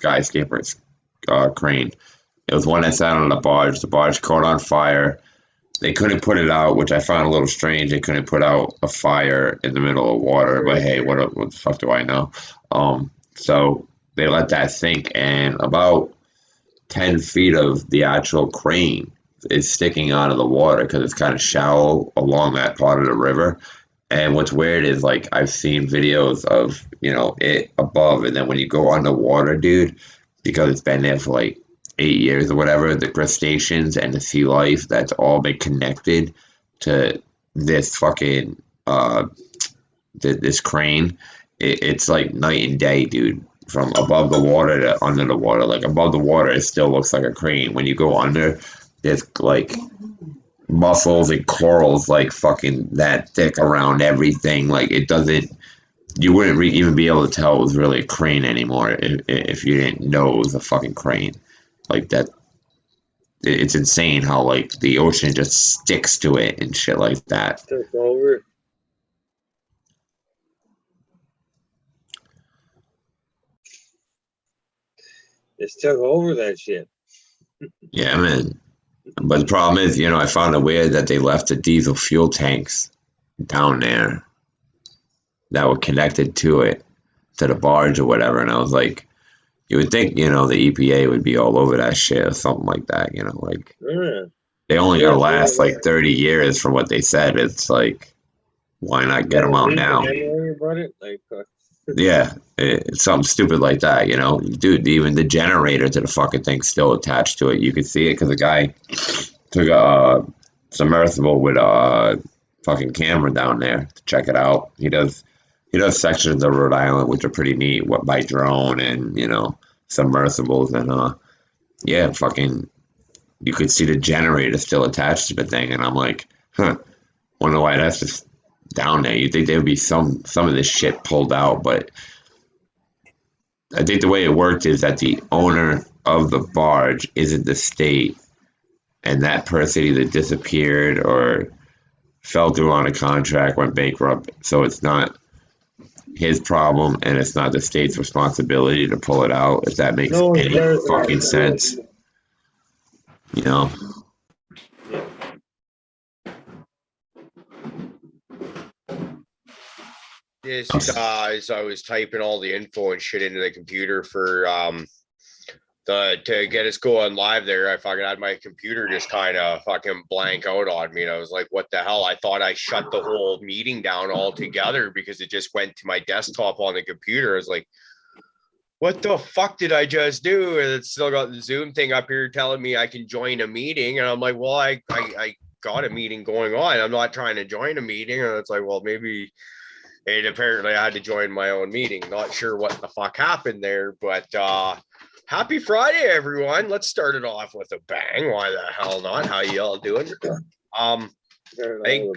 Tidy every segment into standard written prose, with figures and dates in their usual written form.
skyscraper crane. It was one that sat on the barge. The barge caught on fire. They couldn't put it out, which I found a little strange. They couldn't put out a fire in the middle of water. But hey, what the fuck do I know? So they let that sink, and about 10 feet of the actual crane is sticking out of the water because it's kind of shallow along that part of the river. And what's weird is like I've seen videos of, it above, and then when you go underwater, dude, because it's been there for like 8 years or whatever, the crustaceans and the sea life that's all been connected to this fucking this crane. It's like night and day, dude. From above the water to under the water. Like above the water, it still looks like a crane. When you go under, there's like mussels and corals like fucking that thick around everything. Like it doesn't. You wouldn't even be able to tell it was really a crane anymore if you didn't know it was a fucking crane. Like that, it's insane how like the ocean just sticks to it and shit like that. Took over. Just took over that shit. Yeah, man. But the problem is, I found it weird that they left the diesel fuel tanks down there that were connected to it, to the barge or whatever. And I was like, you would think, the EPA would be all over that shit or something like that, like they only gotta last like 30 years from what they said. It's like, why not get them out now? Yeah, it's something stupid like that, Dude, even the generator to the fucking thing's still attached to it. You could see it because the guy took a submersible with a fucking camera down there to check it out. He does sections of Rhode Island which are pretty neat, what by drone and submersibles and yeah, fucking you could see the generator still attached to the thing, and I'm like, wonder why that's just down there. You'd think there would be some of this shit pulled out, but I think the way it worked is that the owner of the barge isn't the state, and that person either disappeared or fell through on a contract, went bankrupt, so it's not his problem and it's not the state's responsibility to pull it out, if that makes any fucking sense. This as I was typing all the info and shit into the computer for to get us going live there, I fucking had my computer just kind of fucking blank out on me, and I was like, what the hell? I thought I shut the whole meeting down altogether because it just went to my desktop on the computer. I was like, what the fuck did I just do? And it's still got the Zoom thing up here telling me I can join a meeting, and I'm like, well, I got a meeting going on. I'm not trying to join a meeting. And it's like, well, maybe. And apparently I had to join my own meeting. Not sure what the fuck happened there, but happy Friday, everyone. Let's start it off with a bang. Why the hell not? How y'all doing? I think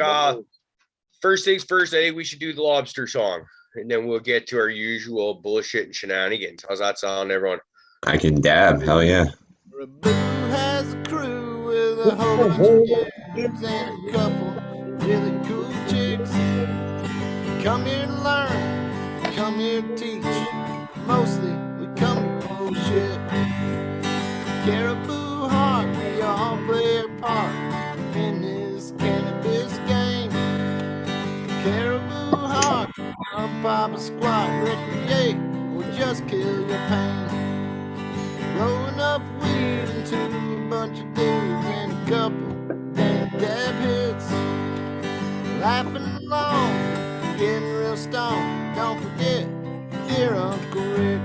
first things first, I think we should do the lobster song, and then we'll get to our usual bullshit and shenanigans. How's that sound, everyone? I can dab, hell yeah. Rabu has a crew with a whole bunch of dudes and a couple really cool chicks. Come here to learn, come here to teach. Mostly we come to bullshit. Caribou heart, we all play our part in this cannabis game. Caribou heart, come pop a squat, recreate, or just kill your pain. Rolling up weed into a bunch of dudes and a couple damn dab hits. Laughing along, getting real stoned. Don't forget, dear Uncle Rick.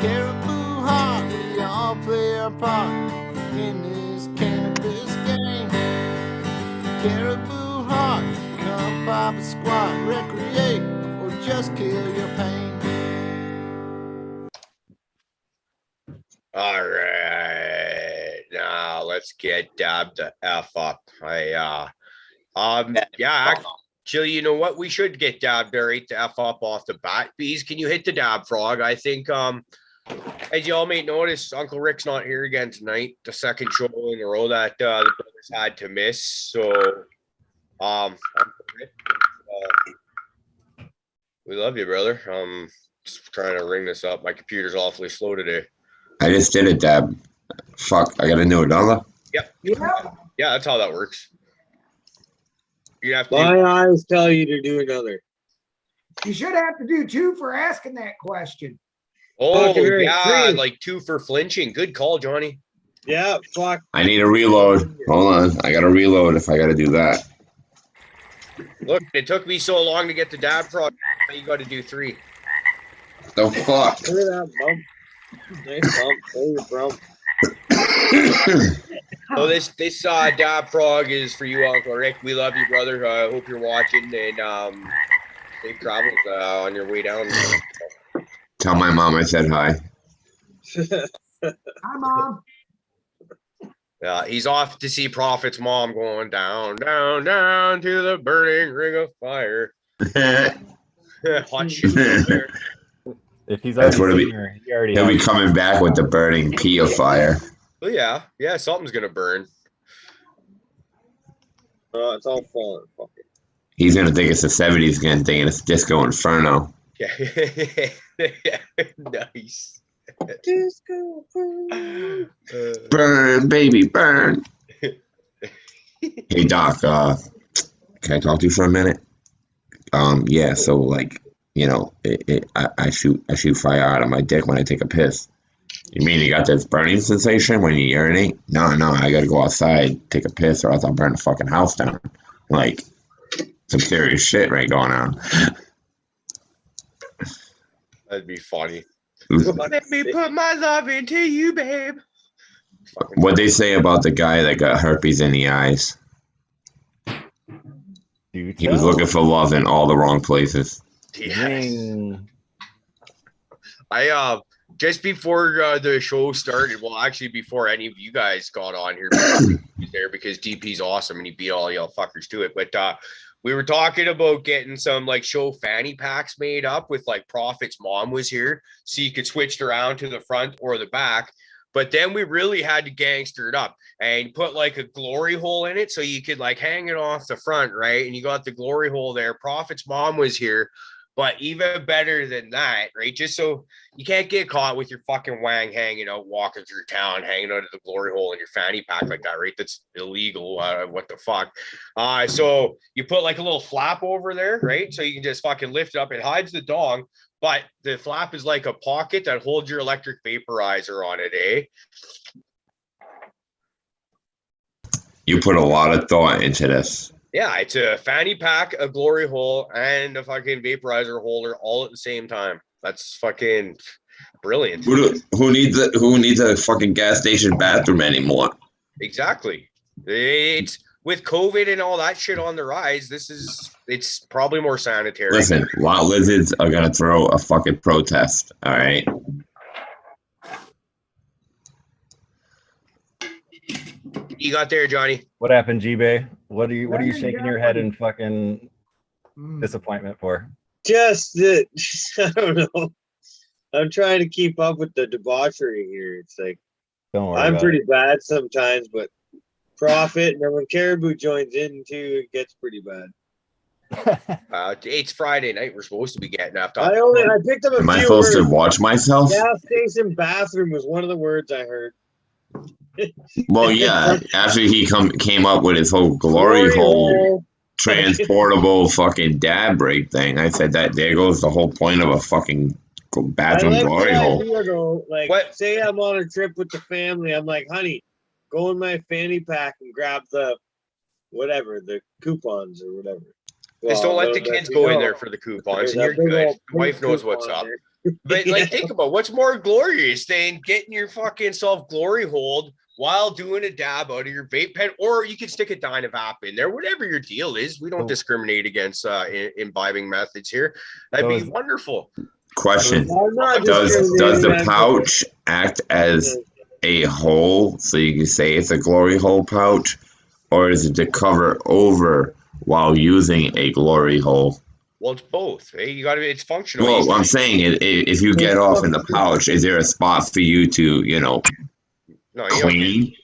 Caribou heart, we all play our part in this cannabis game. Caribou heart, come pop a squat, recreate, or just kill your pain. All right, now let's get dabbed the F up. Yeah, actually, you know what? We should get dabbed right the F up off the bat. Bees, can you hit the dab frog? I think, as y'all may notice, Uncle Rick's not here again tonight. The second show in a row that the brothers had to miss. So, Uncle Rick, we love you, brother. Just trying to ring this up. My computer's awfully slow today. I just did a dab. Fuck, I gotta do another. Yep. Yeah. Yeah, that's how that works. You have to. My eyes tell you to do another. You should have to do 2 for asking that question. Oh Fucking right, yeah, 3. like 2 for flinching. Good call, Johnny. Yeah, fuck. I need a reload. Hold on, I gotta reload if I gotta do that. Look, it took me so long to get the dab frog. Now you got to do 3. The fuck? Look at that bump. Nice bump. There you bro. So this dab frog is for you, Uncle Rick. We love you, brother. I hope you're watching, and safe travels on your way down. Tell my mom I said hi. Hi, Mom. He's off to see Prophet's mom going down, down, down to the burning ring of fire. Hot shit over there. If he's That's already what seen her, he already He'll be has. coming back with the burning pea of fire. Oh yeah, something's gonna burn. It's all falling. Fuck it. He's gonna think it's the 70s again, thinking it's Disco Inferno. Yeah, nice. Disco. Burn, baby, burn. Hey Doc, can I talk to you for a minute? Yeah. So like, you know, I shoot fire out of my dick when I take a piss. You mean you got this burning sensation when you urinate? No, I gotta go outside, take a piss, or else I'll burn the fucking house down. Like, some serious shit right going on. That'd be funny. Let me put my love into you, babe. What'd they say about the guy that got herpes in the eyes? Do He was tell. looking for love in all the wrong places. Yes. Zing. I just before the show started, well, actually before any of you guys got on here, there because DP's awesome and he beat all y'all fuckers to it. But we were talking about getting some like show fanny packs made up with like Prophet's mom was here, so you could switch it around to the front or the back. But then we really had to gangster it up and put like a glory hole in it so you could like hang it off the front, right? And you got the glory hole there. Prophet's mom was here. But even better than that, right? Just so you can't get caught with your fucking wang hanging out, walking through town, hanging out of the glory hole in your fanny pack like that, right? That's illegal. What the fuck? So you put like a little flap over there, right? So you can just fucking lift it up. It hides the dong, but the flap is like a pocket that holds your electric vaporizer on it, eh? You put a lot of thought into this. Yeah, it's a fanny pack, a glory hole, and a fucking vaporizer holder all at the same time. That's fucking brilliant. Who needs a fucking gas station bathroom anymore? Exactly. It's with COVID and all that shit on the rise. It's probably more sanitary. Listen, lot lizards are gonna throw a fucking protest. All right. You got there, Johnny. What happened, G-Bay? What are you Nothing shaking your head in happened. fucking Mm. disappointment for? Just that I don't know. I'm trying to keep up with the debauchery here. It's like Don't worry I'm about pretty bad sometimes, but Prophet, and then when Caribou joins in too, it gets pretty bad. it. It's Friday night. We're supposed to be getting up. I picked up a Am I few supposed words. to watch myself? Gas station bathroom was one of the words I heard. Well, yeah. After he came up with his whole glory hole transportable fucking dab break thing, I said that there goes the whole point of a fucking bathroom glory hole. Like, What? say I'm on a trip with the family. I'm like, honey, go in my fanny pack and grab the whatever, the coupons or whatever. Just don't Well, let the kids go in there for the coupons, and you're good. The wife knows what's up. But like, think about what's more glorious than getting your fucking self glory hold while doing a dab out of your vape pen, or you can stick a Dynavap in there, whatever your deal is. We don't discriminate against imbibing methods here. That'd be wonderful. Question: I'm not Does discriminating, the I'm pouch act as a hole, so you can say it's a glory hole pouch, or is it to cover over while using a glory hole? Well, it's both. Hey, you got to. It's functional. Well, I'm saying if you get off in the pouch, is there a spot for you to, no, you don't. Basically, clean?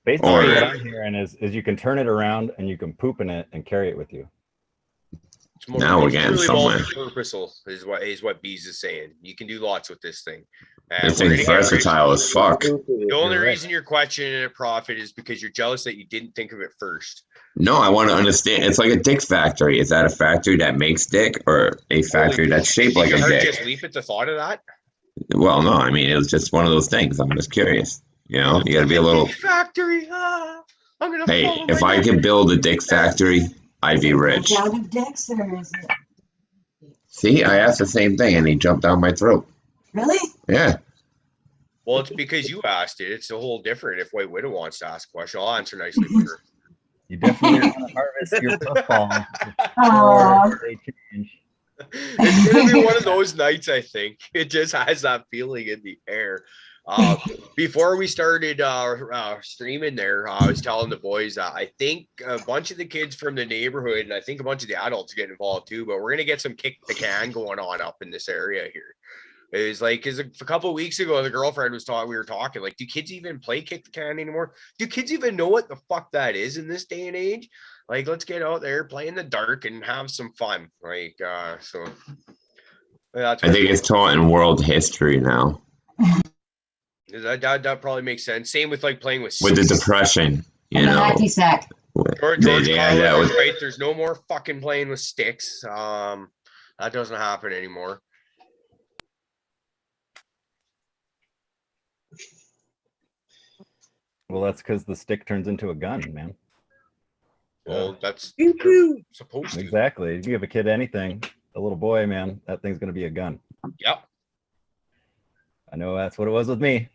what I'm hearing is you can turn it around and you can poop in it and carry it with you. It's more, Now we're it's getting really somewhere. multi-purposeful is what Bees is saying. You can do lots with this thing. This We're thing's gonna get rich. versatile as fuck. The only You're right. reason you're questioning it, Profit, is because you're jealous that you didn't think of it first. No, I want to understand. It's like a dick factory. Is that a factory that makes dick or a factory that's shaped like Did a your heart dick? just leap at the thought of that? Well, no, I mean, it was just one of those things. I'm just curious. You know, you got to be a little. Dick factory. I'm gonna Hey, follow if my I dick. could build a dick factory, I'd be rich. Out of Dexter, is it? See, I asked the same thing and he jumped down my throat. Really? Yeah. Well, it's because you asked it. It's a whole different. If White Widow wants to ask a question, I'll answer nicely for her. You definitely want to harvest your puffballs Aw. before they change. It's gonna be one of those nights. I think it just has that feeling in the air. Before we started streaming there, I was telling the boys I think a bunch of the kids from the neighborhood and I think a bunch of the adults get involved too. But we're gonna get some kick the can going on up in this area here. It was like, because a couple of weeks ago, the girlfriend was talking. We were talking like, do kids even play kick the can anymore? Do kids even know what the fuck that is in this day and age? Like, let's get out there, play in the dark, and have some fun. Like, so that's. I think it's taught in world history now. That probably makes sense. Same with like playing with With the sticks. depression, you And the know. hacky sack. George Yeah, Carlin that was was- right. There's no more fucking playing with sticks. That doesn't happen anymore. Well, that's because the stick turns into a gun, man. Well, that's Pew, pew. supposed to. Exactly. If you give a kid anything, a little boy, man, that thing's gonna be a gun. Yep. I know that's what it was with me.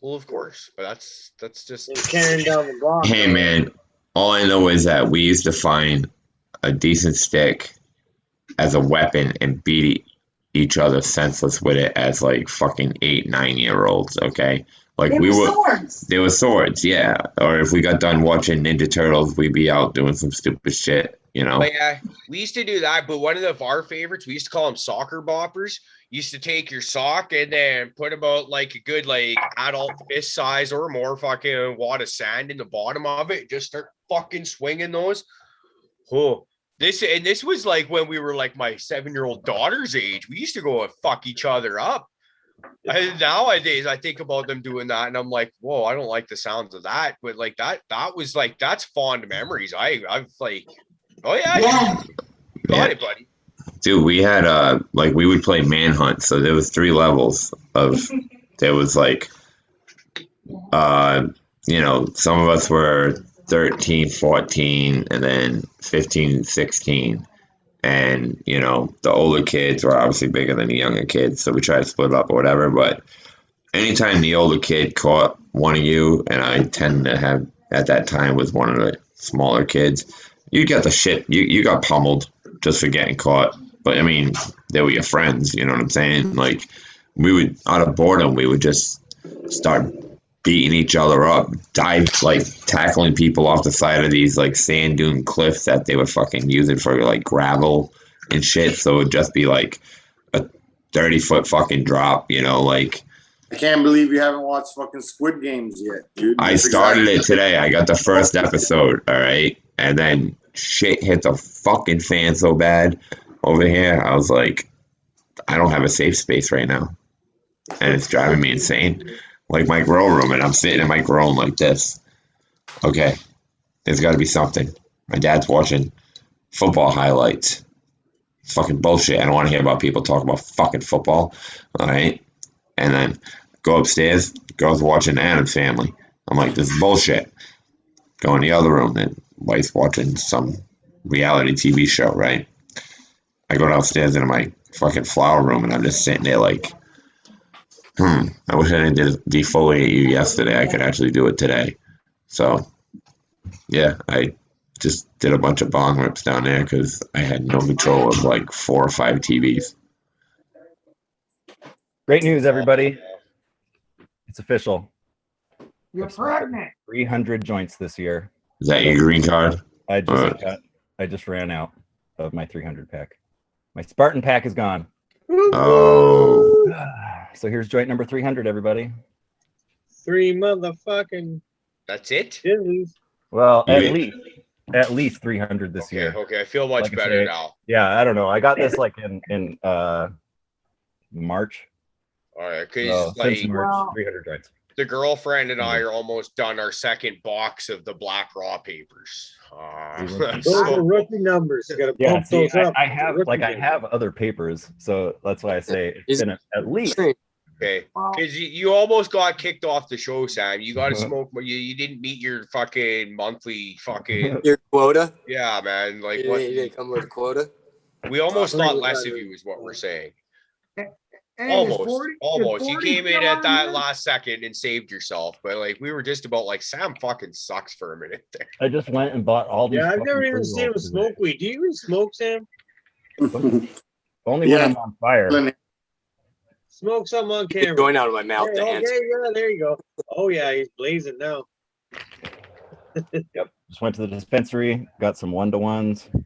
Well, of course, but that's just. And carrying down the block. Hey, man, all I know is that we used to find a decent stick as a weapon and beat each other senseless with it as like fucking 8, 9-year-olds, okay? Like They we were were. swords. There were swords, yeah. Or if we got done watching Ninja Turtles, we'd be out doing some stupid shit, you know? But yeah, we used to do that. But one of our favorites, we used to call them soccer boppers. You used to take your sock and then put about like a good like adult fist size or more fucking wad of sand in the bottom of it. Just start fucking swinging those. Oh, this was like when we were like my 7-year-old daughter's age. We used to go and fuck each other up. And nowadays, I think about them doing that, and I'm like, "Whoa, I don't like the sounds of that." But like that was like that's fond memories. I've like, oh yeah, Yeah. got it, buddy. Dude, we had like we would play manhunt, so there was 3 levels of there was like you know, some of us were 13, 14, and then 15, 16. And, you know, the older kids were obviously bigger than the younger kids, so we tried to split up or whatever. But anytime the older kid caught one of you, and I tend to have, at that time, was one of the smaller kids, you got the shit, you got pummeled just for getting caught. But, I mean, they were your friends, you know what I'm saying? Like, we would, out of boredom, we would just start beating each other up, like tackling people off the side of these like sand dune cliffs that they were fucking using for like gravel and shit. So it would just be like a 30-foot fucking drop, you know, like. I can't believe you haven't watched fucking Squid Games yet, dude. I started it today. I got the first episode, all right? And then shit hit the fucking fan so bad over here. I was like, I don't have a safe space right now. And it's driving me insane. Like my grow room, and I'm sitting in my grow room like this. Okay, there's got to be something. My dad's watching football highlights. It's fucking bullshit. I don't want to hear about people talking about fucking football. All right, and then go upstairs. Girls watching Adam's Family. I'm like, this is bullshit. Go in the other room, and wife's watching some reality TV show. Right. I go downstairs into my fucking flower room, and I'm just sitting there like. I wish I didn't defoliate you yesterday. I could actually do it today. So, yeah, I just did a bunch of bong rips down there because I had no control of like 4 or 5 TVs. Great news, everybody. It's official. You're pregnant. 300 joints this year. Is that your green card? I just ran out of my 300 pack. My Spartan pack is gone. Oh. So here's joint number 300, everybody. 3 motherfucking That's it. chilies. Well, at Yeah. least at least 300 this year. Okay, I feel much Like I better say, now. Yeah, I don't know. I got this like in March. All right, So because since like March, Well- 300 joints. the girlfriend and I are almost done our second box of the black raw papers. Those are rookie numbers. You got to Yeah, bump see, those up. I have Rookie I numbers. have other papers, so that's why I say it's been at least. Okay, Well, because you almost got kicked off the show, Sam. You got to smoke. You didn't meet your fucking monthly fucking. Your quota? Yeah, man. Like You what? didn't come with a quota? We almost thought less of you, is what we're saying. hey, is Almost, 40 is almost. You 40 came in still at on that here? last second and saved yourself, but like we were just about like Sam fucking sucks for a minute there. I just went and bought all these. Yeah, I've fucking never even pre-rolls seen him today. smoke weed. Do you even smoke, Sam? Only Yeah. when I'm on fire. Smoke some on Get camera. joint out of my mouth to Okay, answer. yeah, there you go. Oh yeah, he's blazing now. Yep. Just went to the dispensary, got some 1-to-1s.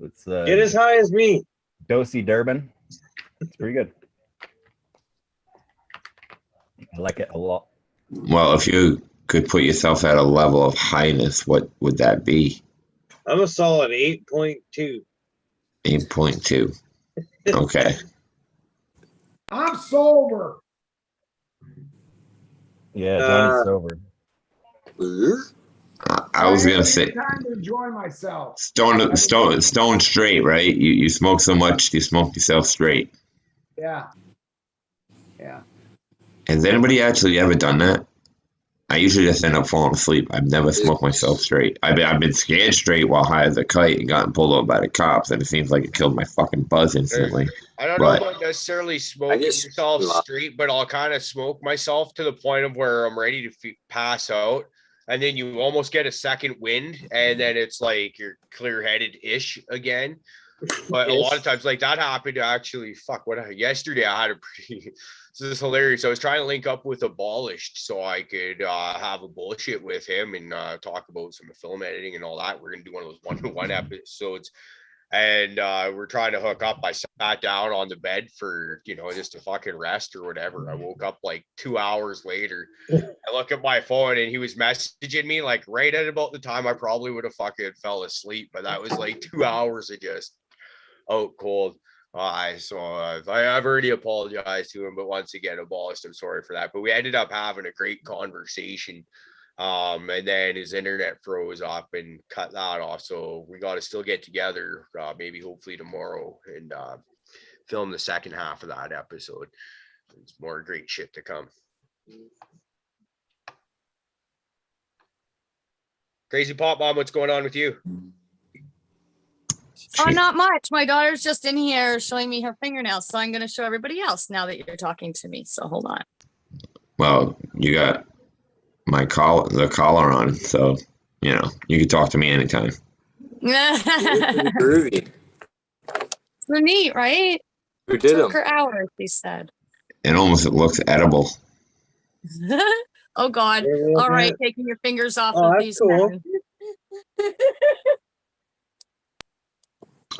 It's Get as high as me. Dosey Durban. It's pretty good. I like it a lot. Well, if you could put yourself at a level of highness, what would that be? I'm a solid 8.2. 8.2. Okay. I'm sober. Yeah, Johnny's sober. I was gonna need say time to enjoy myself. stone straight, right? You smoke so much, you smoke yourself straight. Yeah. Yeah. Has anybody actually ever done that? I usually just end up falling asleep. I've never smoked myself straight. I've been scared straight while high as a kite and gotten pulled over by the cops, and it seems like it killed my fucking buzz instantly. I don't But- know about necessarily smoking just- yourself straight, but I'll kind of smoke myself to the point of where I'm ready to pass out. And then you almost get a second wind, and then it's like you're clear-headed-ish again. But a lot of times, like that happened actually. Yesterday I had a pretty. This is hilarious. I was trying to link up with Abolished so I could have a bullshit with him and talk about some film editing and all that. We're gonna do one of those one-to-one episodes. And we're trying to hook up. I sat down on the bed for, just to fucking rest or whatever. I woke up like 2 hours later. I look at my phone and he was messaging me like right at about the time I probably would have fucking fell asleep. But that was like 2 hours of just out cold. I've already apologized to him, but once again, Abolished, I'm sorry for that. But we ended up having a great conversation. And then his internet froze up and cut that off. So we got to still get together, maybe hopefully tomorrow, and film the second half of that episode. It's more great shit to come. Crazy Pop Mom, what's going on with you? Oh, not much. My daughter's just in here showing me her fingernails, so I'm going to show everybody else now that you're talking to me. So hold on. Well, you got the collar on, so you can talk to me anytime. Groovy. They're neat, right? Who did Took them? her hours, she said. It looks edible. Oh God. All right, taking your fingers off Oh, of that's these. cool. men.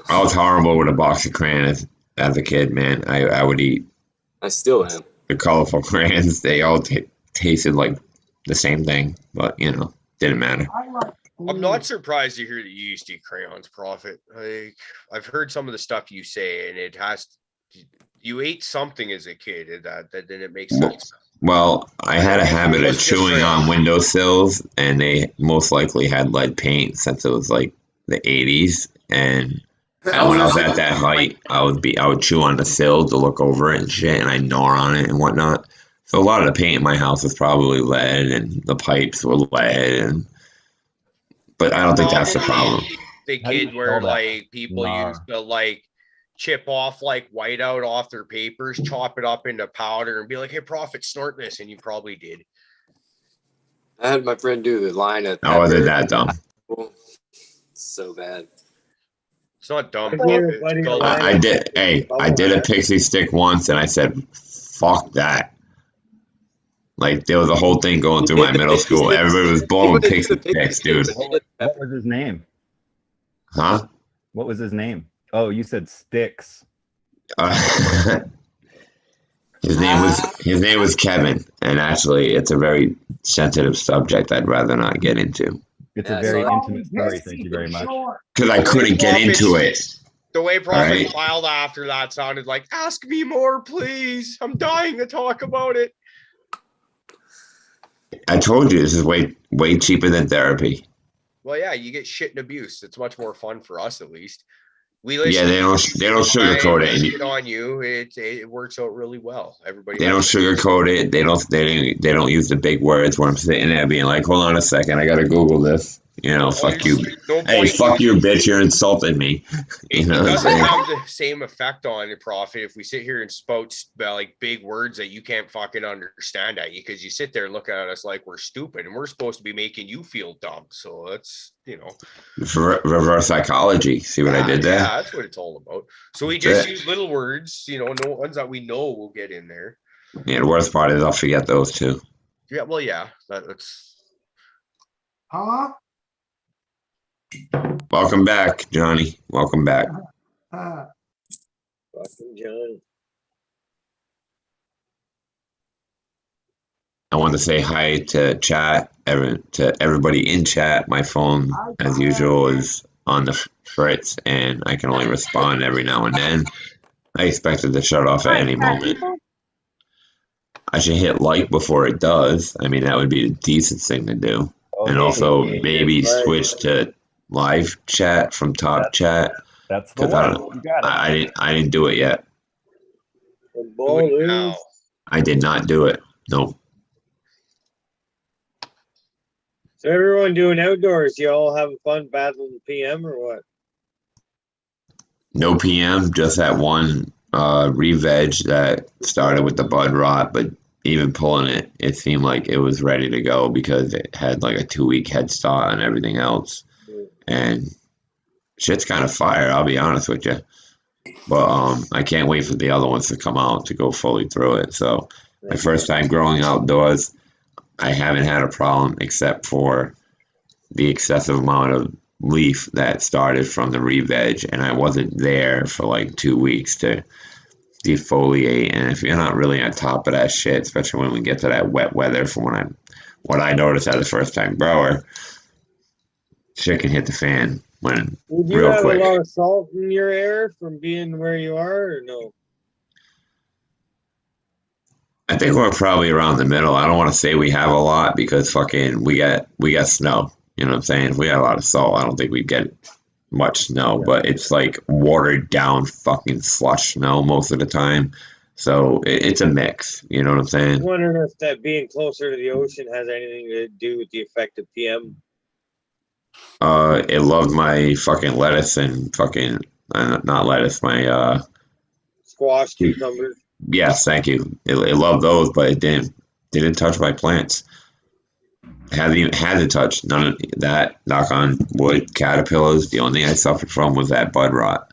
I was horrible with a box of crayons as a kid, man. I would eat I still am. the colorful crayons. They all tasted like the same thing, but didn't matter. I like I'm not surprised to hear that you used to eat crayons, Prophet. Like I've heard some of the stuff you say, and you ate something as a kid, and that didn't make sense. Well, I had a habit of chewing on windowsills, and they most likely had lead paint since it was like the 80s. And when I was at that height, I would chew on the sill to look over it and shit, and I gnaw on it and whatnot. So a lot of the paint in my house was probably lead, and the pipes were lead, but I don't think that's the problem. The How do you kid where spell that? like people Nah. used to like chip off like whiteout off their papers, chop it up into powder, and be like, "Hey, Prophet, snort this," and you probably did. I had my friend do the line at I wasn't that dumb. So bad. It's not dumb. I gave Prophet. it buddy It's a called- line. I did. Hey, I did a pixie stick once, and I said, "Fuck that." Like there was a whole thing going through my middle school. Everybody was blowing pixie sticks, dude. What was his name? Huh? What was his name? Oh, you said Sticks. His name was Kevin, and actually, it's a very sensitive subject. I'd rather not get into. It's Yeah, a very so- intimate story. Thank you very much. Because I couldn't get into it. The way Prophet Alright. smiled after that sounded like, ask me more, please. I'm dying to talk about it. I told you this is way cheaper than therapy. Well, yeah, you get shit and abuse. It's much more fun for us, at least. We Yeah, listen. they don't sugarcoat it. Shit on you. It works out really well. Everybody. They don't sugarcoat it. They don't use the big words where I'm sitting there being like, hold on a second, I gotta Google this. You know, fuck you. No Hey, point fuck you, bitch, you're insulting me. It You know what I'm doesn't saying? have the same effect on the Prophet if we sit here and spout like big words that you can't fucking understand at you, because you sit there and look at us like we're stupid and we're supposed to be making you feel dumb. So that's, you know, Reverse psychology. See what I did there? Yeah, that's what it's all about. So we That's just it. use little words, you know, no ones that we know will get in there. Yeah, the worst part is I'll forget those too. Yeah, well, yeah, that's Huh? Welcome back, Johnny. Welcome back. Fucking John. I want to say hi to chat, to everybody in chat. My phone, as usual, is on the fritz, and I can only respond every now and then. I expect it to shut off at any moment. I should hit like before it does. I mean, that would be a decent thing to do. And also maybe switch to live chat from top chat. That's the Because one. You got it. I didn't do it yet. The do ball it is. now. I did not do it. Nope. So everyone doing outdoors, you all having fun battling PM or what? No PM, just that one re-veg that started with the bud rot, but even pulling it, it seemed like it was ready to go because it had like a 2-week head start on everything else. And shit's kind of fire, I'll be honest with you. But I can't wait for the other ones to come out to go fully through it. So my first time growing outdoors, I haven't had a problem except for the excessive amount of leaf that started from the re-veg, and I wasn't there for like 2 weeks to defoliate. And if you're not really on top of that shit, especially when we get to that wet weather, from what I noticed as a first time grower, shit can hit the fan when Would you real have quick. a lot of salt in your air from being where you are, or no? I think we're probably around the middle. I don't want to say we have a lot because fucking we got snow. You know what I'm saying? If we had a lot of salt, I don't think we'd get much snow, but it's like watered down fucking slush snow most of the time. So it's a mix. You know what I'm I'm saying? wondering if that being closer to the ocean has anything to do with the effect of PM. It loved my fucking lettuce and fucking not lettuce, my Squash, cucumbers. yes, thank you. It loved those, but it didn't touch my plants. I haven't even had to touch none of that. Knock on wood, caterpillars. The only thing I suffered from was that bud rot.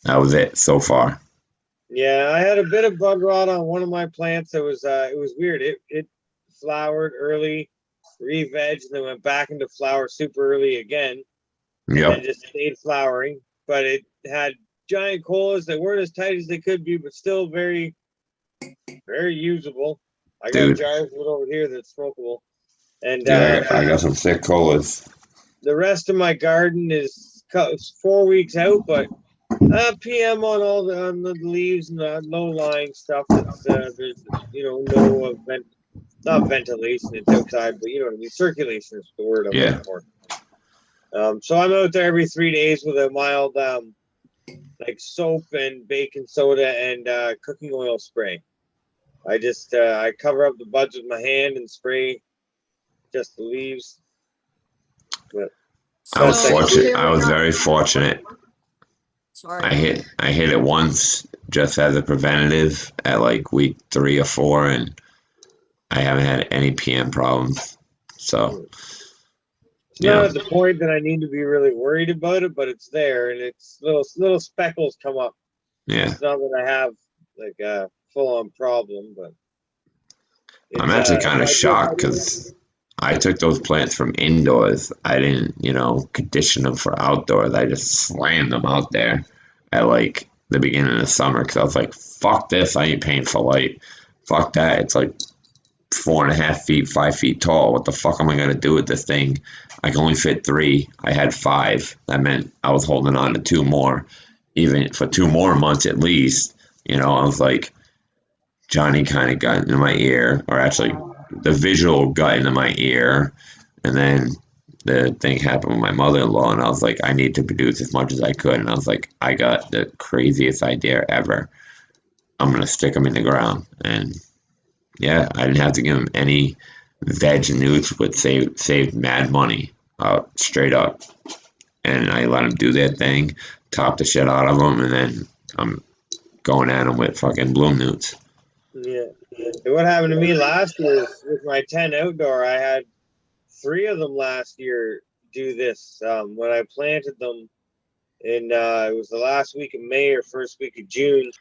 That was it so far. Yeah, I had a bit of bud rot on one of my plants. It was weird. It flowered early, re-veg, and then went back into flower super early again. And Yep. then just stayed flowering. But it had giant colas that weren't as tight as they could be, but still very, very usable. I got Dude. jars of it over here that's smokable. And Yeah, I got some sick colas. the rest of my garden is 4 weeks out, but PM on all on the leaves and the low-lying stuff. That's there's no not ventilation. It's outside, but you know what I mean. Circulation is the word I'm Yeah. looking for. So I'm out there every 3 days with a mild like soap and baking soda and cooking oil spray. I just I cover up the buds with my hand and spray just the leaves. But I was So- fortunate. I was very fortunate. Sorry. I hit it once just as a preventative at like week 3 or 4, and I haven't had any PM problems. So it's not yeah, at the point that I need to be really worried about it, but it's there, and it's little speckles come up. yeah. It's not that I have like a full-on problem, but I'm actually kind of shocked because I took those plants from indoors. I didn't, condition them for outdoors. I just slammed them out there at like the beginning of the summer because I was like, fuck this, I ain't paying for light. Fuck that. It's like 4.5 feet, 5 feet tall. What the fuck am I gonna do with this thing? I can only fit 3. I had 5. That meant I was holding on to 2 more, even for 2 more months at least. You know, I was like, Johnny kind of got into my ear, or actually, the visual got into my ear, and then the thing happened with my mother-in-law, and I was like, I need to produce as much as I could, and I was like, I got the craziest idea ever. I'm gonna stick them in the ground, and yeah, I didn't have to give them any veg newts, but saved mad money, straight up. And I let them do their thing, top the shit out of them, and then I'm going at them with fucking bloom newts. Yeah. And what happened to me last year is with my 10 outdoor, I had 3 of them last year do this. When I planted them in, it was the last week of May or first week of June,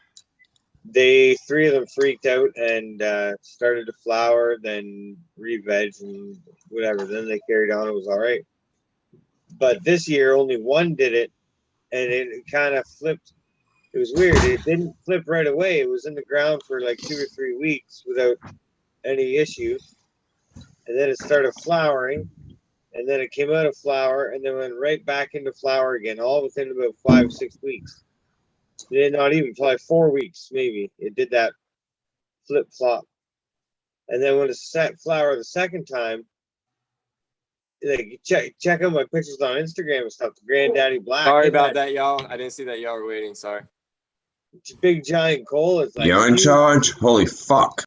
3 of them freaked out and started to flower, then re-veg and whatever. Then they carried on. It was all right. But this year, only 1 did it, and it kind of flipped. It was weird. It didn't flip right away. It was in the ground for like 2 or 3 weeks without any issue. And then it started flowering, and then it came out of flower, and then went right back into flower again, all within about 5 or 6 weeks. It did not even, probably 4 weeks, maybe. It did that flip flop. And then when it set flower the second time, like check out my pictures on Instagram and stuff. The Granddaddy Black. Sorry about that, y'all. I didn't see that y'all were waiting. Sorry. Big giant coal. It's like You're in charge? Holy fuck.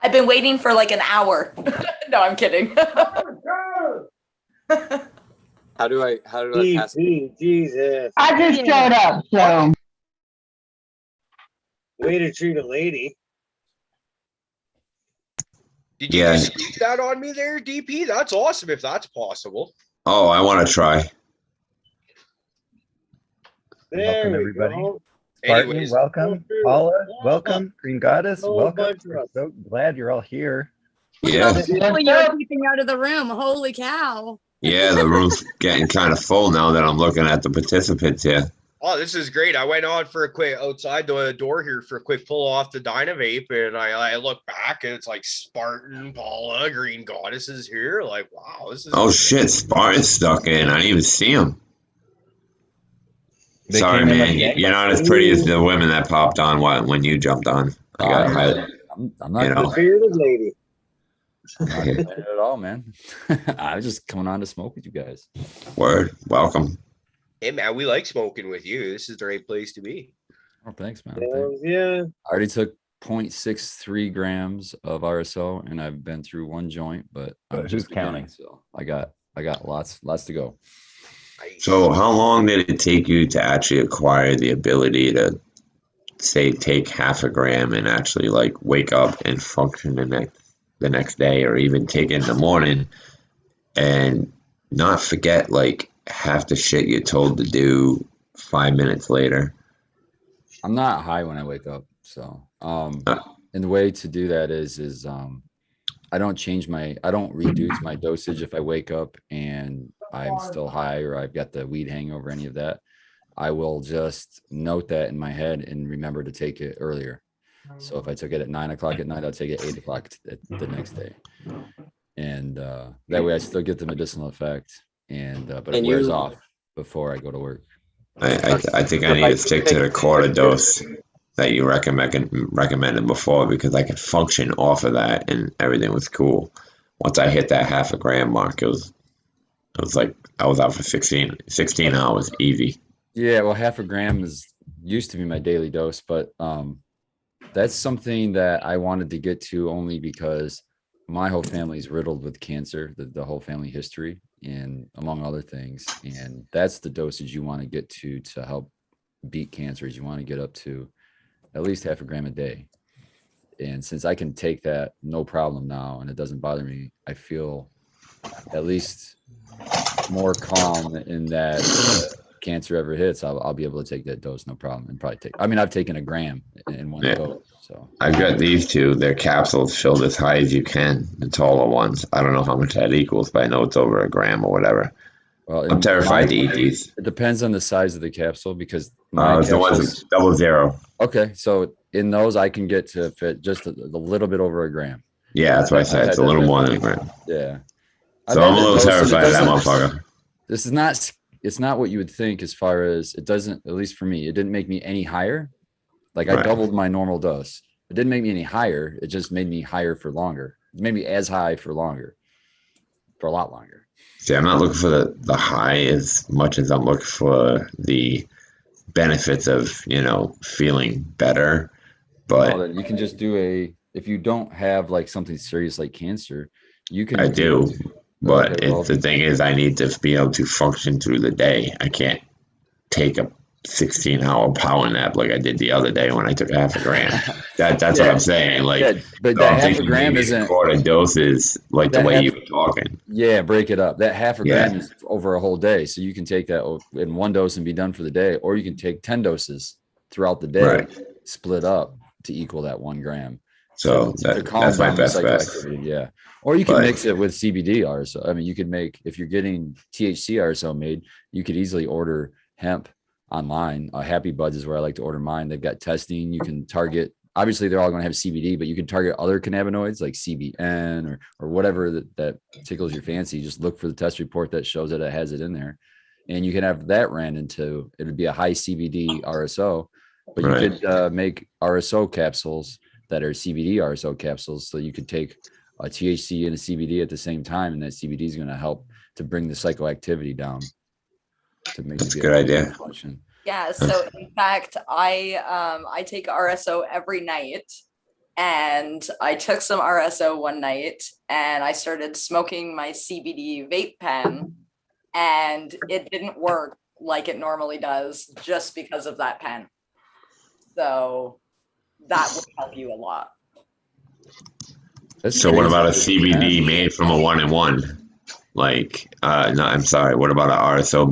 I've been waiting for like an hour. No, I'm kidding. How do I pass it? Jesus. I just showed up, so. Way to treat a lady. Did you just sneak that on me there, DP? That's awesome if that's possible. Oh, I want to try. There Welcome, we everybody. go. Spartan, Anyways, welcome. Paula, welcome. Green Goddess, Oh, welcome. bunch of We're us. so glad you're all here. Look at all Yeah. the people you're keeping out of the room. Holy cow. Yeah, the room's getting kind of full now that I'm looking at the participants here. Oh, this is great. I went on for a quick outside the door here for a quick pull off the Dynavape, and I look back and it's like Spartan, Paula, Green Goddess is here. Like, wow, this is Oh shit, Spartan's stuck in. I didn't even see him. They Sorry, came in man. like You're not as pretty as the women that popped on when you jumped on. I gotta highlight. I'm not You know. The bearded lady. I'm not complaining at all, man. I was just coming on to smoke with you guys. Word. Welcome. Hey man, we like smoking with you. This is the right place to be. Oh, thanks, man. Yeah. I already took 0.63 grams of RSO, and I've been through 1 joint, but I'm Who's just counting? beginning, so I got lots to go. So how long did it take you to actually acquire the ability to, say, take half a gram and actually like wake up and function the next day, or even take it in the morning and not forget like half the shit you're told to do 5 minutes later? I'm not high when I wake up, so and the way to do that is I don't reduce my dosage if I wake up and I'm still high or I've got the weed hangover, any of that. I will just note that in my head and remember to take it earlier. So if I took it at 9 o'clock at night, I'll take it 8 o'clock the next day. And that way I still get the medicinal effect, but it wears off before I go to work. I think I need to stick to the quarter dose that you recommended before, because I could function off of that and everything was cool. Once I hit that half a gram mark, it was like I was out for 16 hours easy. Yeah, well, half a gram used to be my daily dose, but that's something that I wanted to get to only because my whole family is riddled with cancer, the whole family history, and among other things. And that's the dosage you want to get to help beat cancer. Is you want to get up to at least half a gram a day. And since I can take that no problem now and it doesn't bother me, I feel at least more calm in that cancer ever hits, I'll be able to take that dose no problem, and probably I've taken a gram in one dose. So I've got these two. They're capsules filled as high as you can, the taller ones. I don't know how much that equals, but I know it's over a gram or whatever. Well, I'm terrified to eat these. It depends on the size of the capsule, because my the ones capsules. 00. Okay, so in those I can get to fit just a little bit over a gram. Yeah, that's what I said. I've It's had a that little more dose. than a gram. Yeah. So I've I'm had a that little dose, and it terrified of that doesn't. motherfucker. This is not. It's not what you would think as far as it doesn't. At least for me, it didn't make me any higher. Like I Right. doubled my normal dose. It didn't make me any higher. It just made me higher for longer. It made me as high for longer, for a lot longer. See, I'm not looking for the high as much as I'm looking for the benefits of, feeling better. But No, then you can just do if you don't have like something serious like cancer, you can I do. But Okay, well, the thing is, I need to be able to function through the day. I can't take a 16-hour power nap like I did the other day when I took half a gram. That's what Yeah. I'm saying. Like, yeah, but so that I'm half a thinking gram maybe isn't quarter doses, like the that way half. you were talking. Yeah, break it up. That half a Yeah. gram is over a whole day, so you can take that in one dose and be done for the day, or you can take 10 doses throughout the day, Right. split up to equal that 1 gram. So to calm that's my down the best bet. psychoactivity, yeah. Or you can But- mix it with CBD RSO. I mean, you could make, if you're getting THC RSO made, you could easily order hemp online. Happy Buds is where I like to order mine. They've got testing. You can target. Obviously, they're all going to have CBD, but you can target other cannabinoids like CBN or whatever that tickles your fancy. Just look for the test report that shows that it has it in there, and you can have that ran into. It would be a high CBD RSO, but you Right. could make RSO capsules that are CBD RSO capsules, so you could take a THC and a CBD at the same time, and that CBD is going to help to bring the psychoactivity down. To make That's a you good idea. function. Yeah, so in fact, I take RSO every night, and I took some RSO one night, and I started smoking my CBD vape pen, and it didn't work like it normally does just because of that pen. So that would help you a lot. So what about a CBD made from a 1-in-1? Like, no, I'm sorry. What about an RSO?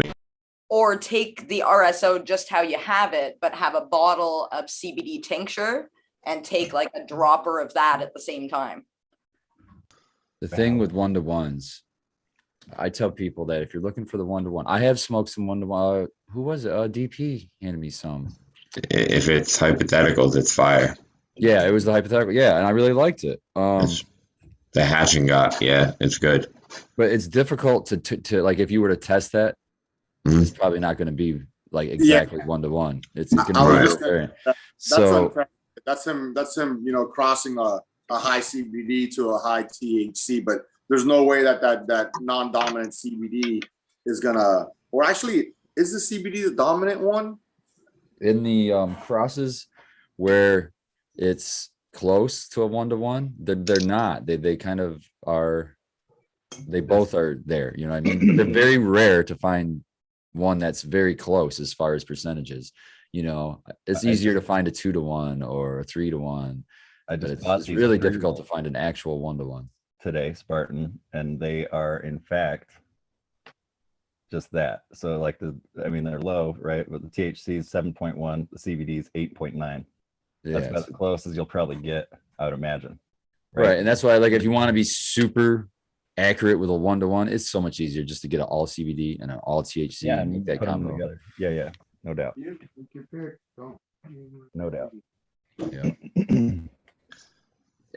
Or take the RSO just how you have it, but have a bottle of CBD tincture and take like a dropper of that at the same time. The thing with 1-to-1s, I tell people that if you're looking for the 1-to-1, I have smoked some 1-to-1. Who was it? DP handed me some. If it's hypotheticals, it's fire. Yeah, it was the hypothetical. Yeah, and I really liked it. The hatching got, yeah, it's good. But it's difficult to like if you were to test that, it's probably not going to be like exactly 1-to-1. It's going to be very. So that's him, crossing a high CBD to a high THC, but there's no way that non-dominant CBD is gonna, or actually, is the CBD the dominant one? In the crosses where it's close to a 1-to-1, they're not. They kind of are. They both are there. You know what I mean? They're very rare to find one that's very close as far as percentages. It's easier to find a 2-to-1 or a 3-to-1. But it's really difficult to find an actual 1-to-1 today, Spartan, and they are in fact just that. So like they're low, right? But the THC is 7.1, the CBD is 8.9. That's about as close as you'll probably get, I would imagine. Right. And that's why, like, if you want to be super accurate with a 1-to-1, it's so much easier just to get an all CBD and an all THC and make that combo together. Yeah, no doubt. No doubt. Yeah.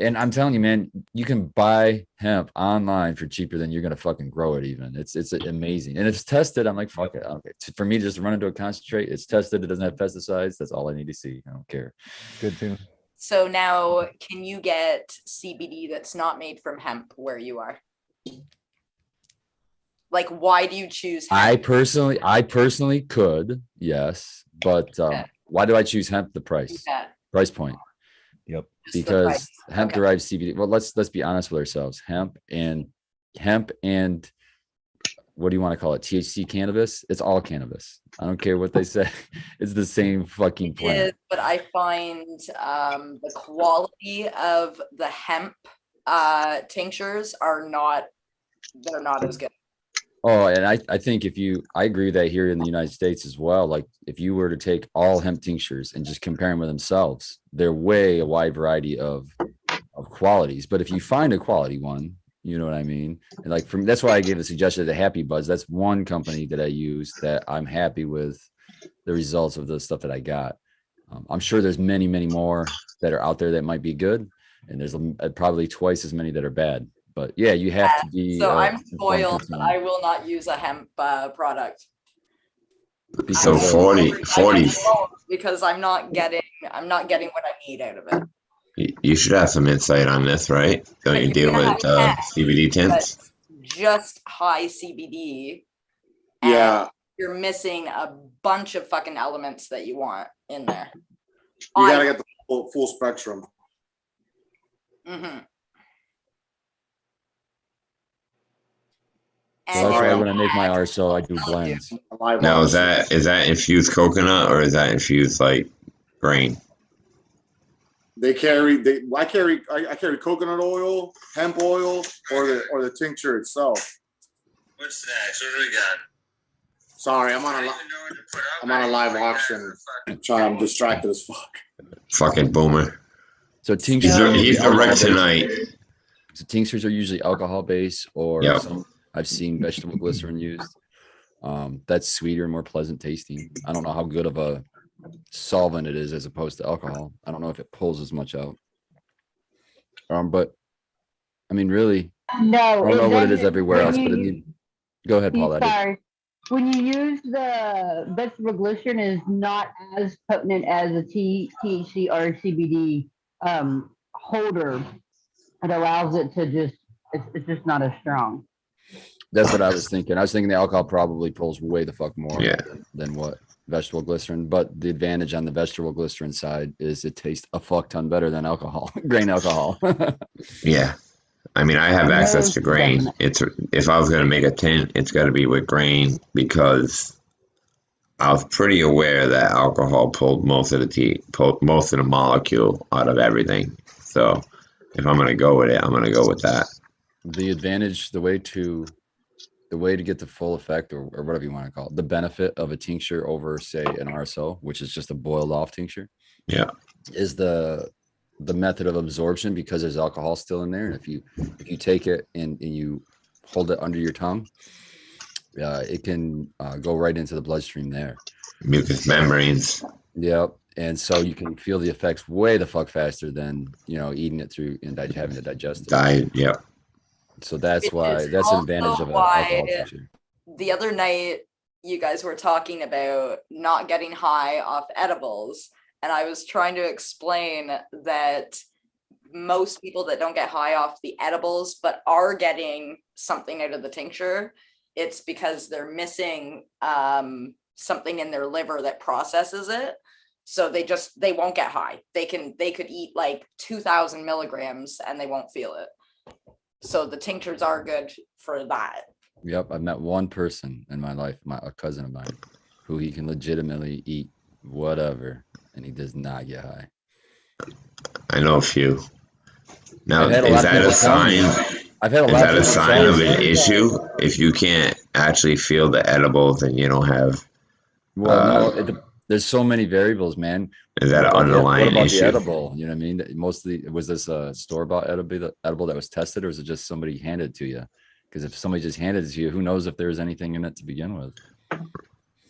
And I'm telling you, man, you can buy hemp online for cheaper than you're gonna fucking grow it. Even it's amazing, and if it's tested, I'm like, fuck it. Okay, for me, just run into a concentrate. It's tested. It doesn't have pesticides. That's all I need to see. I don't care. Good too. So now, can you get CBD that's not made from hemp where you are? Like, why do you choose hemp? I personally could, yes, but why do I choose hemp? The price point. Yep. Because hemp derived CBD. Well, let's be honest with ourselves. Hemp and what do you want to call it? THC cannabis. It's all cannabis. I don't care what they say. It's the same fucking plant. But I find the quality of the hemp tinctures they're not as good. Oh, and I think I agree that here in the United States as well, like if you were to take all hemp tinctures and just compare them with themselves, they're a wide variety of qualities. But if you find a quality one, you know what I mean? And like that's why I gave the suggestion of the Happy Buds. That's one company that I use that I'm happy with the results of the stuff that I got. I'm sure there's many, many more that are out there that might be good, and there's probably twice as many that are bad. But yeah, you have to be. So I'm informed spoiled. consent. I will not use a hemp product. So Because of- 40. Because I'm not getting what I need out of it. You should have some insight on this, right? Don't you deal with CBD tints? But just high CBD. Yeah. And you're missing a bunch of fucking elements that you want in there. You gotta get the full spectrum. Mm-hmm. So that's why when I make my RSO, I do blends. Now is that infused coconut or is that infused like grain? I carry coconut oil, hemp oil, or the tincture itself. What's next? What do we got? Sorry, I'm on a live auction. I'm distracted as fuck. Fucking boomer. So tinctures. He's the wreck tonight. So tinctures are usually alcohol based, or Yep. some I've seen vegetable glycerin used. That's sweeter and more pleasant tasting. I don't know how good of a solvent it is as opposed to alcohol. I don't know if it pulls as much out. But I mean, really, No, I don't know what it is doesn't. everywhere else. But go ahead, Paul. Sorry. When you use the vegetable glycerin, is not as potent as a THC or CBD holder. It allows it to it's just not as strong. That's what I was thinking. I was thinking the alcohol probably pulls way the fuck more than what vegetable glycerin. But the advantage on the vegetable glycerin side is it tastes a fuck ton better than alcohol, grain alcohol. Yeah. I mean, I have access to grain. If I was going to make a tint, it's got to be with grain because I was pretty aware that alcohol pulled most of the molecule out of everything. So if I'm going to go with it, I'm going to go with that. The advantage, the way to get the full effect or whatever you want to call it, the benefit of a tincture over, say, an RSO, which is just a boiled off tincture. Yeah. Is the method of absorption, because there's alcohol still in there. And if you take it and you hold it under your tongue, it can go right into the bloodstream there. Mucous membranes. Yep. And so you can feel the effects way the fuck faster than, eating it through and having to digest it. Yep. So that's why that's an advantage of an alcohol tincture. The other night, you guys were talking about not getting high off edibles. And I was trying to explain that most people that don't get high off the edibles, but are getting something out of the tincture, it's because they're missing something in their liver that processes it. So they won't get high. They could eat like 2,000 milligrams and they won't feel it. So the tinctures are good for that. Yep. I've met one person in my life, a cousin of mine, who he can legitimately eat whatever and he does not get high. I know a few. Now, I've had is that a sign? I've had a is lot that of a sign of an issue? If you can't actually feel the edibles, then you don't have. Well, no, there's so many variables, man. Is that an underlying what about issue? the edible? You know what I mean? Mostly, was this a store-bought edible that was tested, or is it just somebody handed to you? Because if somebody just handed it to you, who knows if there was anything in it to begin with?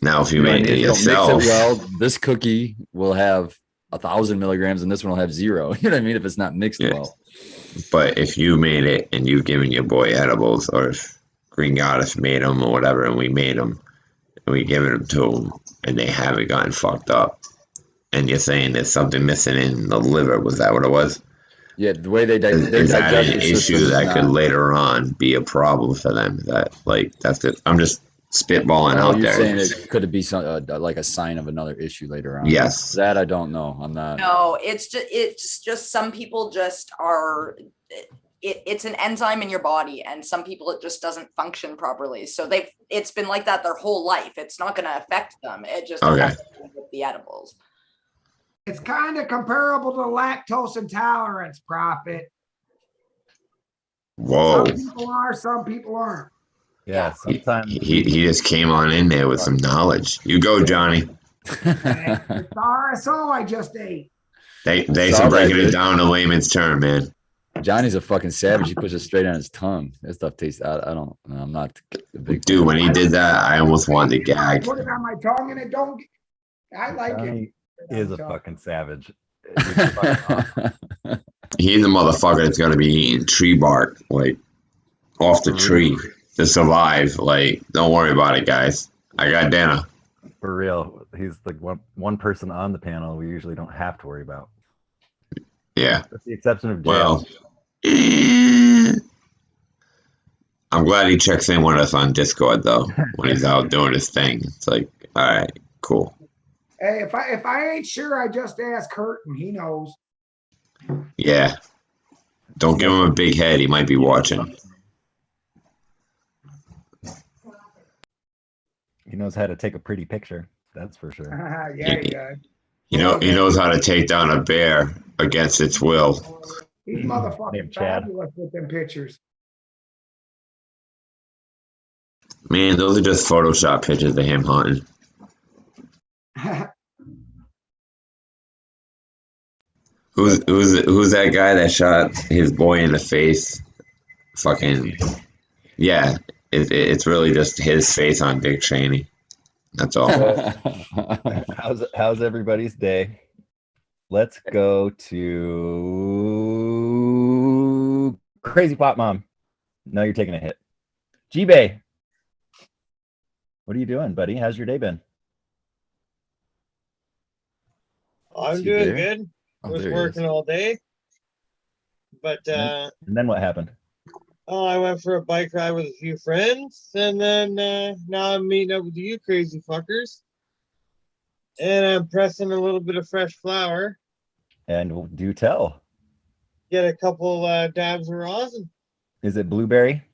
Now, if you make it yourself, mix it well, this cookie will have 1,000 milligrams, and this one will have 0. You know what I mean? If it's not mixed well. But if you made it and you've given your boy edibles, or if Green Goddess made them or whatever, and we made them and we give them to them, and they haven't gotten fucked up, and you're saying there's something missing in the liver, was that what it was? Yeah, the way they is that an issue that could later on be a problem for them? That's it. I'm just spitballing out you're there. Saying it could be some like a sign of another issue later on. Yes, that I don't know. I'm not. No, it's just some people just are. It's an enzyme in your body, and some people it just doesn't function properly. So it's been like that their whole life. It's not going to affect them. It just affects them with the edibles. It's kind of comparable to lactose intolerance, Prophet. Whoa. Some people are, some people aren't. Yeah, sometimes he just came on in there with some knowledge. You go, Johnny. It's the RSO I just ate. Thanks for breaking it down to layman's term, man. Johnny's a fucking savage. He puts it straight on his tongue. That stuff tastes. I'm not a big dude. When he did that, I almost wanted to gag. I put it on my tongue and it don't. I like it. Johnny is a fucking savage. He's a motherfucker that's gonna be eating tree bark, like off the tree to survive. Like, don't worry about it, guys. I got dinner. For real. He's like one person on the panel we usually don't have to worry about. Yeah. With the exception of Jail. Well, I'm glad he checks in with us on Discord though when he's out doing his thing. It's like, all right, cool. Hey, if I ain't sure, I just ask Kurt and he knows. Yeah. Don't give him a big head. He might be watching. He knows how to take a pretty picture. That's for sure. Yeah, he does. He knows how to take down a bear against its will. He's motherfucking fabulous with them pictures. Man, those are just Photoshop pictures of him hunting. Who's that guy that shot his boy in the face? Fucking yeah, it's really just his face on Dick Cheney. That's all. How's everybody's day? Let's go to Crazy Pop Mom. No, you're taking a hit. G-Bay. What are you doing, buddy? How's your day been? I'm doing good. I was working all day. But and then what happened? I went for a bike ride with a few friends, and then now I'm meeting up with you crazy fuckers. And I'm pressing a little bit of fresh flour. And do tell. Get a couple dabs of rosin. Is it blueberry?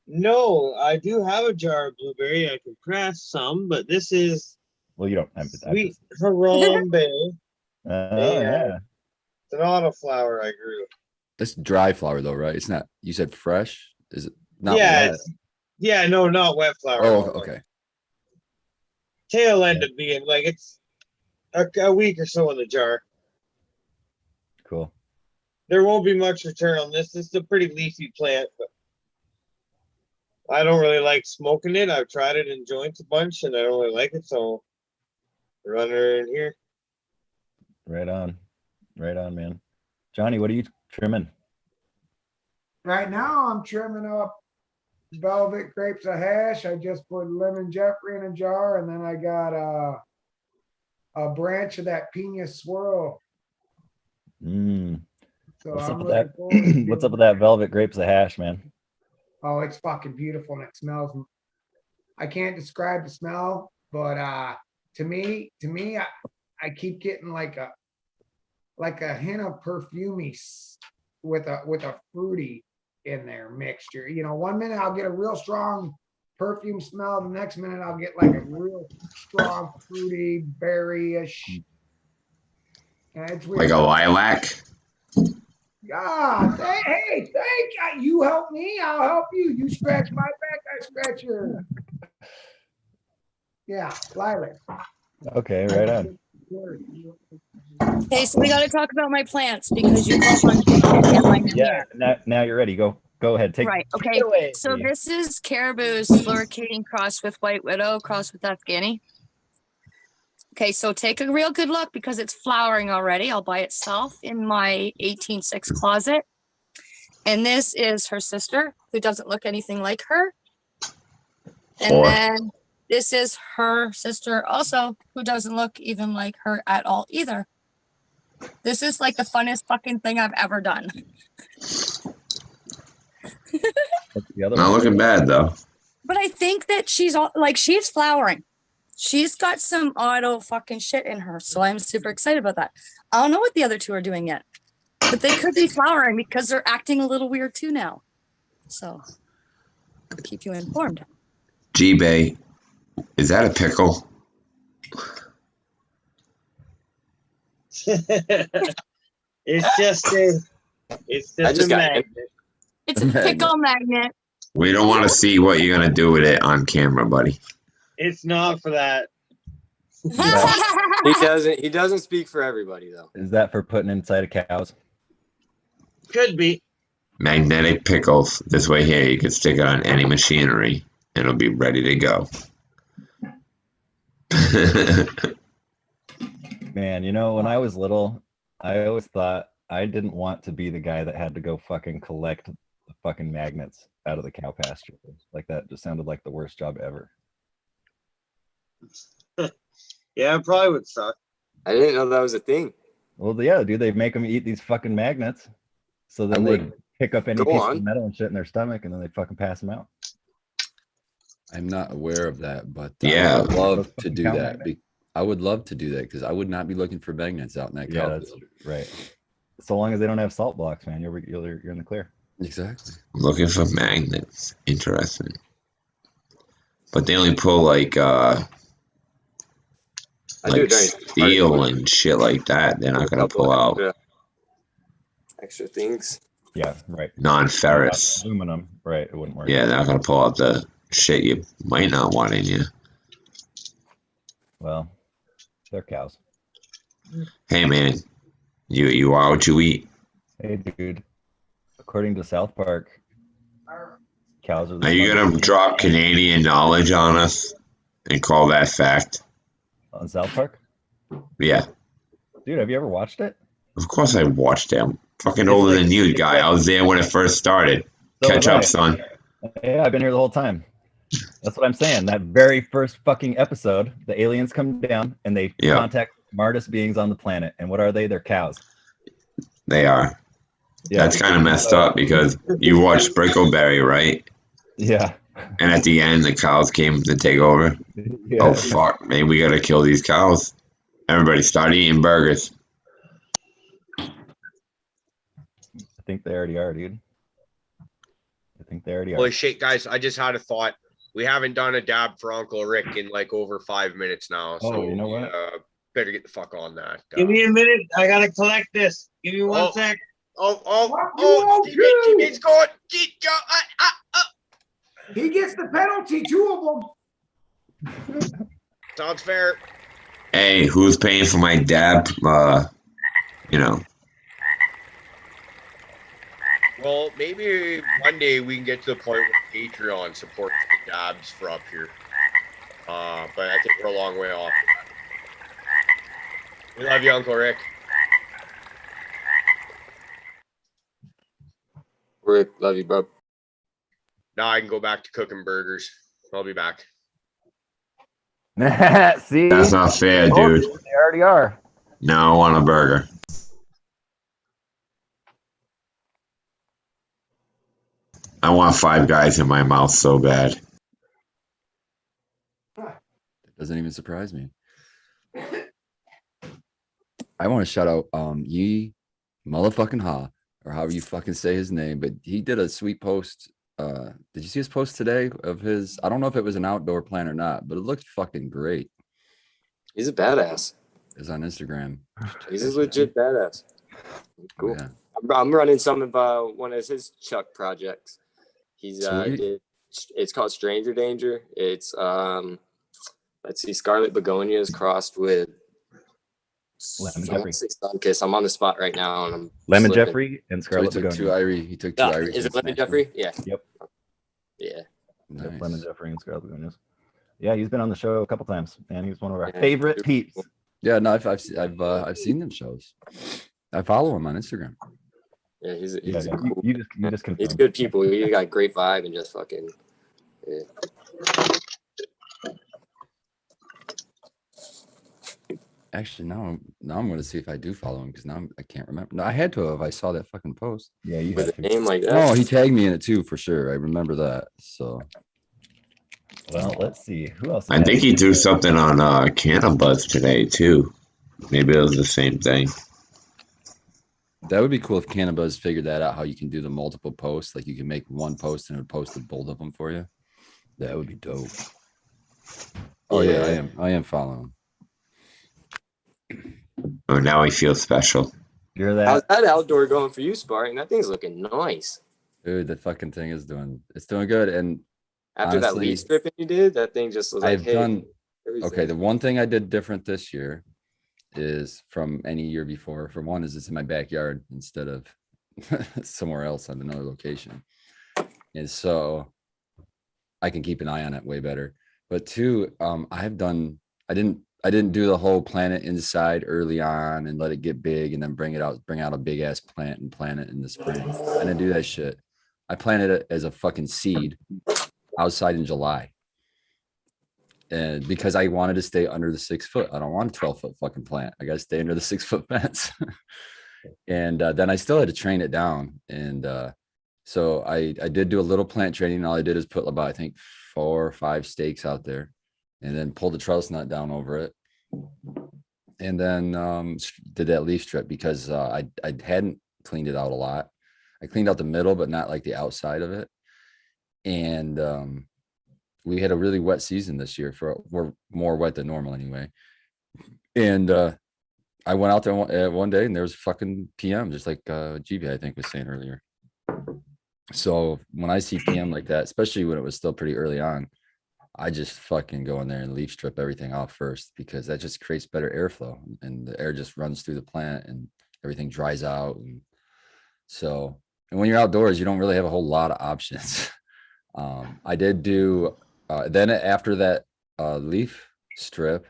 No, I do have a jar of blueberry. I can press some, but this is well, you don't have to. sweet Harambe. Yeah. It's an autoflower I grew. That's dry flour though, right? It's not. You said fresh. Is it not? Yeah, wet? yeah, no, not wet flour. Oh, okay. Tail end of being like it's a week or so in the jar. Cool. There won't be much return on this. This is a pretty leafy plant, but I don't really like smoking it. I've tried it in joints a bunch, and I don't really like it, so run her in here. Right on, man. Johnny, what are you trimming? Right now, I'm trimming up velvet grapes of hash. I just put lemon Jeffrey in a jar, and then I got a branch of that pina swirl. So What's I'm up with looking that? forward to What's up with that velvet grapes of hash, man? Oh, it's fucking beautiful and it smells. I can't describe the smell, but to me, I keep getting like a hint of perfumey with a fruity in there mixture. You know, one minute I'll get a real strong perfume smell, the next minute I'll get like a real strong fruity berry-ish. And it's weird. Like a lilac. God, thank you. Help me, I'll help you. You scratch my back, I scratch yours. Yeah, lilac. Okay, right on. Okay, so we got to talk about my plants because you called on and mine are Yeah, here. now you're ready. Go ahead. Take Right. take Okay. it away. So this is Caribou's Floricating crossed with White Widow, crossed with Afghani. Okay, so take a real good look because it's flowering already all by itself in my 18.6 closet. And this is her sister, who doesn't look anything like her. And then this is her sister also, who doesn't look even like her at all either. This is like the funnest fucking thing I've ever done. Not looking bad though. But I think that she's flowering. She's got some auto fucking shit in her. So I'm super excited about that. I don't know what the other two are doing yet, but they could be flowering because they're acting a little weird too now. So I'll keep you informed. G-Bay, is that a pickle? It's just a magnet. It's a pickle magnet. We don't want to see what you're gonna do with it on camera, buddy. It's not for that. He doesn't speak for everybody though. Is that for putting inside of cows? Could be. Magnetic pickles. This way here, you can stick it on any machinery and it'll be ready to go. Man, you know, when I was little, I always thought I didn't want to be the guy that had to go fucking collect the fucking magnets out of the cow pasture. Like that just sounded like the worst job ever. Yeah, it probably would suck. I didn't know that was a thing. Well, yeah, dude, they make them eat these fucking magnets. So then they pick up any Go piece on. of metal and shit in their stomach, and then they fucking pass them out. I'm not aware of that, but Yeah. I would love Those to fucking do cow that. magnets. I would love to do that because I would not be looking for magnets out in that Yeah, cow that's field. right. So long as they don't have salt blocks, man, you're in the clear. Exactly. Looking for magnets. Interesting. But they only pull like I do it during steel and shit like that. They're not gonna pull out extra things. Yeah, right. non-ferrous. Aluminum, right? It wouldn't work. Yeah, they're not gonna pull out the shit you might not want in you. Well, they're cows. Hey man, you are what you eat. Hey, dude. According to South Park, cows are the Are you gonna smartest drop Canadian knowledge on us and call that fact? on South Park. Yeah, Dude, have you ever watched it? of course I watched it. I'm fucking It's older like- than you, it's guy. like- I was there when it first started. So Catch was I. up, son. Yeah, I've been here the whole time. That's what I'm saying. That very first fucking episode, the aliens come down and they Yeah. contact the smartest beings on the planet. And what are they? They're cows. They are. Yeah. That's kind of messed up because you watched Brickleberry, right? Yeah. And at the end, the cows came to take over. Yeah. Oh fuck, man, we gotta kill these cows. Everybody start eating burgers. I think they already are, dude. I think they already are. Holy shit, guys! I just had a thought. We haven't done a dab for Uncle Rick in like over 5 minutes now. So Oh, you know what? better get the fuck on that. Give me a minute. I gotta collect this. Give me one Oh. sec. Teammate's going. He gets the penalty, 2 of them. Sounds fair. Hey, who's paying for my dab? You know, Well, maybe one day we can get to the point where Patreon supports the dabs for up here. But I think we're a long way off. We love you, Uncle Rick. Rick, love you, bro. Now I can go back to cooking burgers. I'll be back. See? that's not fair, dude. They already are. Now I want a burger. I want Five Guys in my mouth so bad. That doesn't even surprise me. I want to shout out Yi motherfucking Ha, or however you fucking say his name, but he did a sweet post. Did you see his post today of his? I don't know if it was an outdoor plant or not, but it looked fucking great. He's a badass. It's on Instagram. He's a legit badass. Cool. Yeah. I'm running some of one of his Chuck projects. He's Sweet. it's called Stranger Danger. It's let's see, Scarlet Begonias crossed with Lemon I wanna Jeffrey. say Sunkiss. I'm on the spot right now, and I'm Lemon slipping. Jeffrey and So he Scarlet took two Begonia. Irie. He took two Irie. Is it and Lemon smashed them. Jeffrey? Yeah. Yep. Yeah. Yep, Nice. Lemon Jeffrey and Scarlet Begonias. Yeah, he's been on the show a couple times, and he's one of our Yeah. favorite peeps. Yeah, no, I've seen them shows. I follow him on Instagram. Yeah, he's Yeah, a you cool. just He's confirmed. good people. He got great vibe and just fucking. Yeah. Actually, now I'm going to see if I do follow him because now I can't remember. No, I had to have. I saw that fucking post. Yeah, you With have a to. name like that. Oh, he tagged me in it too for sure. I remember that. So Well, let's see. Who else? I think he threw something on Cannabis today too. Maybe it was the same thing. that would be cool if Cannabis figured that out. How you can do the multiple posts, like you can make one post and it would post both of them for you. That would be dope. Oh yeah, Yeah. I am following. Oh, now he feels special. You're How's that. that outdoor going for you, Spartan? That thing's looking nice. Dude, the fucking thing is doing good. And After that honestly, leaf stripping you did, that thing just was like, I've hey, done everything. okay. The one thing I did different this year is from any year before. For one, is it's in my backyard instead of somewhere else on another location, and so I can keep an eye on it way better. But two, I didn't do the whole plant it inside early on and let it get big and then bring out a big ass plant and plant it in the spring. I didn't do that shit. I planted it as a fucking seed outside in July. And because I wanted to stay under the 6 foot, I don't want a 12-foot fucking plant. I got to stay under the 6 foot fence. And then I still had to train it down. And so I did do a little plant training. All I did is put about, I think, 4 or 5 stakes out there and then pulled the trellis nut down over it. And then did that leaf strip because I hadn't cleaned it out a lot. I cleaned out the middle, but not like the outside of it. And we had a really wet season this year. We're more wet than normal anyway. And I went out there one day and there was fucking PM, just like GB, I think, was saying earlier. So when I see PM like that, especially when it was still pretty early on, I just fucking go in there and leaf strip everything off first, because that just creates better airflow and the air just runs through the plant and everything dries out. And so, and when you're outdoors, you don't really have a whole lot of options. I did do, then after that leaf strip,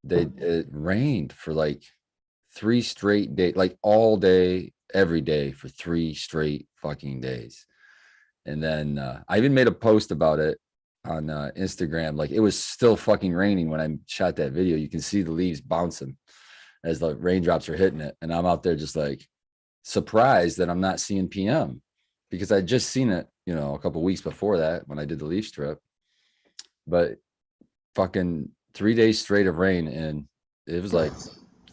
it rained for like 3 straight days, like all day, every day for 3 straight fucking days. And then I even made a post about it on Instagram. Like, it was still fucking raining when I shot that video. You can see the leaves bouncing as the raindrops are hitting it. And I'm out there just like surprised that I'm not seeing PM, because I'd just seen it, you know, a couple weeks before that when I did the leaf strip. But fucking 3 days straight of rain, and it was like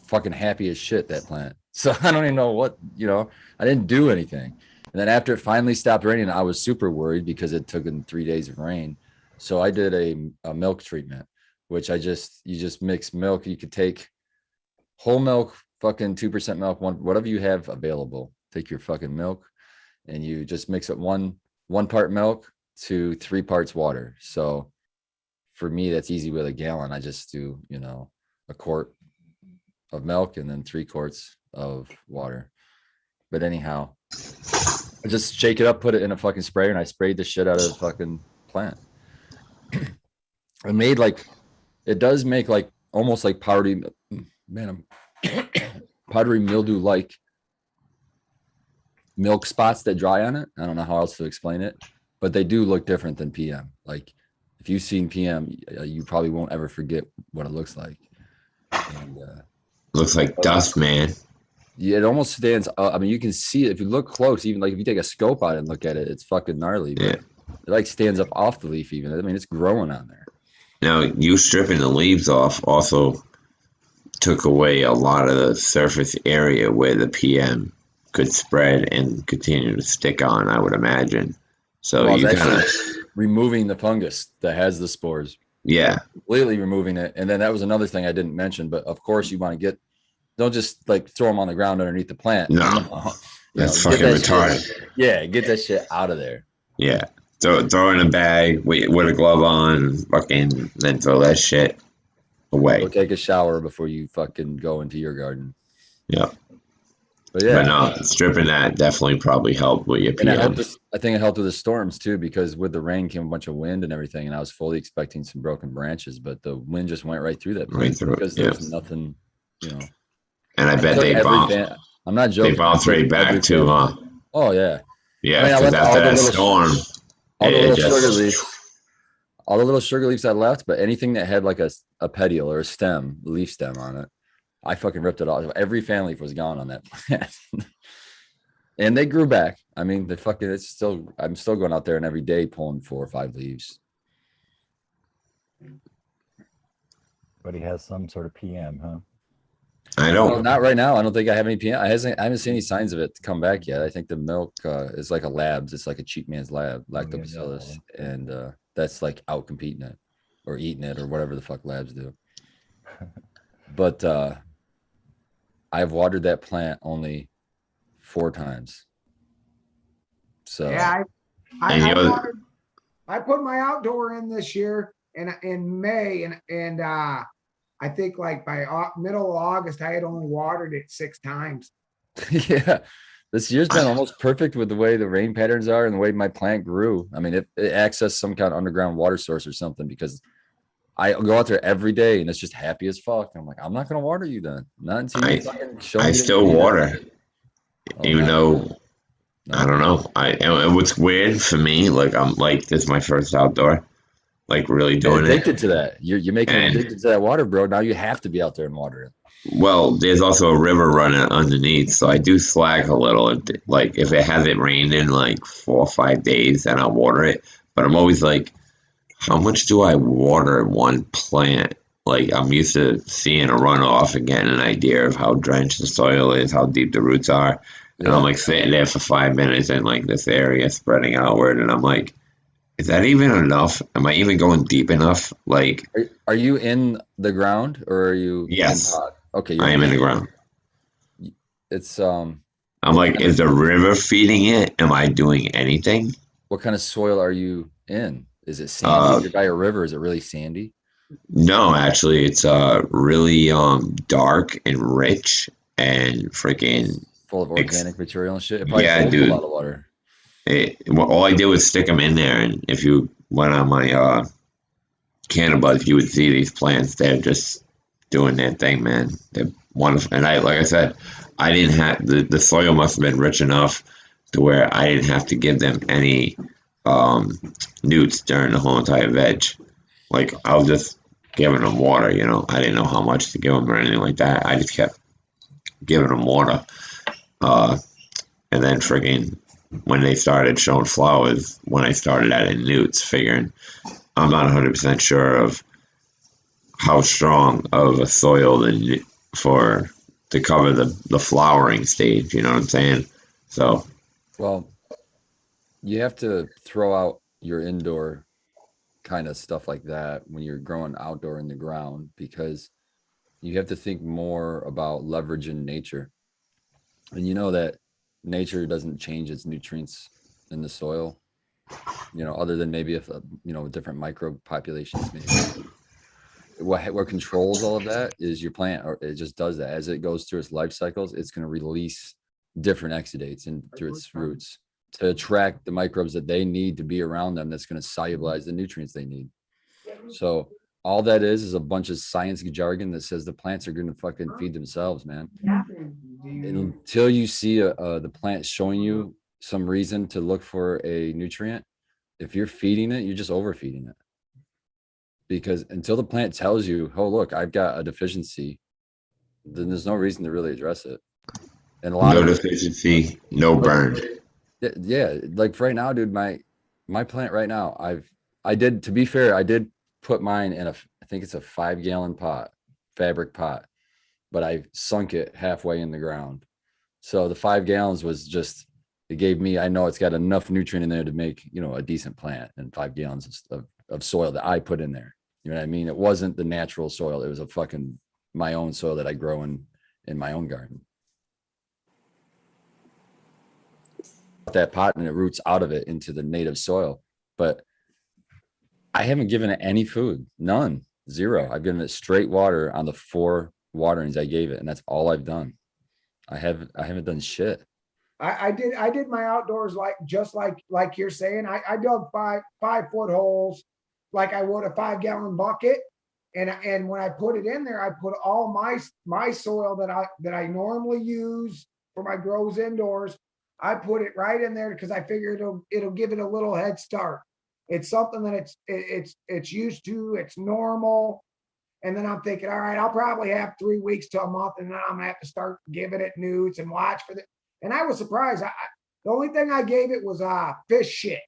fucking happy as shit, that plant. So I don't even know what, you know, I didn't do anything. And then after it finally stopped raining, I was super worried because it took in 3 days of rain. So I did a milk treatment, which you just mix milk. You could take whole milk, fucking 2% milk, whatever you have available. Take your fucking milk and you just mix it one part milk to 3 parts water. So for me, that's easy with a gallon. I just do, you know, a quart of milk and then 3 quarts of water. But anyhow, I just shake it up, put it in a fucking sprayer, and I sprayed the shit out of the fucking plant. It made like, it does make like almost like powdery, man, powdery mildew like milk spots that dry on it. I don't know how else to explain it, but they do look different than PM. Like, if you've seen PM, you probably won't ever forget what it looks like. And, looks like dust, man. Yeah, it almost stands up. I mean, you can see it if you look close. Even like if you take a scope out and look at it, it's fucking gnarly. But it like stands up off the leaf even. I mean, it's growing on there. Now, you stripping the leaves off also took away a lot of the surface area where the PM could spread and continue to stick on, I would imagine. So well, you kind of removing the fungus that has the spores. Yeah. Completely removing it. And then that was another thing I didn't mention, but of course you want to don't just like throw them on the ground underneath the plant. No, that's fucking retarded. Get that shit out of there. Yeah. Throw in a bag with a glove on, fucking, then throw that shit away. Go take a shower before you fucking go into your garden. Yeah. But yeah. But no, stripping that definitely probably helped with your PM. I think it helped with the storms too, because with the rain came a bunch of wind and everything, and I was fully expecting some broken branches, but the wind just went right through that. Right through because there was nothing, you know. And I bet they bounced. I'm not joking. They bounced right back too, huh? Oh yeah. Yeah, because after that storm, all the little sugar leaves I left, but anything that had like a petiole or a stem, leaf stem on it, I fucking ripped it off. Every fan leaf was gone on that plant. And they grew back. I mean, I'm still going out there and every day pulling 4 or 5 leaves. But he has some sort of PM, huh? I don't. Well, not right now. I don't think I have any PM. I haven't seen any signs of it to come back yet. I think the milk is like a labs. It's like a cheap man's lab, lactobacillus, and that's like out competing it or eating it or whatever the fuck labs do. But I've watered that plant only 4 times. So yeah, I put my outdoor in this year in May, and I think like by middle of August, I had only watered it 6 times. Yeah, this year's been almost perfect with the way the rain patterns are and the way my plant grew. I mean, it accessed some kind of underground water source or something, because I go out there every day and it's just happy as fuck. I'm like, I'm not gonna water you then. Not until you fucking show me. I that still you need it. water, Oh, even though I no. don't know. And what's weird for me, like I'm like this is my first outdoor, like really You're doing addicted it. to that. You're making them And addicted to that water, bro. Now you have to be out there and water it. well, there's also a river running underneath, so I do slack a little. Like if it hasn't rained in like 4 or 5 days, then I'll water it. But I'm always like, how much do I water one plant? Like I'm used to seeing a runoff and getting an idea of how drenched the soil is, how deep the roots are. And I'm Yeah. like sitting there for 5 minutes in like this area spreading outward, and I'm like, is that even enough? Am I even going deep enough? Like, Are you in the ground or are you yes, in pot? Okay, you're I am in the ground. It's I'm what like, kind is of- the river feeding it? Am I doing anything? what kind of soil are you in? Is it sandy? You're by a river. Is it really sandy? No, actually, it's really dark and rich and freaking Full of organic material and shit. It probably yeah, holds a dude. lot of water. Well, all I did was stick them in there, and if you went on my cannabis, you would see these plants. They're just doing their thing, man. They're wonderful. And I, like I said, I didn't have the soil must have been rich enough to where I didn't have to give them any newts during the whole entire veg. Like I was just giving them water, you know. I didn't know how much to give them or anything like that. I just kept giving them water. And then friggin' when they started showing flowers, when I started adding newts, figuring I'm not 100% sure of how strong of a soil for to cover the flowering stage. You know what I'm saying? So, Well, you have to throw out your indoor kind of stuff like that when you're growing outdoor in the ground because you have to think more about leveraging nature. And you know that nature doesn't change its nutrients in the soil, you know, other than maybe if, different microbe populations maybe. What controls all of that is your plant, or it just does that. As it goes through its life cycles, it's going to release different exudates in through its roots to attract the microbes that they need to be around them. That's going to solubilize the nutrients they need. So all that is a bunch of science jargon that says the plants are going to fucking feed themselves, man. And until you see the plant showing you some reason to look for a nutrient, if you're feeding it, you're just overfeeding it. Because until the plant tells you, oh, look, I've got a deficiency, then there's no reason to really address it. And a lot no of deficiency, no burn. Yeah, like right now, dude, my plant right now, I did, to be fair, I did put mine in I think it's a 5-gallon pot, fabric pot, but I sunk it halfway in the ground. So the 5 gallons was just, it gave me, I know it's got enough nutrient in there to make, a decent plant, and 5 gallons of soil that I put in there. You know what I mean? It wasn't the natural soil. It was a fucking my own soil that I grow in my own garden. That pot and it roots out of it into the native soil. But I haven't given it any food, none, zero. I've given it straight water on the 4 waterings I gave it, and that's all I've done. I haven't done shit. I did my outdoors like you're saying. I dug 5-foot holes like I would a 5-gallon bucket. And when I put it in there, I put all my soil that I normally use for my grows indoors. I put it right in there because I figure it'll give it a little head start. It's something that it's used to, it's normal. And then I'm thinking, all right, I'll probably have 3 weeks to a month, and then I'm gonna have to start giving it newts and watch for the. And I was surprised. The only thing I gave it was fish shit,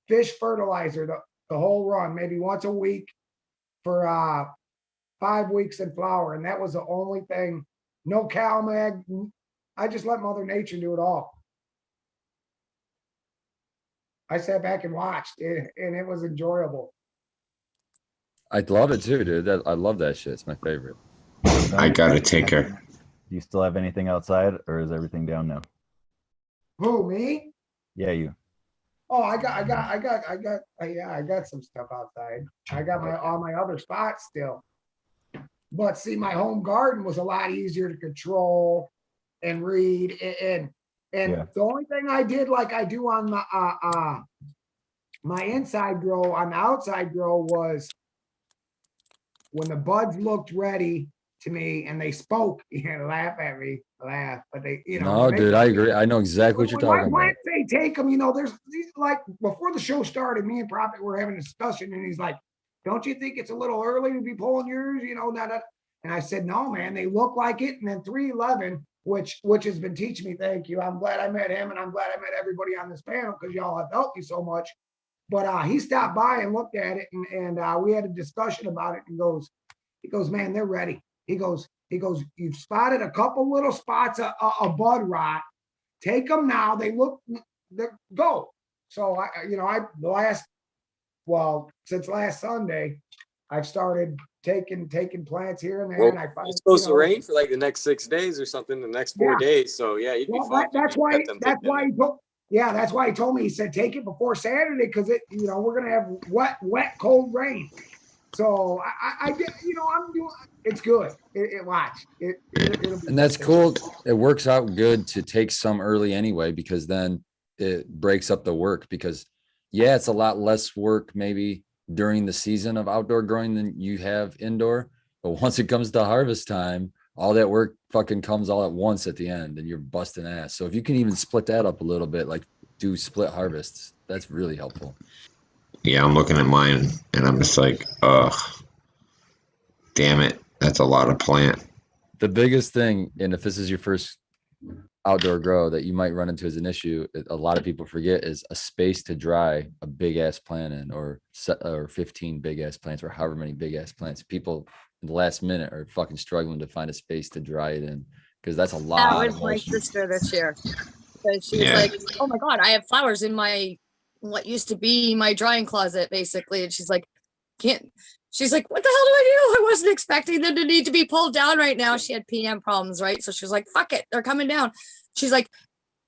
fish fertilizer, the whole run, maybe once a week for 5 weeks in flower, and that was the only thing. No cow mag. I just let Mother Nature do it all. I sat back and watched it, and it was enjoyable. I love it too, dude. I love that shit. It's my favorite. I got a tinker. Do you still have anything outside, or is everything down now? Who, me? Yeah, you. Oh, I got some stuff outside. I got all my other spots still. But see, my home garden was a lot easier to control and read. And Yeah. the only thing I did, like I do on my inside grow, on the outside grow, was when the buds looked ready to me and they spoke, laugh at me, but they, No, when they- dude, I agree. I know exactly what you're when my talking about. plants say take them, there's these, like before the show started, me and Prophet were having a discussion, and he's like, "Don't you think it's a little early to be pulling yours?" And I said, "No, man, they look like it." And then 311, which has been teaching me. Thank you. I'm glad I met him, and I'm glad I met everybody on this panel because y'all have helped me so much. But he stopped by and looked at it, and we had a discussion about it. And he goes, "Man, they're ready." He goes, "You've spotted a couple little spots of bud rot. Take them now. They go." So since last Sunday, I've started taking plants here and there, Well, and I find it's supposed to rain for like the next 6 days or something, the next 4 days. So yeah, you'd be fine. That's why he told me. He said take it before Saturday because we're gonna have wet, cold rain. So I did. I'm doing. It's good. Watch it. And that's cool. It works out good to take some early anyway, because then it breaks up the work. Because yeah, it's a lot less work maybe during the season of outdoor growing than you have indoor. But once it comes to harvest time, all that work fucking comes all at once at the end, and you're busting ass. So if you can even split that up a little bit, like do split harvests, that's really helpful. Yeah, I'm looking at mine and I'm just like, ugh, damn it. That's a lot of plant. The biggest thing, and if this is your first outdoor grow that you might run into as an issue, a lot of people forget, is a space to dry a big ass plant in, or 15 big ass plants, or however many big ass plants. People in the last minute are fucking struggling to find a space to dry it in, because that's a lot. That was my sister this year, because she was like, "Oh my god, I have flowers in my what used to be my drying closet, basically," and she's like, She's like, "What the hell do I do? I wasn't expecting them to need to be pulled down right now." She had PM problems, right? So she was like, "Fuck it, they're coming down." She's like,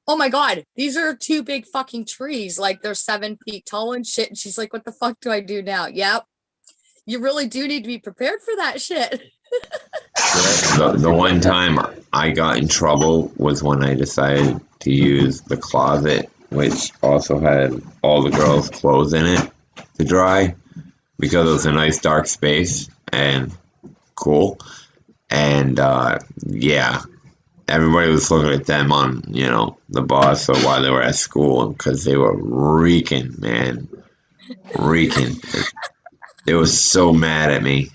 "Oh my god, these are 2 big fucking trees. Like they're 7 feet tall and shit." And she's like, "What the fuck do I do now?" Yep, you really do need to be prepared for that shit. The one time I got in trouble was when I decided to use the closet, which also had all the girls' clothes in it, to dry, because it was a nice dark space and cool. And yeah, everybody was looking at them on, the boss, or while they were at school, because they were reeking, man. Reeking. They were so mad at me.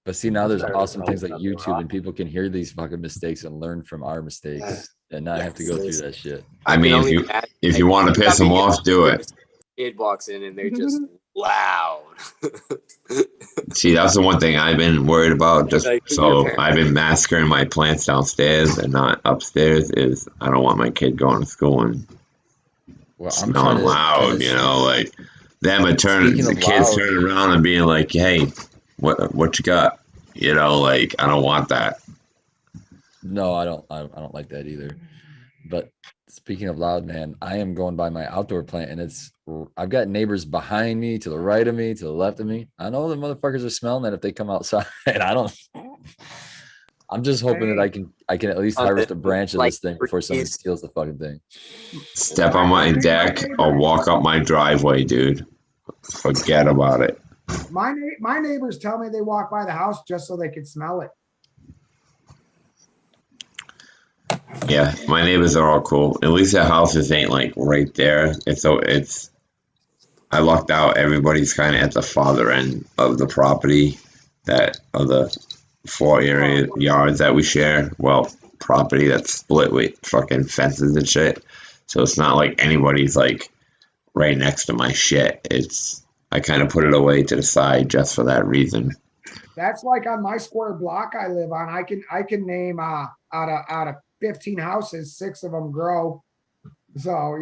But see, now there's awesome things like YouTube, and people can hear these fucking mistakes and learn from our mistakes and not have to go through that shit. I mean, if you want to piss them off, do it. Kid walks in and they're just loud. See, that's the one thing I've been worried about. So I've been massacring my plants downstairs and not upstairs. Is I don't want my kid going to school and smelling loud. Like them the kids turning around and being like, "Hey, what you got?" Like I don't want that. No, I don't like that either. But speaking of loud, man, I am going by my outdoor plant, and I've got neighbors behind me, to the right of me, to the left of me. I know the motherfuckers are smelling that if they come outside. I'm just hoping that I can at least harvest a branch of this thing before somebody steals the fucking thing. Step on my deck or walk up my driveway, dude. Forget about it. My neighbors tell me they walk by the house just so they can smell it. Yeah, my neighbors are all cool. At least their houses ain't like right there. I lucked out. Everybody's kind of at the farther end of the property, of the 4 yards that we share. Well, property that's split with fucking fences and shit. So it's not like anybody's like right next to my shit. I kind of put it away to the side just for that reason. That's like on my square block I live on. I can name out of 15 houses, 6 of them grow. So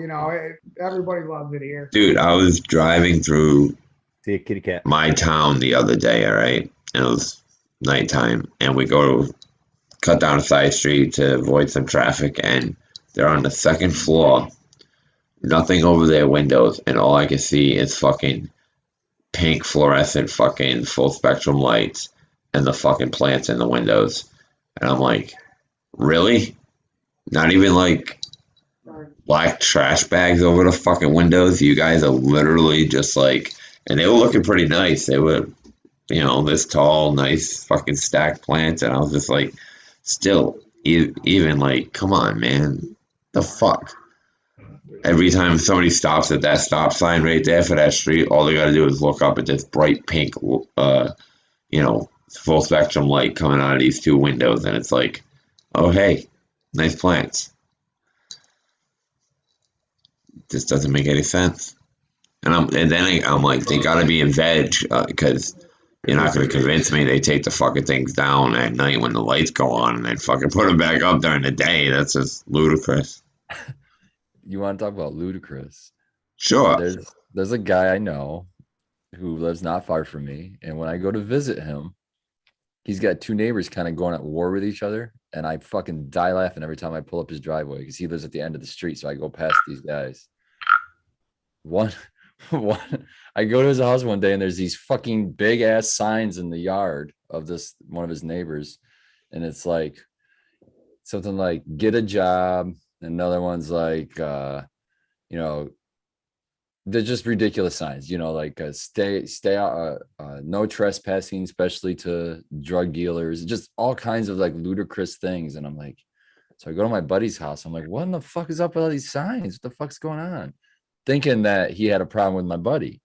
everybody loves it here. Dude, I was driving through kitty cat. My town the other day, all right? And it was nighttime, and we go to cut down a side street to avoid some traffic, and they're on the 2nd floor. Nothing over their windows, and all I can see is fucking pink fluorescent fucking full spectrum lights and the fucking plants in the windows. And I'm like, really? Not even like black trash bags over the fucking windows? You guys are literally just like and they were looking pretty nice. They were, this tall, nice fucking stacked plants, and I was just like, still, even like, come on, man, the fuck. Every time somebody stops at that stop sign right there for that street, all they gotta do is look up at this bright pink, full spectrum light coming out of these two windows, and it's like, oh hey, nice plants. This doesn't make any sense. And then I'm like, they gotta be in veg, because you're not gonna convince me they take the fucking things down at night when the lights go on and then fucking put them back up during the day. That's just ludicrous. You want to talk about ludicrous? Sure. There's a guy I know who lives not far from me, and when I go to visit him, he's got two neighbors kind of going at war with each other, and I fucking die laughing every time I pull up his driveway because he lives at the end of the street, so I go past these guys. One, I go to his house one day, and there's these fucking big ass signs in the yard of this one of his neighbors, and it's like something like "get a job." Another one's like, they're just ridiculous signs, like stay out, no trespassing, especially to drug dealers, just all kinds of like ludicrous things. And I'm like, so I go to my buddy's house. I'm like, what in the fuck is up with all these signs? What the fuck's going on? Thinking that he had a problem with my buddy.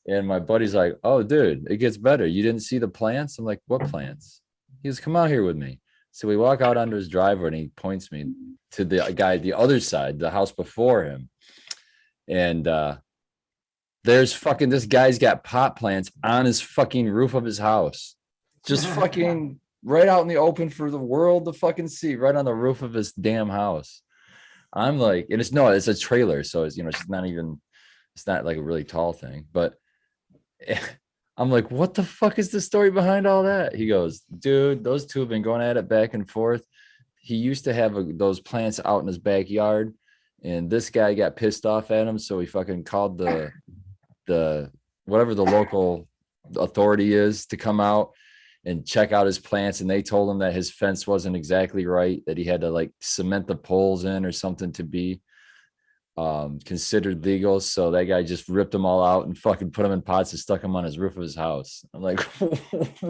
And my buddy's like, oh, dude, it gets better. You didn't see the plants? I'm like, what plants? He goes, come out here with me. So we walk out onto his driveway, and he points me to the guy, the other side, the house before him. And there's fucking, this guy's got pot plants on his fucking roof of his house. Just fucking right out in the open for the world to fucking see, right on the roof of his damn house. I'm like, and it's a trailer. So it's, it's not like a really tall thing, but I'm like, what the fuck is the story behind all that? He goes, dude, those two have been going at it back and forth. He used to have those plants out in his backyard, and this guy got pissed off at him. So he fucking called the whatever the local authority is to come out and check out his plants. And they told him that his fence wasn't exactly right, that he had to like cement the poles in or something to be considered legal. So that guy just ripped them all out and fucking put them in pots and stuck them on his roof of his house. I'm like,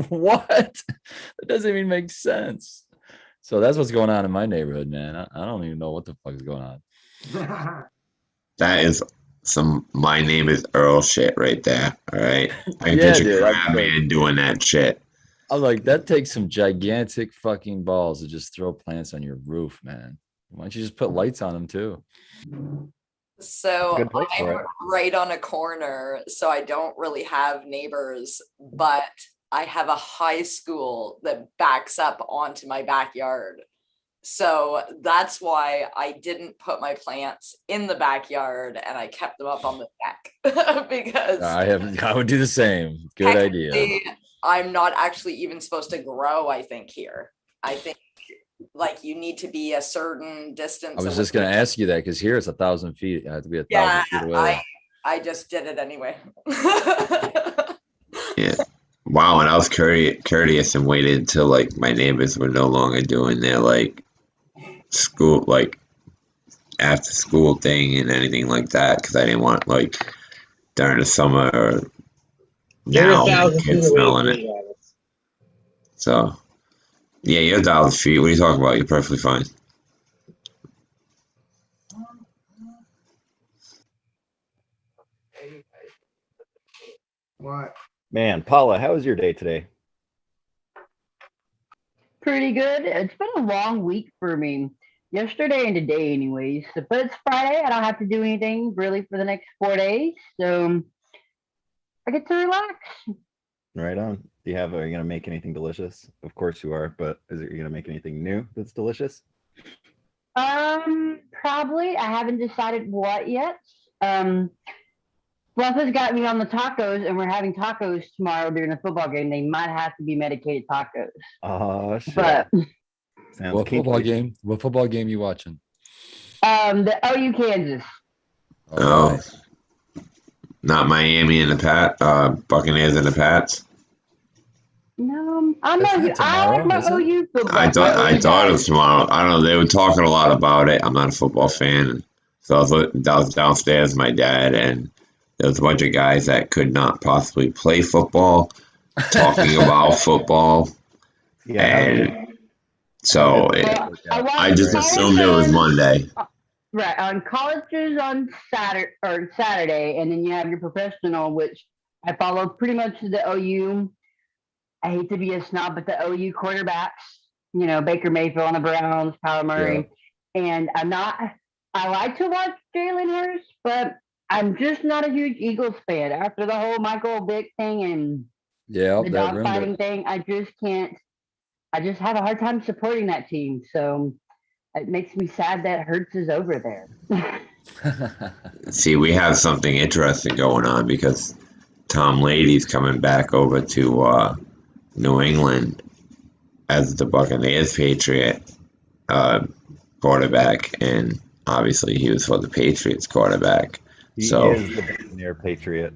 what? That doesn't even make sense. So that's what's going on in my neighborhood, man. I don't even know what the fuck is going on. That is some my name is Earl shit right there. All right. I can picture Crab Man doing that shit. I'm like, that takes some gigantic fucking balls to just throw plants on your roof, man. Why don't you just put lights on them too? So I'm right on a corner, so I don't really have neighbors, but I have a high school that backs up onto my backyard. So that's why I didn't put my plants in the backyard and I kept them up on the deck because I would do the same. Good idea. I'm not actually even supposed to grow, I think, here. I think like you need to be a certain distance. I was just going to ask you that because here it's 1,000 feet. I have to be 1,000 feet away. I just did it anyway. Yeah. Wow. And I was courteous and waited until like my neighbors were no longer doing their like school, like after school thing and anything like that. Cause I didn't want like during the summer or now kids smelling it. So yeah, you're 1,000 feet. What are you talking about? You're perfectly fine. What? Man, Paula, how was your day today? Pretty good. It's been a long week for me. Yesterday and today, anyways. But it's Friday. I don't have to do anything really for the next 4 days. So I get to relax. Right on. Are you gonna make anything delicious? Of course you are, but you're gonna make anything new that's delicious? Probably. I haven't decided what yet. Fluff has got me on the tacos, and we're having tacos tomorrow during the football game. They might have to be medicated tacos. Oh shit. But what football game? What football game you watching? The OU Kansas. Oh, not Miami and the Buccaneers and the Pats. No, I like my OU football. I thought it was tomorrow. I don't know. They were talking a lot about it. I'm not a football fan, so I was downstairs with my dad, and there was a bunch of guys that could not possibly play football talking about football. Yeah. And so I just college assumed it was games- Monday. Right, on colleges on Saturday, and then you have your professional, which I follow pretty much the OU. I hate to be a snob, but the OU quarterbacks, you know, Baker Mayfield on the Browns, Kyler Murray, and I like to watch Jalen Hurts, but I'm just not a huge Eagles fan. After the whole Michael Vick thing and the that ruined dogfighting it. thing, I just can't. I just have a hard time supporting that team. So it makes me sad that Hurts is over there. See, we have something interesting going on because Tom Lady's coming back over to New England as the Buccaneers Patriot quarterback, and obviously he was for the Patriots quarterback. He So is the Buccaneer Patriot.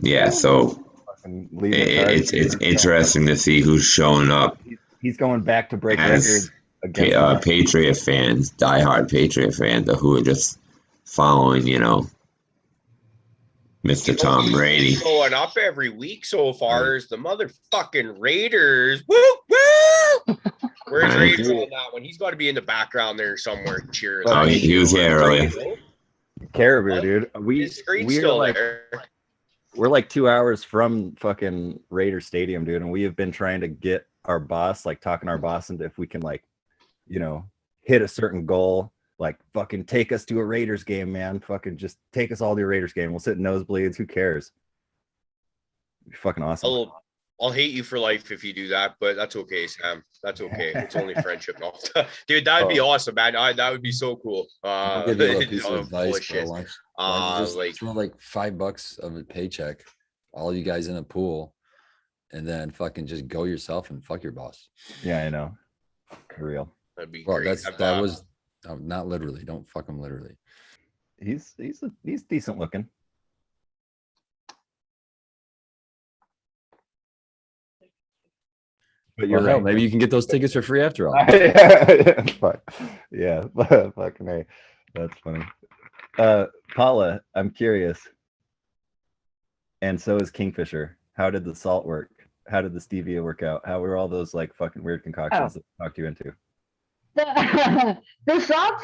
yeah, so Fucking leading the charge. it's interesting to see who's showing up He's going back to break as records against Patriot fans, diehard Patriot fans, who are just following, Mr. Tom Brady. Going up every week so far is the motherfucking Raiders. Woo woo! Where's Right. Raiders on that one? He's got to be in the background there somewhere cheering. Oh, he was here earlier. Caribou, dude. His screen's we're still like there. we're like 2 hours from fucking Raider Stadium, dude, and we have been trying to get our boss, like talking our boss into if we can hit a certain goal, like fucking take us to a Raiders game, man. Fucking just take us all to a Raiders game. We'll sit in nosebleeds. Who cares? It'd be fucking awesome. I'll hate you for life if you do that, but that's okay, Sam. That's okay. It's only friendship. No. Dude, that would be awesome, man. That would be so cool. I'll give you a piece of advice, bullshit. bro. Why don't you just like throw like $5 of a paycheck, all you guys in a pool, and then fucking just go yourself and fuck your boss. Yeah, I know. For real. that'd be Well, great. that was not literally. Don't fuck him literally. He's decent looking. But you're Well, hell, right. maybe you can get those tickets for free after all. Fuck. Yeah, fucking A. That's funny. Paula, I'm curious. And so is Kingfisher. How did the salt work? How did the stevia work out? How were all those like fucking weird concoctions that I talked you into? The salt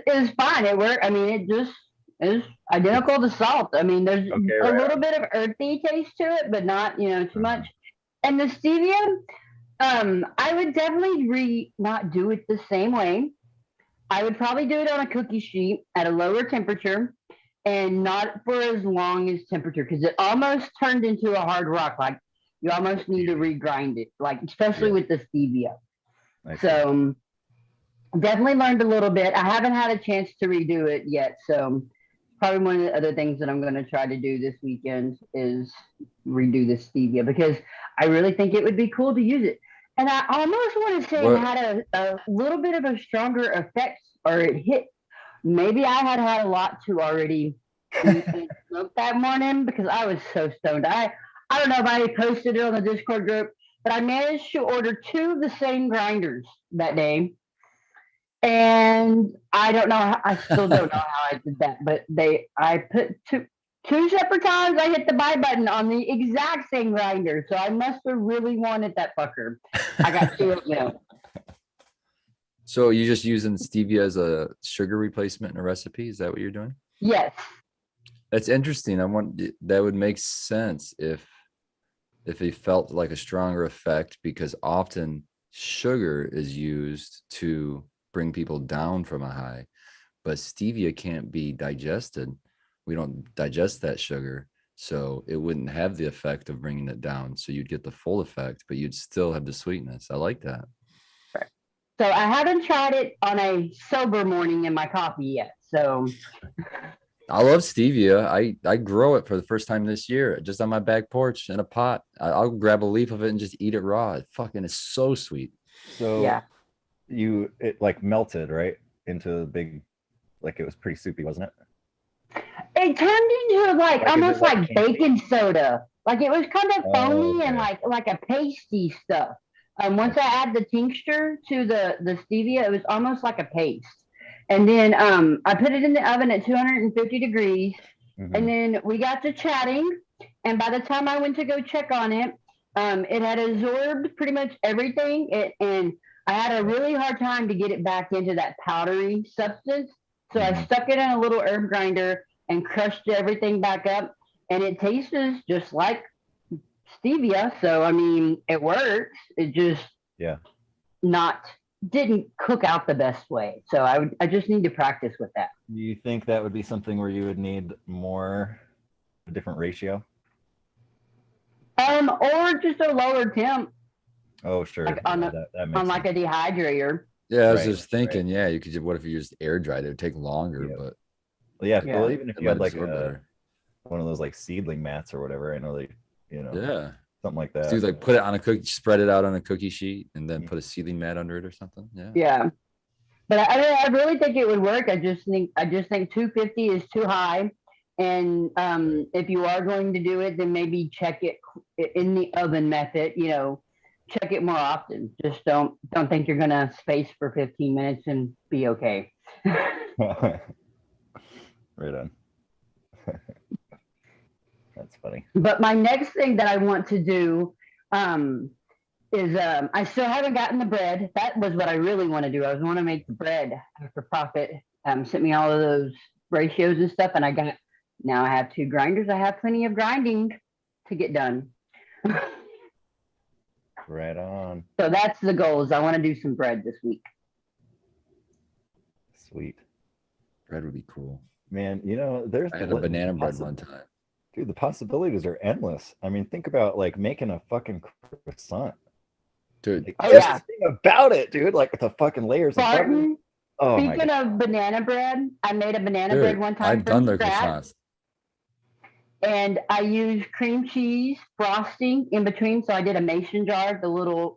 is fine. It worked. I mean, it just is identical to salt. I mean, there's a little bit of earthy taste to it, but not too much. And the stevia, I would definitely not do it the same way. I would probably do it on a cookie sheet at a lower temperature and not for as long as temperature because it almost turned into a hard rock. Like you almost need to regrind it, like especially with the stevia. So definitely learned a little bit. I haven't had a chance to redo it yet. So probably one of the other things that I'm going to try to do this weekend is redo the stevia because I really think it would be cool to use it. And I almost want to say it had a little bit of a stronger effect, or it hit. Maybe I had a lot to already smoke that morning because I was so stoned. I don't know if I posted it on the Discord group, but I managed to order 2 of the same grinders that day. And I don't know. I still don't know how I did that, but I put two separate times I hit the buy button on the exact same grinder. So I must have really wanted that fucker. I got 2 of them. So you just using stevia as a sugar replacement in a recipe? Is that what you're doing? Yes. That's interesting. That would make sense if it felt like a stronger effect because often sugar is used to bring people down from a high, but stevia can't be digested. We don't digest that sugar, so it wouldn't have the effect of bringing it down. So you'd get the full effect, but you'd still have the sweetness. I like that. Right. So I haven't tried it on a sober morning in my coffee yet. So I love stevia. I grow it for the first time this year, just on my back porch in a pot. I'll grab a leaf of it and just eat it raw. It fucking is so sweet. So yeah, it like melted right into a big, like it was pretty soupy, wasn't it? it turned into like almost like baking soda. Like it was kind of foamy and like a pasty stuff. Once I add the tincture to the stevia, it was almost like a paste. And then I put it in the oven at 250 degrees. And then we got to chatting, and by the time I went to go check on it, it had absorbed pretty much everything, and I had a really hard time to get it back into that powdery substance. So I stuck it in a little herb grinder and crushed everything back up, and it tastes just like stevia. So I mean, it works. It just didn't cook out the best way. So I just need to practice with that. Do you think that would be something where you would need a different ratio? Or just a lower temp. Oh, sure. Like on, that makes on like a dehydrator. Yeah, I was just thinking, yeah, you could. What if you just air dried it? It would take longer, but well, even if you had like one of those like seedling mats or whatever, I know they, something like that. So you like put it on a cookie, spread it out on a cookie sheet, and then put a seedling mat under it or something. Yeah. Yeah. But I really think it would work. I just think 250 is too high. And if you are going to do it, then maybe check it in the oven method, check it more often. Just don't think you're gonna space for 15 minutes and be okay. Right on. That's funny. But my next thing that I want to do is I still haven't gotten the bread. That was what I really want to do. I want to make the bread after Prophet sent me all of those ratios and stuff, and now I have 2 grinders. I have plenty of grinding to get done. Right on. So that's the goals. I want to do some bread this week. Sweet. Bread would be cool. Man, I had a banana bread one time. Dude, the possibilities are endless. I mean, think about like making a fucking croissant. Dude, like, the thing about it, dude, like the fucking layers of butter. Oh, speaking of banana bread, I made a banana bread one time. I've done the croissants. And I used cream cheese frosting in between. So I did a mason jar, the little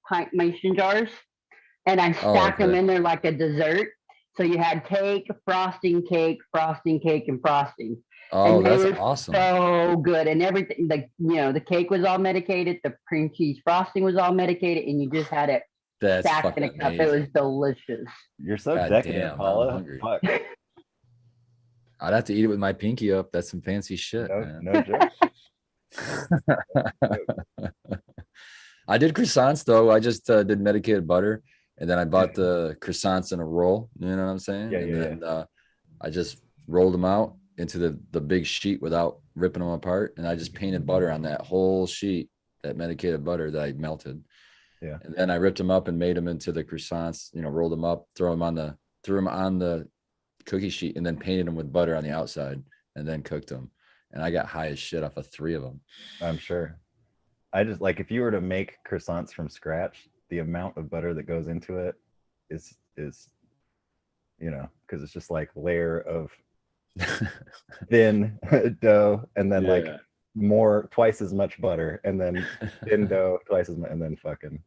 pint mason jars, and I stacked them in there like a dessert. So you had cake, frosting, and frosting. Oh, and that's awesome. So good. And everything, the cake was all medicated, the cream cheese frosting was all medicated, and you just had it stacked in a cup. It was delicious. You're so decadent, Paula. Fuck. I'd have to eat it with my pinky up. That's some fancy shit. No joke. I did croissants though. I just did medicated butter, and then I bought the croissants in a roll. You know what I'm saying? Then I just rolled them out into the big sheet without ripping them apart, and I just painted butter on that whole sheet, that medicated butter that I melted. Yeah. And then I ripped them up and made them into the croissants. Rolled them up, threw them on the cookie sheet, and then painted them with butter on the outside, and then cooked them. And I got high as shit off of 3 of them. I'm sure. I just like, if you were to make croissants from scratch, the amount of butter that goes into it is because it's just like layer of thin dough, and then like twice as much butter, and then thin dough twice as much, and then fucking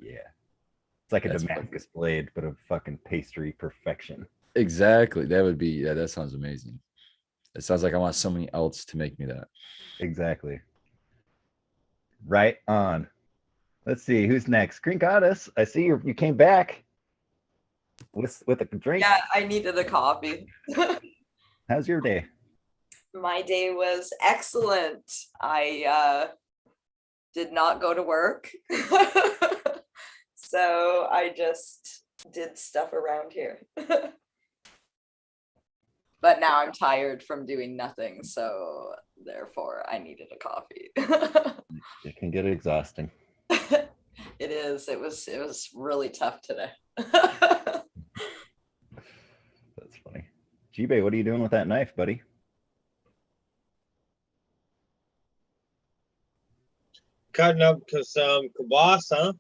it's like a Damascus blade, but of fucking pastry perfection. Exactly. That would be, that sounds amazing. It sounds like I want somebody else to make me that. Exactly. Right on. Let's see who's next. Green Goddess, I see you came back with a drink. Yeah, I needed a coffee. How's your day? My day was excellent. I did not go to work. So I just did stuff around here. But now I'm tired from doing nothing, so therefore I needed a coffee. It can get exhausting. It is. It was really tough today. That's funny. G-Bay, what are you doing with that knife, buddy? Cutting up some kielbasa.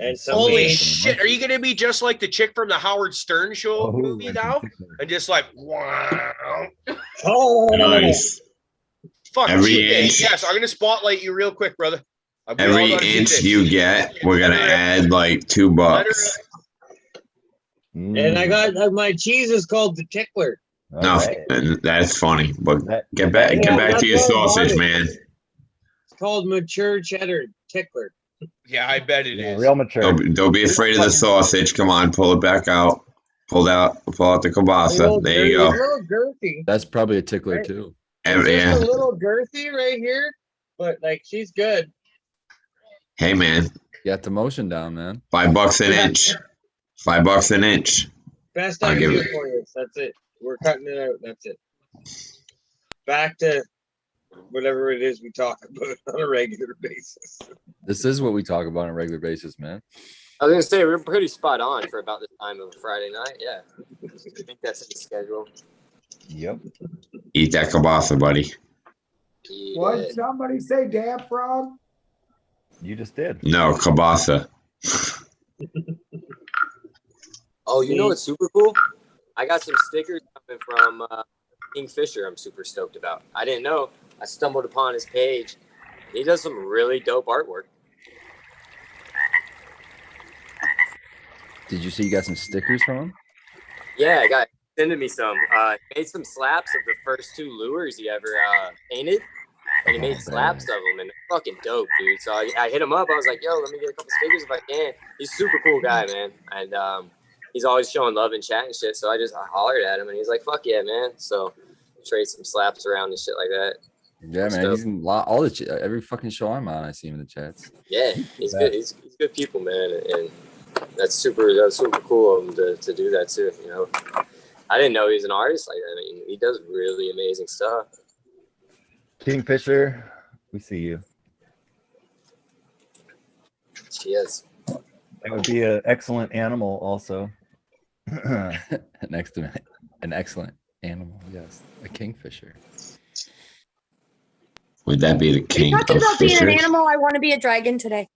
And holy shit, are you gonna be just like the chick from the Howard Stern show movie now? And just like, wow. Oh, nice. Fuck every inch. Yes, I'm gonna spotlight you real quick, brother. Every inch you get, we're gonna add like $2. And I got my cheese is called the Tickler. No, that's funny. But get back to your sausage, man. It's called mature cheddar Tickler. Yeah, I bet it is. Real mature. Don't be afraid of the sausage. Come on, pull it back out. Pull out the kielbasa. There you It's a go. little girthy. That's probably a tickler Right. too. It's just Yeah. a little girthy right here, but like she's good. Hey man, You got the motion down, man. $5 an Yeah. inch. $5 an inch. Best I I'll can give do it. for you. That's it. We're cutting it out. That's it. Back to whatever it is we talk about on a regular basis. This is what we talk about on a regular basis, man. I was gonna say we're pretty spot on for about this time of a Friday night. Yeah, I think that's in the schedule. Yep. Eat that kielbasa, buddy. Eat What it. somebody say, damn frog? You just did. No, kielbasa. Oh, you know what's super cool? I got some stickers coming from Kingfisher. I'm super stoked about. I didn't know. I stumbled upon his page. He does some really dope artwork. Did you see you got some stickers from him? Yeah, I got sending me some. He made some slaps of the first 2 lures he ever painted, and he made slaps of them, and they're fucking dope, dude. So I hit him up. I was like, "Yo, let me get a couple stickers if I can." He's a super cool guy, man, and he's always showing love and chat and shit. So I hollered at him, and he's like, "Fuck yeah, man!" So trade some slaps around and shit like that. Yeah, man. He's in all the every fucking show I'm on. I see him in the chats. Yeah, he's good. He's good people, man, and that's super cool of him to do that too. You know, I didn't know he was an artist like that. I mean, he does really amazing stuff. Kingfisher, we see you. Yes. That would be an excellent animal also. Next to an excellent animal. Yes, a kingfisher. Would that be the Are you king talking of about being an fishers? animal? I want to be a dragon today.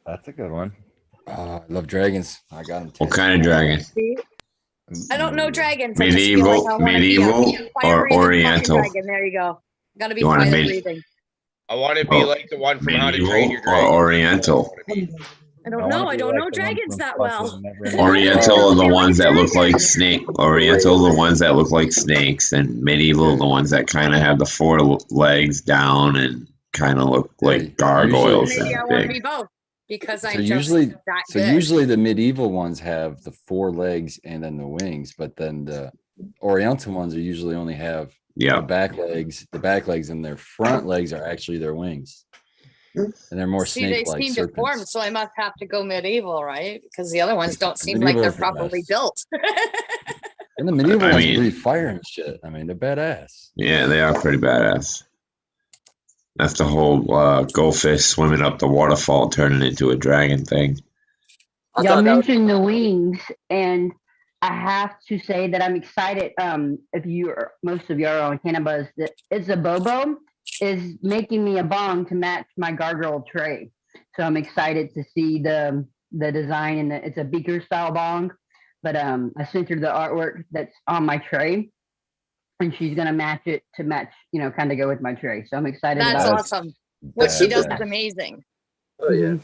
That's a good one. I love dragons. I got him. What kind of dragon? I don't know dragons. I just feel like Medieval, I want to be a medieval, fire or breathing fucking oriental? dragon. There you go. Got to be You want a fire mid- breathing. I want to be Oh, like the one from How to Train Medieval Your or Dragon. oriental? I don't know. I don't know dragons that well. Oriental are the I like ones that look like dragons. snake. Oriental are the ones that look like snakes, and medieval are the ones that kind of have the 4 legs down and kind of look like gargoyles Maybe I and want to be big. both because So I'm usually, just that good. usually the medieval ones have the 4 legs and then the wings, but then the oriental ones are usually only have Yeah. the back legs, and their front legs are actually their wings, and they're more See, they snake-like seem serpents. deformed, so I must have to go medieval, right? Because the other ones don't seem like Medieval they're is the properly best. built. And the medieval I ones mean- breathe fire and shit. I mean, they're badass. Yeah, they are pretty badass. That's the whole goldfish swimming up the waterfall turning into a dragon thing. Y'all mentioned the wings, and I have to say that I'm excited. If most of you are on Cannabis, that it's a Bobo is making me a bong to match my gargoyle tray. So I'm excited to see the design, and it's a beaker style bong. But I sent her the artwork that's on my tray, and she's gonna match it to match, kind of go with my tray. So I'm excited That's about awesome. What she does that. is amazing. Oh yeah.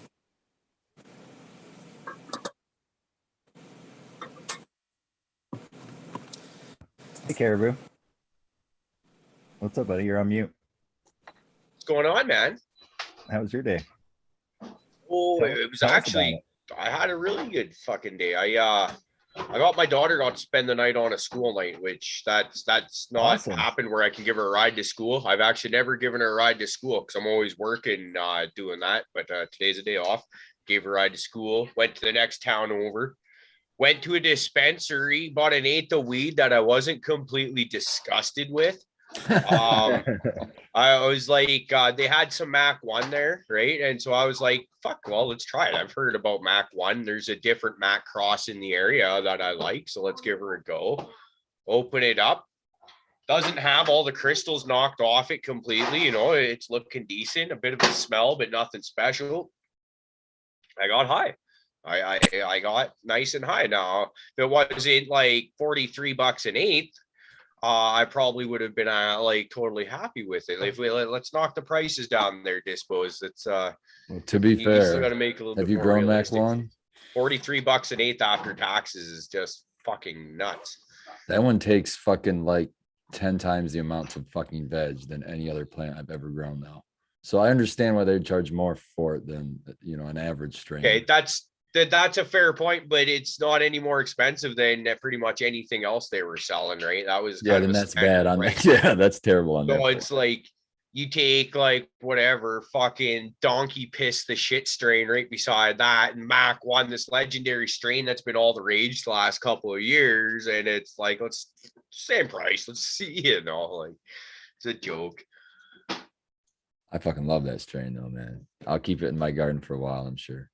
Hey, Caribou. What's up, buddy? You're on mute. What's going on, man? How was your day? Oh, Tell- it was tell us about actually, I had a really good fucking day. I got my daughter got to spend the night on a school night, which that's not Awesome. happened where I can give her a ride to school. I've actually never given her a ride to school because I'm always working doing that. But today's a day off. Gave her a ride to school. Went to the next town over. Went to a dispensary. Bought an 1/8 of weed that I wasn't completely disgusted with. I was like, they had some Mac 1 there, right? And so I was like, fuck, well, let's try it. I've heard about Mac 1. There's a different Mac cross in the area that I like, so let's give her a go. Open it up. Doesn't have all the crystals knocked off it completely, it's looking decent, a bit of a smell, but nothing special. I got high. I got nice and high. Now, if it wasn't like $43 an 1/8, I probably would have been like totally happy with it. If let's knock the prices down there, Dispos. It's Well, to be you still fair, got to make a little have bit you more grown Mac realistic. 1? $43 an 1/8 after taxes is just fucking nuts. That one takes fucking like 10 times the amount of fucking veg than any other plant I've ever grown now. So I understand why they'd charge more for it than an average strain. Okay, that's That's a fair point, but it's not any more expensive than pretty much anything else they were selling, right? That was Yeah, kind then of a that's standard bad on price. that. Yeah, that's terrible on So that. it's like you take like whatever fucking donkey piss the shit strain right beside that, and Mac won this legendary strain that's been all the rage the last couple of years, and it's like let's same price. Let's see, like it's a joke. I fucking love that strain though, man. I'll keep it in my garden for a while, I'm sure.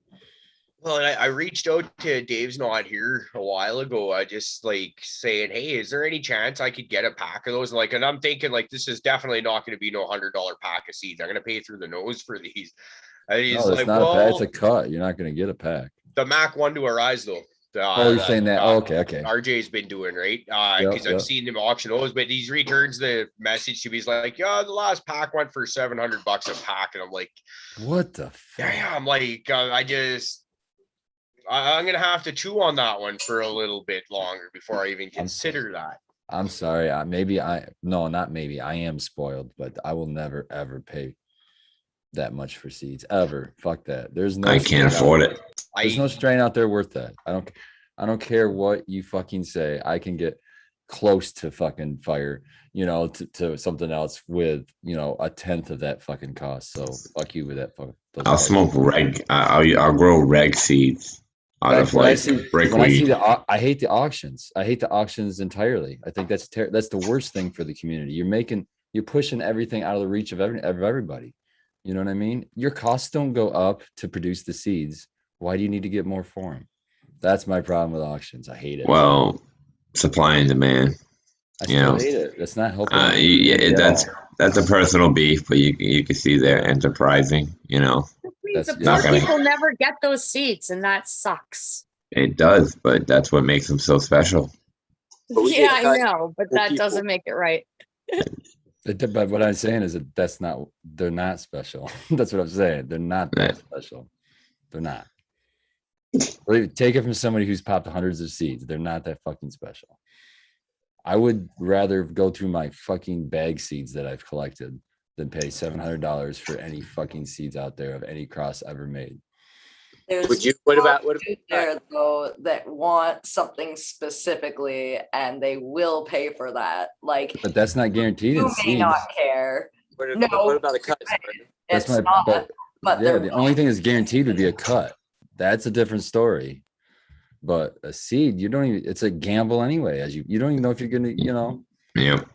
Well, and I reached out to Dave's not here a while ago. I just like saying, hey, is there any chance I could get a pack of those? And I'm thinking like this is definitely not going to be no $100 pack of seeds. I'm going to pay through the nose for these. And he's No, it's like, not a pack. well, It's a cut. You're not going to get a pack. the Mac one to our eyes though. Oh, you're saying that? Oh, okay. RJ's been doing right Yep, because I've seen them auction those, but he returns the message to me. He's like, yeah, the last pack went for $700 a pack, and I'm like, what the fuck? yeah. I'm like, I'm gonna have to chew on that one for a little bit longer before I even consider that. I'm sorry. I am spoiled, but I will never ever pay that much for seeds ever. Fuck that. There's no. I can't afford it. There's no strain out there worth that. I don't care what you fucking say. I can get close to fucking fire, to something else with, a tenth of that fucking cost. So fuck you with that. I'll smoke reg. I'll grow reg seeds out of like brickweed. I hate the auctions. I hate the auctions entirely. I think that's the worst thing for the community. You're pushing everything out of the reach of everybody. You know what I mean? Your costs don't go up to produce the seeds. Why do you need to get more for them? That's my problem with auctions. I hate it. Well, supply and demand. I still hate it. That's not helping. That's a personal beef, but you can see they're enterprising. The poor people never get those seeds, and that sucks. It does, but that's what makes them so special. Yeah, I know, but that doesn't make it right. But what I'm saying is that they're not special. That's what I'm saying. They're not that special. They're not. Take it from somebody who's popped hundreds of seeds. They're not that fucking special. I would rather go through my fucking bag seeds that I've collected than pay $700 for any fucking seeds out there of any cross ever made. What about there though that want something specifically and they will pay for that? But that's not guaranteed. You may not care. What about the cuts? It's not. But the only thing that's guaranteed would be a cut. That's a different story. But a seed, it's a gamble anyway. As you don't even know if you're gonna, Yep.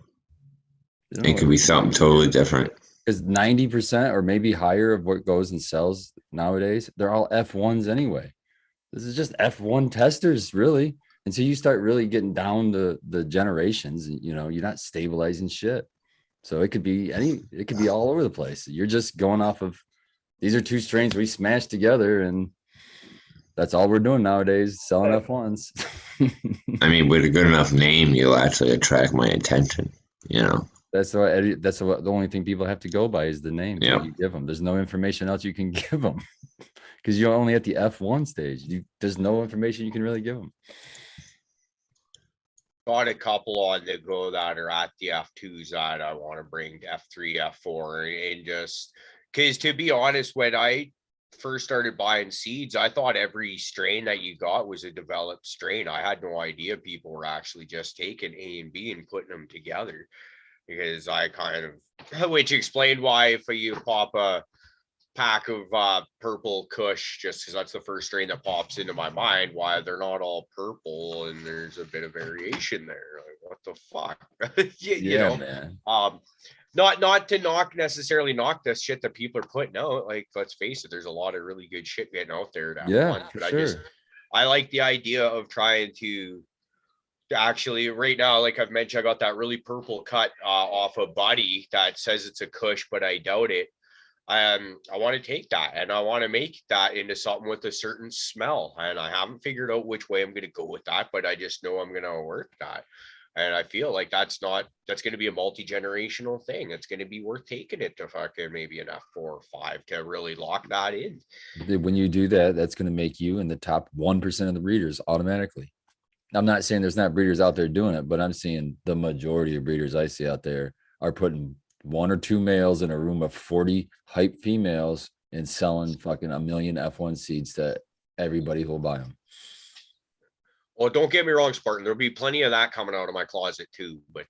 It could be something totally different. Because 90% or maybe higher of what goes and sells nowadays, they're all F1s anyway. This is just F1 testers, really. And so you start really getting down to the generations, and you're not stabilizing shit. So it could be all over the place. You're just going off of these are two strains we smashed together, and that's all we're doing nowadays, selling F1s. I mean, with a good enough name, you'll actually attract my attention, That's the only thing people have to go by is the name that you give them. There's no information else you can give them because you're only at the F1 stage. There's no information you can really give them. Got a couple on the go that are at the F2s that I want to bring to F3, F4, and just because to be honest, when I first started buying seeds, I thought every strain that you got was a developed strain. I had no idea people were actually just taking A and B and putting them together. Because I which explained why if you pop a pack of purple Kush, just because that's the first strain that pops into my mind, why they're not all purple and there's a bit of variation there. Like, what the fuck? you know, man. Not to necessarily knock the shit that people are putting out. Like, let's face it, there's a lot of really good shit getting out there. But I like the idea of trying to actually right now, like I've mentioned, I got that really purple cut off a buddy that says it's a Kush, but I doubt it. I want to take that and I want to make that into something with a certain smell, and I haven't figured out which way I'm going to go with that, but I just know I'm going to work that. And I feel like that's going to be a multi-generational thing. It's going to be worth taking it to fucking maybe an F4 or 5 to really lock that in. When you do that, that's going to make you in the top 1% of the breeders automatically. I'm not saying there's not breeders out there doing it, but I'm seeing the majority of breeders I see out there are putting 1 or 2 males in a room of 40 hype females and selling fucking 1 million F1 seeds to everybody who'll buy them. Well, don't get me wrong, Spartan. There'll be plenty of that coming out of my closet too. But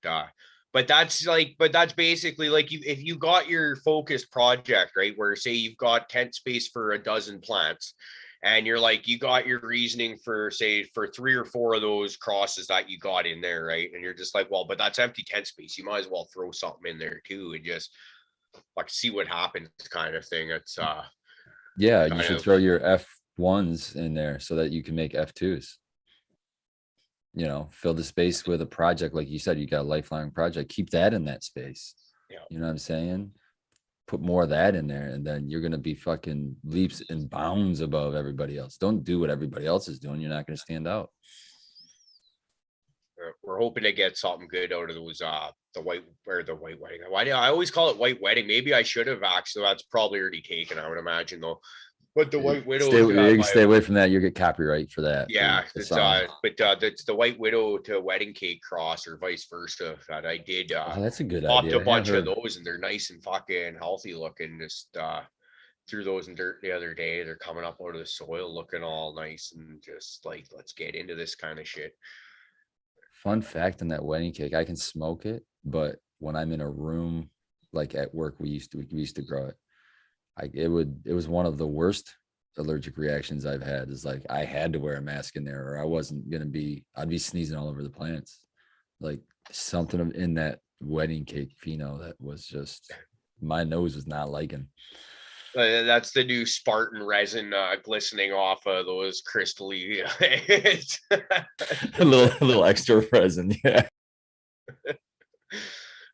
that's basically like if you got your focused project, right? Where say you've got tent space for a dozen plants, and you're like, you got your reasoning for say for 3 or 4 of those crosses that you got in there, right? And you're just like, well, but that's empty tent space. You might as well throw something in there too and just like see what happens kind of thing. It's Yeah, you kind should of- throw your F1s in there so that you can make F2s. You know, fill the space with a project. Like you said, you got a lifelong project. Keep that in that space. Yeah. You know what I'm saying? Put more of that in there, and then you're going to be fucking leaps and bounds above everybody else. Don't do what everybody else is doing. You're not going to stand out. We're hoping to get something good out of those the white wedding. Why do I always call it white wedding? Maybe I should have actually. That's probably already taken, I would imagine though. But the white widow. You can stay away from that. You'll get copyright for that. Yeah, the it's song. it's the white widow to wedding cake cross or vice versa that I did. Oh, that's a good Popped idea. a bunch Yeah, of those and they're nice and fucking healthy looking. Just threw those in dirt the other day. They're coming up out of the soil looking all nice and just like, let's get into this kind of shit. Fun fact on that wedding cake, I can smoke it, but when I'm in a room like at work, we used to grow it. It was one of the worst allergic reactions I've had. Is like I had to wear a mask in there or I wasn't gonna be, I'd be sneezing all over the plants. Like something in that wedding cake pheno that was just, my nose was not liking. That's the new Spartan resin glistening off of those crystally. a little extra resin, yeah.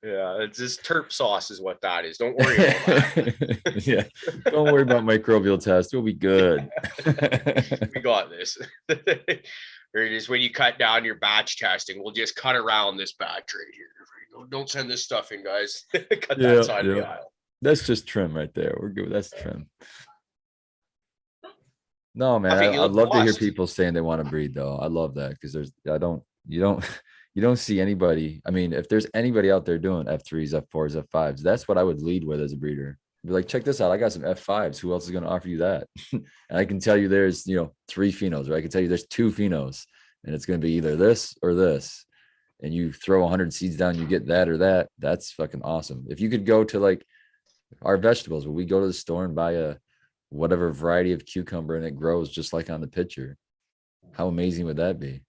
Yeah, it's just terp sauce is what that is. Don't worry about that. Yeah, don't worry about microbial tests. We'll be good. We got this. Or just when you cut down your batch testing, we'll just cut around this batch right here. Don't send this stuff in, guys. Cut that side of the aisle. That's just trim right there. We're good. That's trim. No, man, I think you I'd look love to hear lost. people saying they want to breed though. I love that because you don't see anybody. I mean, if there's anybody out there doing F3s, F4s, F5s, that's what I would lead with as a breeder. Be like, check this out. I got some F5s. Who else is going to offer you that? And I can tell you there's, 3 phenos, or I can tell you there's 2 phenos, and it's going to be either this or this. And you throw 100 seeds down, you get that or that. That's fucking awesome. If you could go to like our vegetables, when we go to the store and buy a whatever variety of cucumber and it grows just like on the picture, how amazing would that be?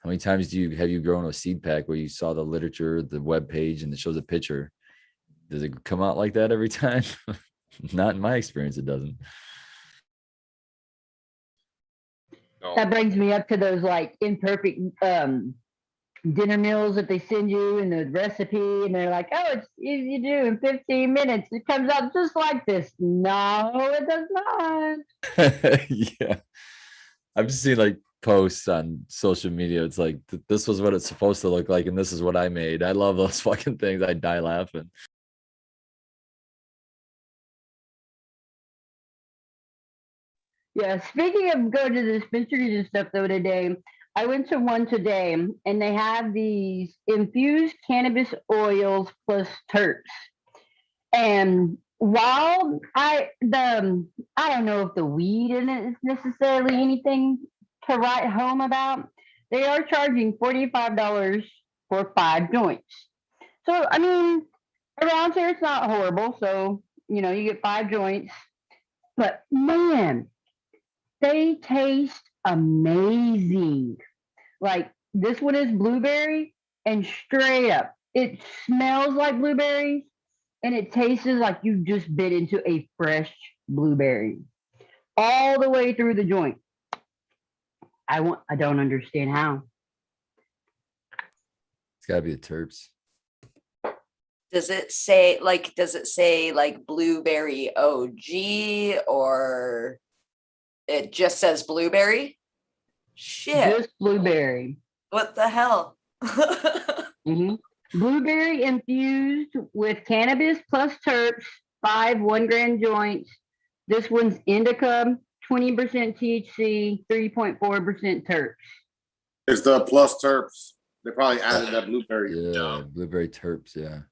How many times have you grown a seed pack where you saw the literature, the web page, and it shows a picture? Does it come out like that every time? Not in my experience, it doesn't. No. That brings me up to those like imperfect dinner meals that they send you in the recipe, and they're like, oh, it's easy to do in 15 minutes. It comes out just like this. No, it does not. Yeah. I've just seen like posts on social media. It's like, this was what it's supposed to look like, and this is what I made. I love those fucking things. I die laughing. Yeah, speaking of going to the dispensaries and stuff the other day, I went to one today and they have these infused cannabis oils plus terps. And while I don't know if the weed in it is necessarily anything to write home about, they are charging $45 for 5 joints. So I mean, around here it's not horrible. So you get 5 joints, but man, they taste amazing. Like this one is blueberry, and straight up, it smells like blueberries, and it tastes like you just bit into a fresh blueberry all the way through the joint. I don't understand how. It's gotta be the terps. Does it say like blueberry OG, or it just says blueberry? Shit. Just blueberry. What the hell? Mm-hmm. Blueberry infused with cannabis plus terps, 5 1-gram joints. This one's indica, 20% THC, 3.4% terps. It's the plus terps. They probably added that blueberry. Yeah, blueberry terps. Yeah.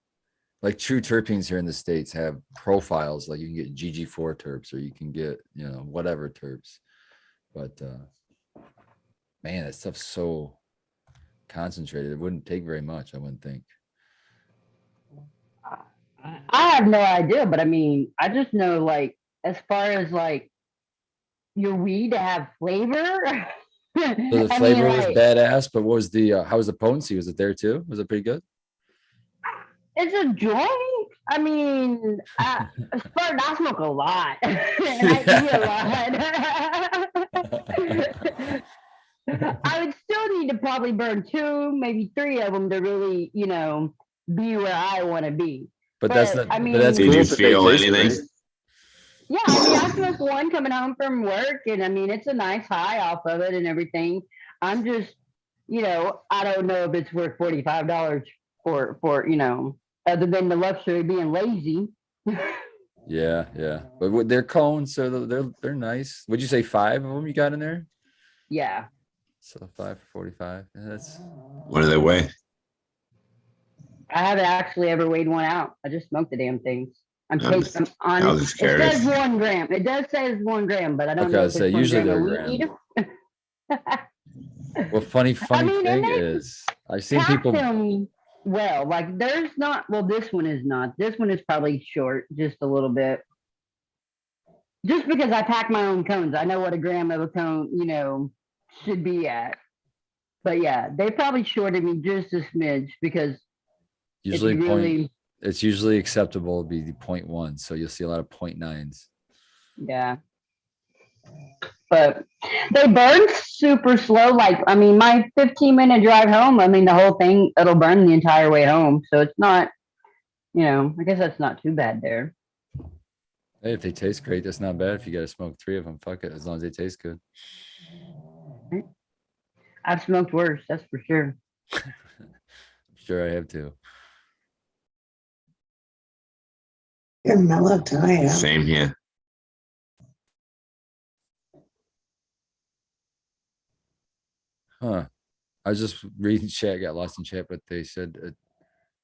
Like true terpenes here in the States have profiles. Like you can get GG4 terps, or you can get, whatever terps. But man, that stuff's so concentrated. It wouldn't take very much, I wouldn't think. I have no idea, but I mean, I just know like as far as like your weed to have flavor. So the I flavor mean, was like, badass, but what was the how was the potency? Was it there too? Was it pretty good? it's a joint. I mean, as far as I smoke a lot and I eat a lot. I would still need to probably burn 2, maybe 3 of them to really, you know, be where I want to be. But that's not. I But that's mean, Did cool you if they feel taste anything? great. yeah, I mean, I smoked one coming home from work, and I mean, it's a nice high off of it and everything. I'm just, you know, I don't know if it's worth $45 for you know, other than the luxury of being lazy. Yeah, yeah. But they're cones, so they're nice. Would you say 5 of them you got in there? Yeah, So 5 for 45. Yeah, that's What do they weigh? I haven't actually ever weighed one out. I just smoked the damn things. I'm I'm taking them I on. was just It says curious. 1 gram. It does say it's 1 gram, but I don't okay. know I if say it's 1 usually gram they're of a weed. gram. Well, funny I mean, and thing they is, I've seen pack people. them well. Like there's not. Well, this one is not. This one is probably short, just a little bit. Just because I pack my own cones, I know what a gram of a cone, you know, should be at. But yeah, they probably shorted me just a smidge because Usually it's really, it's usually acceptable to be the 0.1, so you'll see a lot of 0.9s. yeah. But they burn super slow. Like, I mean, my 15-minute drive home, I mean, the whole thing, it'll burn the entire way home. So it's not, you know, I guess that's not too bad there. Hey, if they taste great, that's not bad. If you got to smoke 3 of them, fuck it, as long as they taste good. I've smoked worse, that's for sure. I'm sure I have too. You're mellow tonight. Huh? Same here. Huh. I was just reading chat, got lost in chat, but they said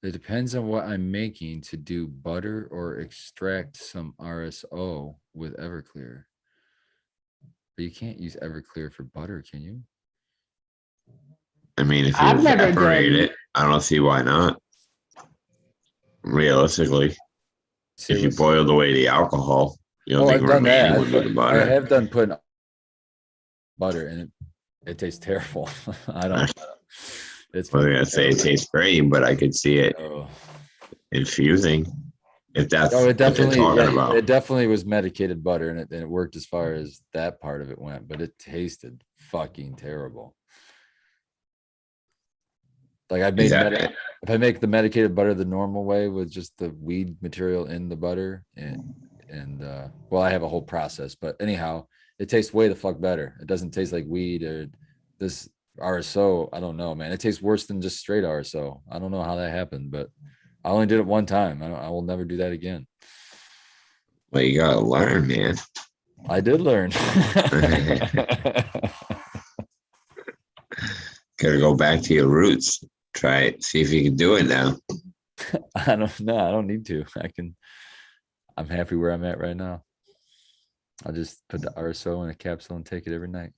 it depends on what I'm making to do butter or extract some RSO with Everclear. But you can't use Everclear for butter, can you? I mean, if you I've never evaporate done. it, I don't see why not. Realistically, Say if you what's- boiled away the alcohol, you don't Well, think I've done remaining that. would be the I butter. have done putting butter and it tastes terrible. I don't. It's I was gonna say it tastes great, but I could see it oh. infusing. If that's Oh, it what they're definitely, talking yeah, about. it definitely was medicated butter, and it worked as far as that part of it went, but it tasted fucking terrible. Like I made, if I make the medicated butter the normal way with just the weed material in the butter, and well, I have a whole process, but anyhow, it tastes way the fuck better. It doesn't taste like weed or this RSO. I don't know, man. It tastes worse than just straight RSO. I don't know how that happened, but I only did it one time. I will never do that again. Well, you gotta learn, man. I did learn. Gotta go back to your roots. Try it. See if you can do it now. I don't know. I don't need to. I'm happy where I'm at right now. I'll just put the RSO in a capsule and take it every night.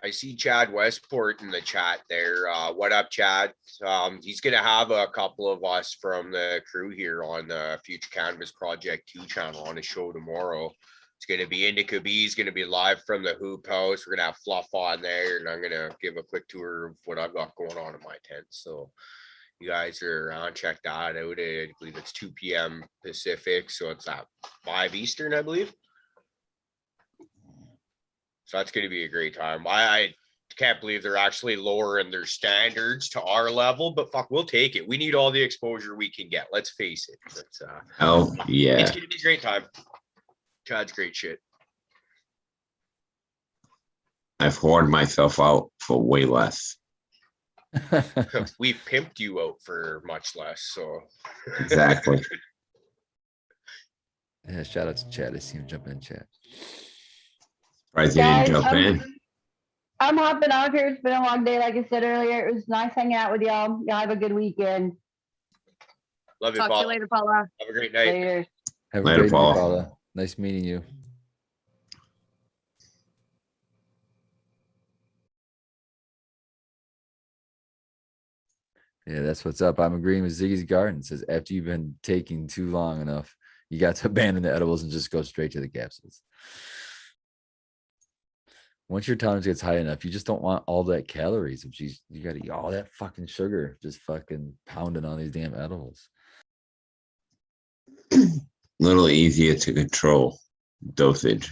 I see Chad Westport in the chat there. What up, Chad? He's gonna have a couple of us from the crew here on the Future Cannabis Project 2 channel on a show tomorrow. It's gonna be Indica B. He's gonna be live from the Hoop House. We're gonna have Fluff on there, and I'm gonna give a quick tour of what I've got going on in my tent. So you guys are around, check that out. I believe it's 2 p.m. Pacific, so it's at 5 Eastern, I believe. So that's going to be a great time. I can't believe they're actually lowering their standards to our level, but fuck, we'll take it. We need all the exposure we can get. Let's face it. Oh, yeah. It's going to be a great time. Chad's great shit. I've hoarded myself out for way less. We've pimped you out for much less. So Exactly. Yeah, shout out to Chad. I see him jumping in chat. Right, you didn't jump in. I'm hopping off here. It's been a long day, like I said earlier. It was nice hanging out with y'all. Y'all have a good weekend. Love you, Talk to Paula. you later, Paula. Have a great night. Later. Have a Later, great Paula. night, Paula. Nice meeting you. Yeah, that's what's up. I'm agreeing with Ziggy's Garden. It says after you've been taking too long enough, you got to abandon the edibles and just go straight to the capsules. Once your tolerance gets high enough, you just don't want all that calories. You got to eat all that fucking sugar, just fucking pounding on these damn edibles. Little easier to control dosage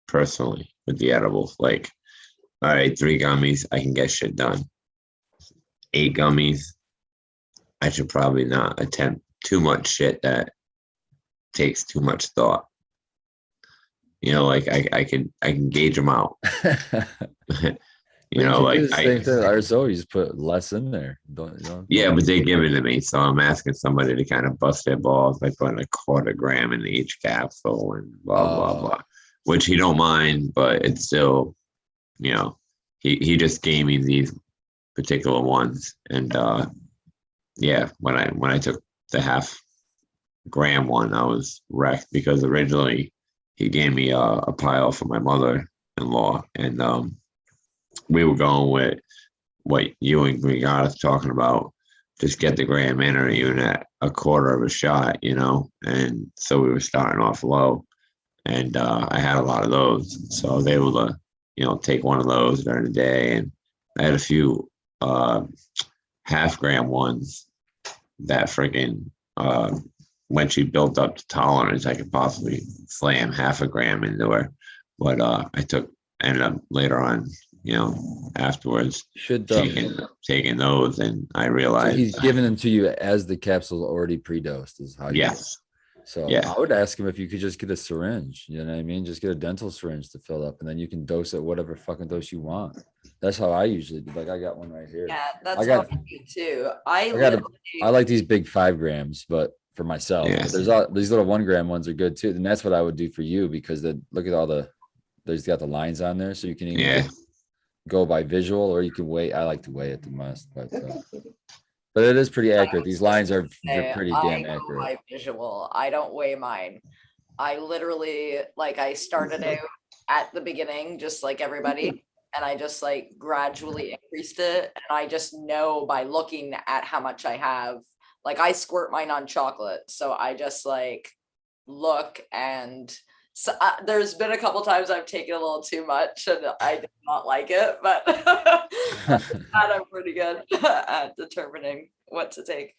personally with the edibles. Like, all right, 3 gummies, I can get shit done. 8 gummies, I should probably not attempt too much shit that takes too much thought. You know, like I can gauge them out. You know, like do the same thing with RSO, you just put less in there. Yeah, but they give it to me, so I'm asking somebody to kind of bust their balls by putting 1/4 gram in each capsule and blah blah blah, which he don't mind, but it's still, you know, he just gave me these particular ones, and yeah, when I took the 1/2 gram one, I was wrecked because originally he gave me a pile for my mother-in-law, and we were going with what you and Grigonis talking about, just get the gram in or even at 1/4 of a shot, you know. And so we were starting off low, and I had a lot of those, so I was able to, you know, take one of those during the day, and I had a few 1/2 gram ones that freaking when she built up the tolerance, I could possibly slam 1/2 gram into her, but ended up later on, you know, afterwards taking those, and I realized. So he's giving them to you as the capsule already pre-dosed is how you. Yes. So yeah. I would ask him if you could just get a syringe, you know what I mean? Just get a dental syringe to fill up, and then you can dose it whatever fucking dose you want. That's how I usually do. Like I got one right here. Yeah, that's how I do too. I like these big 5 grams, but for myself, Yes. but these little 1 gram ones are good too. And that's what I would do for you, because look at all there's got the lines on there, so you can either go by visual or you can weigh. I like to weigh it the most, but it is pretty accurate. These lines are pretty damn accurate. By visual, I don't weigh mine. I literally, like, I started out at the beginning just like everybody, and I just like gradually increased it, and I just know by looking at how much I have. Like I squirt mine on chocolate, so I just like look, and so there's been a couple times I've taken a little too much and I did not like it, but I'm pretty good at determining what to take.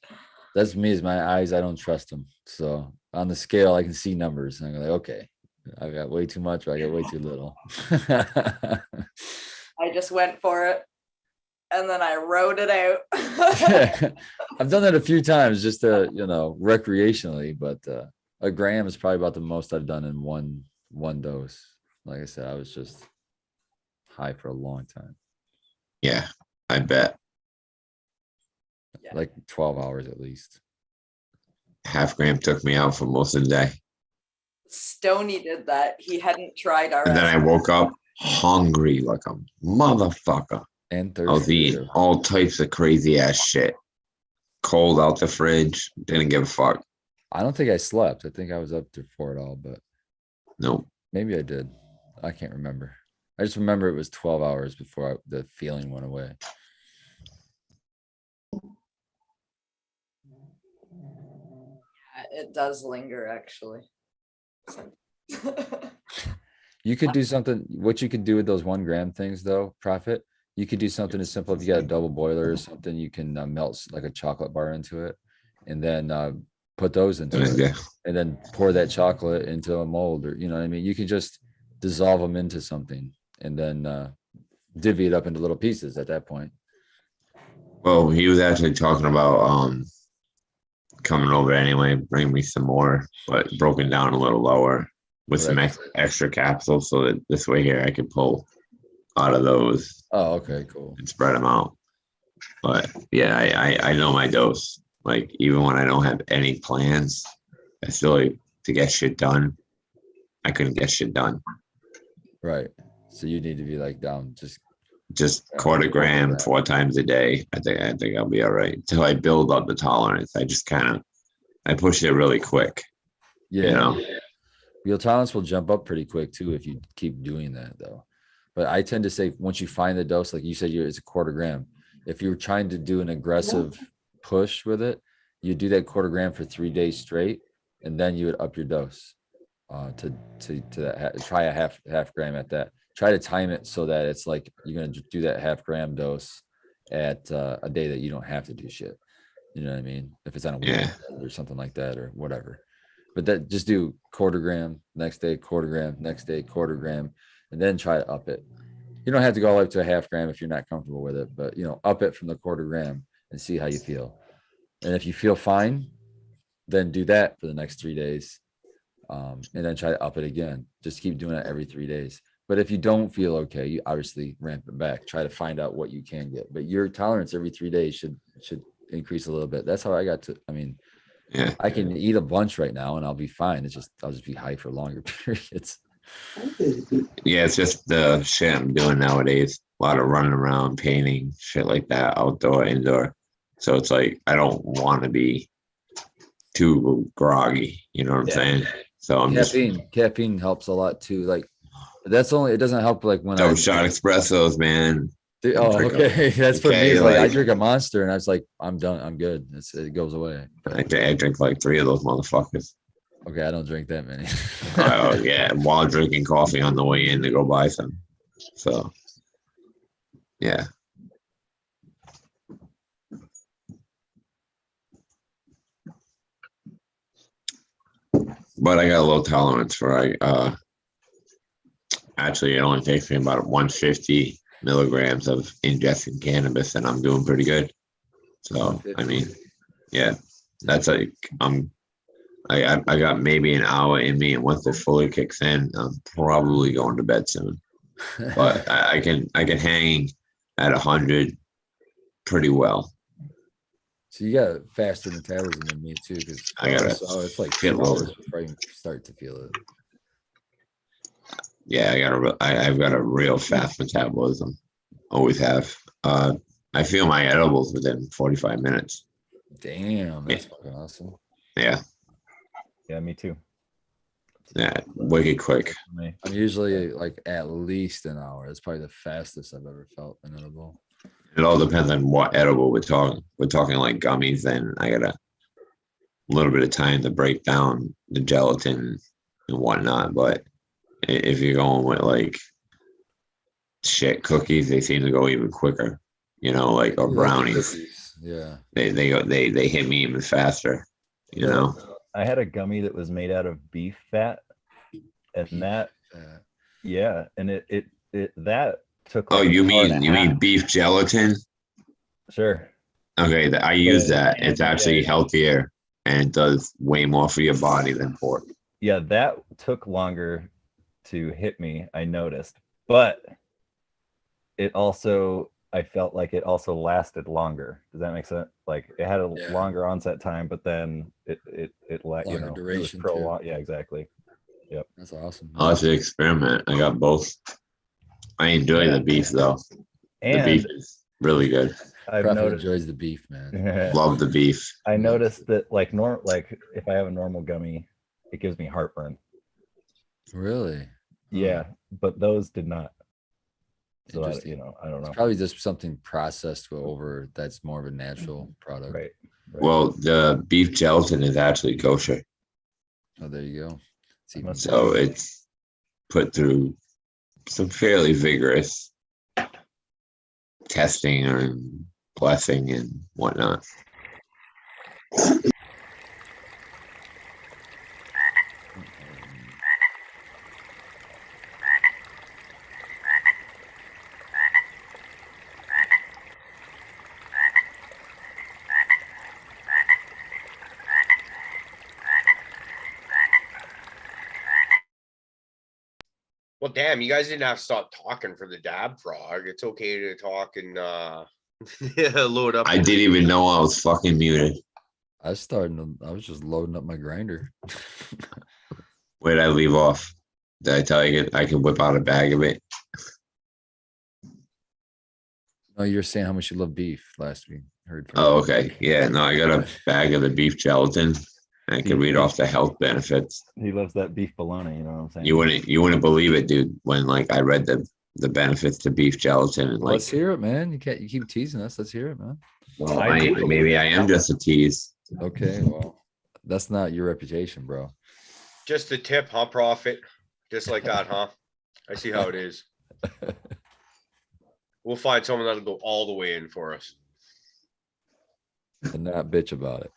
That's me, is my eyes. I don't trust them. So on the scale, I can see numbers, and I'm like, okay, I got way too much or I got way too little. I just went for it, and then I wrote it out. I've done that a few times just to, you know, recreationally, but 1 gram is probably about the most I've done in one dose. Like I said, I was just high for a long time. Yeah, I bet. Like 12 hours at least. 1/2 gram took me out for most of the day. Stoney did that. He hadn't tried our. And then I woke up hungry like a motherfucker. And I was eating all types of crazy ass shit. Cold out the fridge. Didn't give a fuck. I don't think I slept. I think I was up for it all, but no. Maybe I did. I can't remember. I just remember it was 12 hours before the feeling went away. It does linger, actually. You could do something. What you could do with those 1 gram things, though, Prophet, you could do something as simple. If you got a double boiler or something, you can melt like a chocolate bar into it, and then put those into it, and then pour that chocolate into a mold, or you know what I mean. You can just dissolve them into something, and then divvy it up into little pieces at that point. Well, he was actually talking about coming over anyway, bring me some more, but broken down a little lower with some extra capsules, so that this way here I could pull out of those. Oh, okay, cool. And spread them out. But yeah, I know my dose. Like even when I don't have any plans, I still like to get shit done. I couldn't get shit done. Right. So you need to be like down just 1/4 gram 4 times a day. I think I'll be all right until I build up the tolerance. I just I push it really quick. Yeah. You know? Your tolerance will jump up pretty quick too if you keep doing that though. But I tend to say once you find the dose, like you said, it's a 1/4 gram. if you're trying to do an aggressive push with it, you do that 1/4 gram for 3 days straight, and then you would up your dose to that. Try a half gram at that. Try to time it so that it's like you're gonna do that half gram dose at a day that you don't have to do shit. You know what I mean? If it's on a weekend or something like that or whatever. But that just do 1/4 gram, next day 1/4 gram, next day 1/4 gram, and then try to up it. You don't have to go all the way up to a half gram if you're not comfortable with it, but up it from the 1/4 gram and see how you feel. And if you feel fine, then do that for the next 3 days. And then try to up it again. Just keep doing it every 3 days. But if you don't feel okay, you obviously ramp it back. Try to find out what you can get. But your tolerance every 3 days should increase a little bit. That's how I got to. I mean, I can eat a bunch right now and I'll be fine. I'll just be high for longer periods. Yeah, it's just the shit I'm doing nowadays. A lot of running around, painting, shit like that, outdoor, indoor. So it's like I don't want to be too groggy. You know what I'm saying? So I'm caffeine helps a lot too. Like it doesn't help like when those shot espressos, man. Okay. That's for me. Like I drink a Monster and I was like, I'm done. I'm good. It goes away. I drink like 3 of those motherfuckers. Okay, I don't drink that many. Oh yeah, while drinking coffee on the way in to go buy some. So yeah. But I got a low tolerance for actually it only takes me about 150 milligrams of ingesting cannabis and I'm doing pretty good. So I mean, yeah, that's like I got maybe an hour in me, and once it fully kicks in, I'm probably going to bed soon. But I can hang at 100 pretty well. So you got faster metabolism than me too, because it's like 2 hours before I can start to feel it. Yeah, I've got a real fast metabolism. Always have. I feel my edibles within 45 minutes. Damn, that's fucking awesome. Yeah. Yeah, me too. Yeah, wicked quick. I'm usually like at least an hour. It's probably the fastest I've ever felt an edible. It all depends on what edible we're talking. We're talking like gummies, then I got a little bit of time to break down the gelatin and whatnot. But if you're going with like shit cookies, they seem to go even quicker. Like or brownies. Yeah. They hit me even faster. I had a gummy that was made out of beef fat, and that and it that took. Like you mean beef gelatin? Sure. Okay, I use that. It's actually healthier and it does way more for your body than pork. Yeah, that took longer to hit me, I noticed, but I felt like it also lasted longer. Does that make sense? Like it had a longer onset time, but then it longer duration. Yeah, exactly. Yep. That's awesome. I'll have to experiment. I got both. I enjoy the beef though. The beef is really good. I've noticed enjoys the beef, man. Love the beef. I noticed that like if I have a normal gummy, it gives me heartburn. Really? Yeah, but those did not. So I don't know. It's probably just something processed over that's more of a natural product. Right. Well, the beef gelatin is actually kosher. Oh, there you go. So it's put through some fairly vigorous testing and blessing and whatnot. Well, damn, you guys didn't have to stop talking for the dab frog. It's okay to talk and load up. I didn't even know I was fucking muted. I was just loading up my grinder. Where did I leave off? Did I tell you I can whip out a bag of it? No, you were saying how much you love beef last week. Oh, okay. Yeah, no, I got a bag of the beef gelatin. I can read off the health benefits. He loves that beef bologna, you know what I'm saying? You wouldn't believe it, dude. When like I read the the benefits to beef gelatin. And Let's hear it, man. You keep teasing us. Let's hear it, man. Well, maybe I am just a tease. Okay, well, that's not your reputation, bro. Just the tip, huh, Prophet? Just like that, huh? I see how it is. We'll find someone that'll go all the way in for us. And not bitch about it.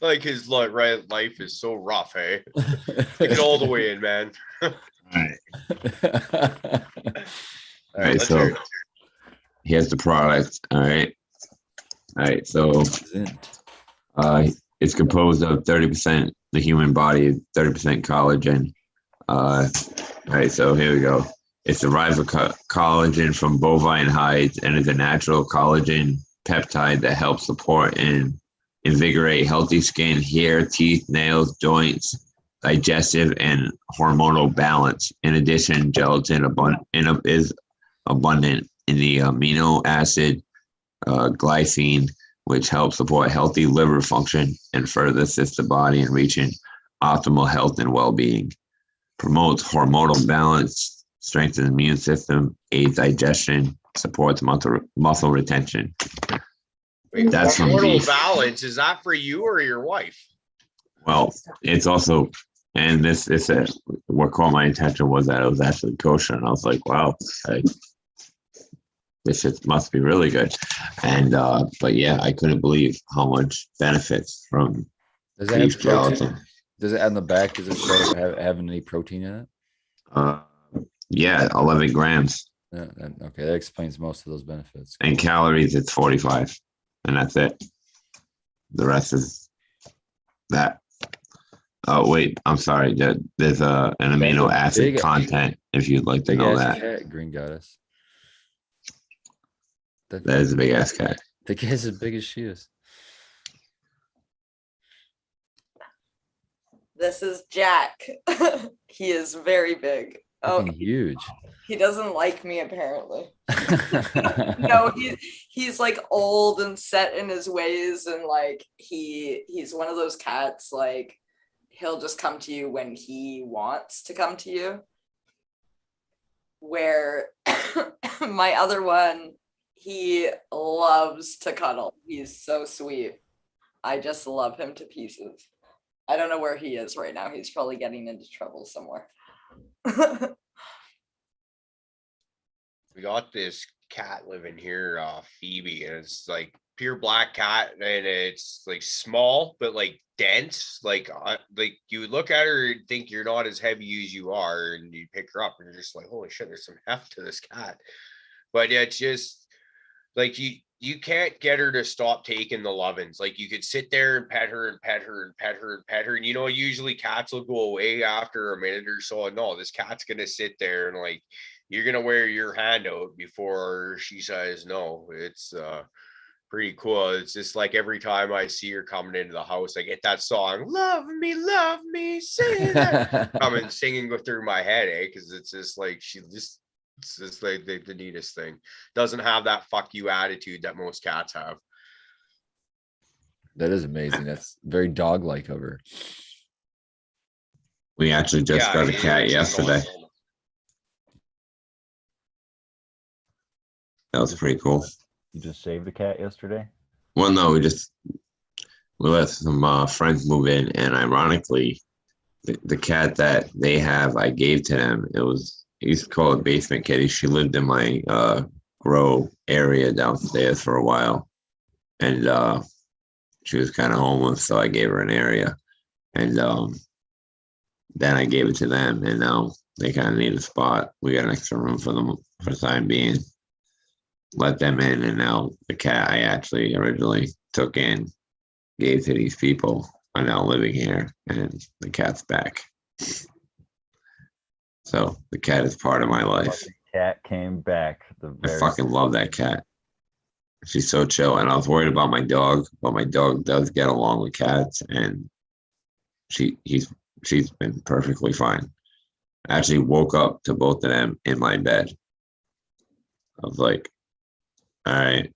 Like his life is so rough, hey? Take it all the way in, man. All right, so here's the product. All right. So it's composed of 30% the human body, 30% collagen. All right, so here we go. It's derived from collagen from bovine hides and is a natural collagen peptide that helps support and invigorate healthy skin, hair, teeth, nails, joints, digestive, and hormonal balance. In addition, gelatin is abundant in the amino acid glycine, which helps support healthy liver function and further assist the body in reaching optimal health and well-being. Promotes hormonal balance, strengthens the immune system, aids digestion, supports muscle retention. Wait, that's from hormonal beef. balance, is that for you or your wife? Well, it's also, and this what caught my attention was that it was actually kosher, and I was like, wow, this shit must be really good. And but yeah, I couldn't believe how much benefits from beef gelatin. Does it on the back? Does it show having any protein in it? Yeah, 11 grams. Yeah, okay, that explains most of those benefits. And calories, it's 45, and that's it. The rest is that. Oh wait, I'm sorry. There's an amino acid content. If you'd like to know that. Cat, Green Goddess. That is a big ass cat. The cat's as big as she is. This is Jack. He is very big. Oh, huge. He doesn't like me apparently. No, he's like old and set in his ways, and like he's one of those cats, like he'll just come to you when he wants to come to you. Where my other one, he loves to cuddle. He's so sweet. I just love him to pieces. I don't know where he is right now. He's probably getting into trouble somewhere. We got this cat living here, Phoebe, and it's like pure black cat, and it's like small but like dense. Like you would look at her and think you're not as heavy as you are, and you pick her up and you're just like, holy shit, there's some heft to this cat. But it's just like you can't get her to stop taking the lovin's. Like you could sit there and pet her and pet her and pet her and pet her, and you know, usually cats will go away after a minute or so. No, this cat's gonna sit there and like you're gonna wear your hand out before she says no. It's pretty cool. It's just like every time I see her coming into the house, I get that song, love me, say that, coming singing through my head, because it's just like it's just like the neatest thing. Doesn't have that fuck you attitude that most cats have. That is amazing. That's very dog-like of her. We actually just got a cat yesterday. That was pretty cool. You just saved a cat yesterday? Well, no, we let some friends move in, and ironically, the cat that they have, I gave to them. He used to call it Basement Kitty. She lived in my grow area downstairs for a while, and she was kind of homeless, so I gave her an area, and then I gave it to them, and now they kind of need a spot. We got an extra room for them for the time being. Let them in, and now the cat I actually originally took in, gave to these people, are now living here, and the cat's back. So the cat is part of my life. The cat came back. I fucking love that cat. She's so chill, and I was worried about my dog, but my dog does get along with cats, and she's been perfectly fine. I actually woke up to both of them in my bed. I was like, all right,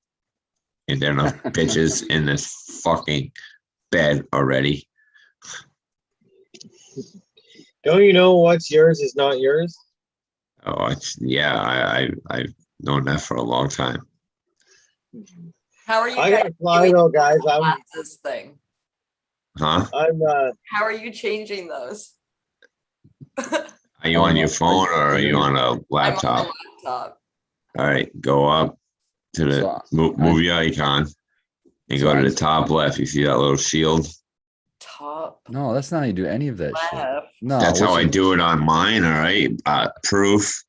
is there enough bitches in this fucking bed already? Don't you know what's yours is not yours? Oh, I've known that for a long time. How are you I guys gotta fly doing though, guys. this thing? Huh? I'm How are you changing those? Are you on your phone or are you on a I'm laptop? on my laptop. All right, go up to the So, move your icon and So go to I- the top left. You see that little shield? Top No, that's not how you do any of that shit. left. No, That's how what I you- do it on mine. All right, proof.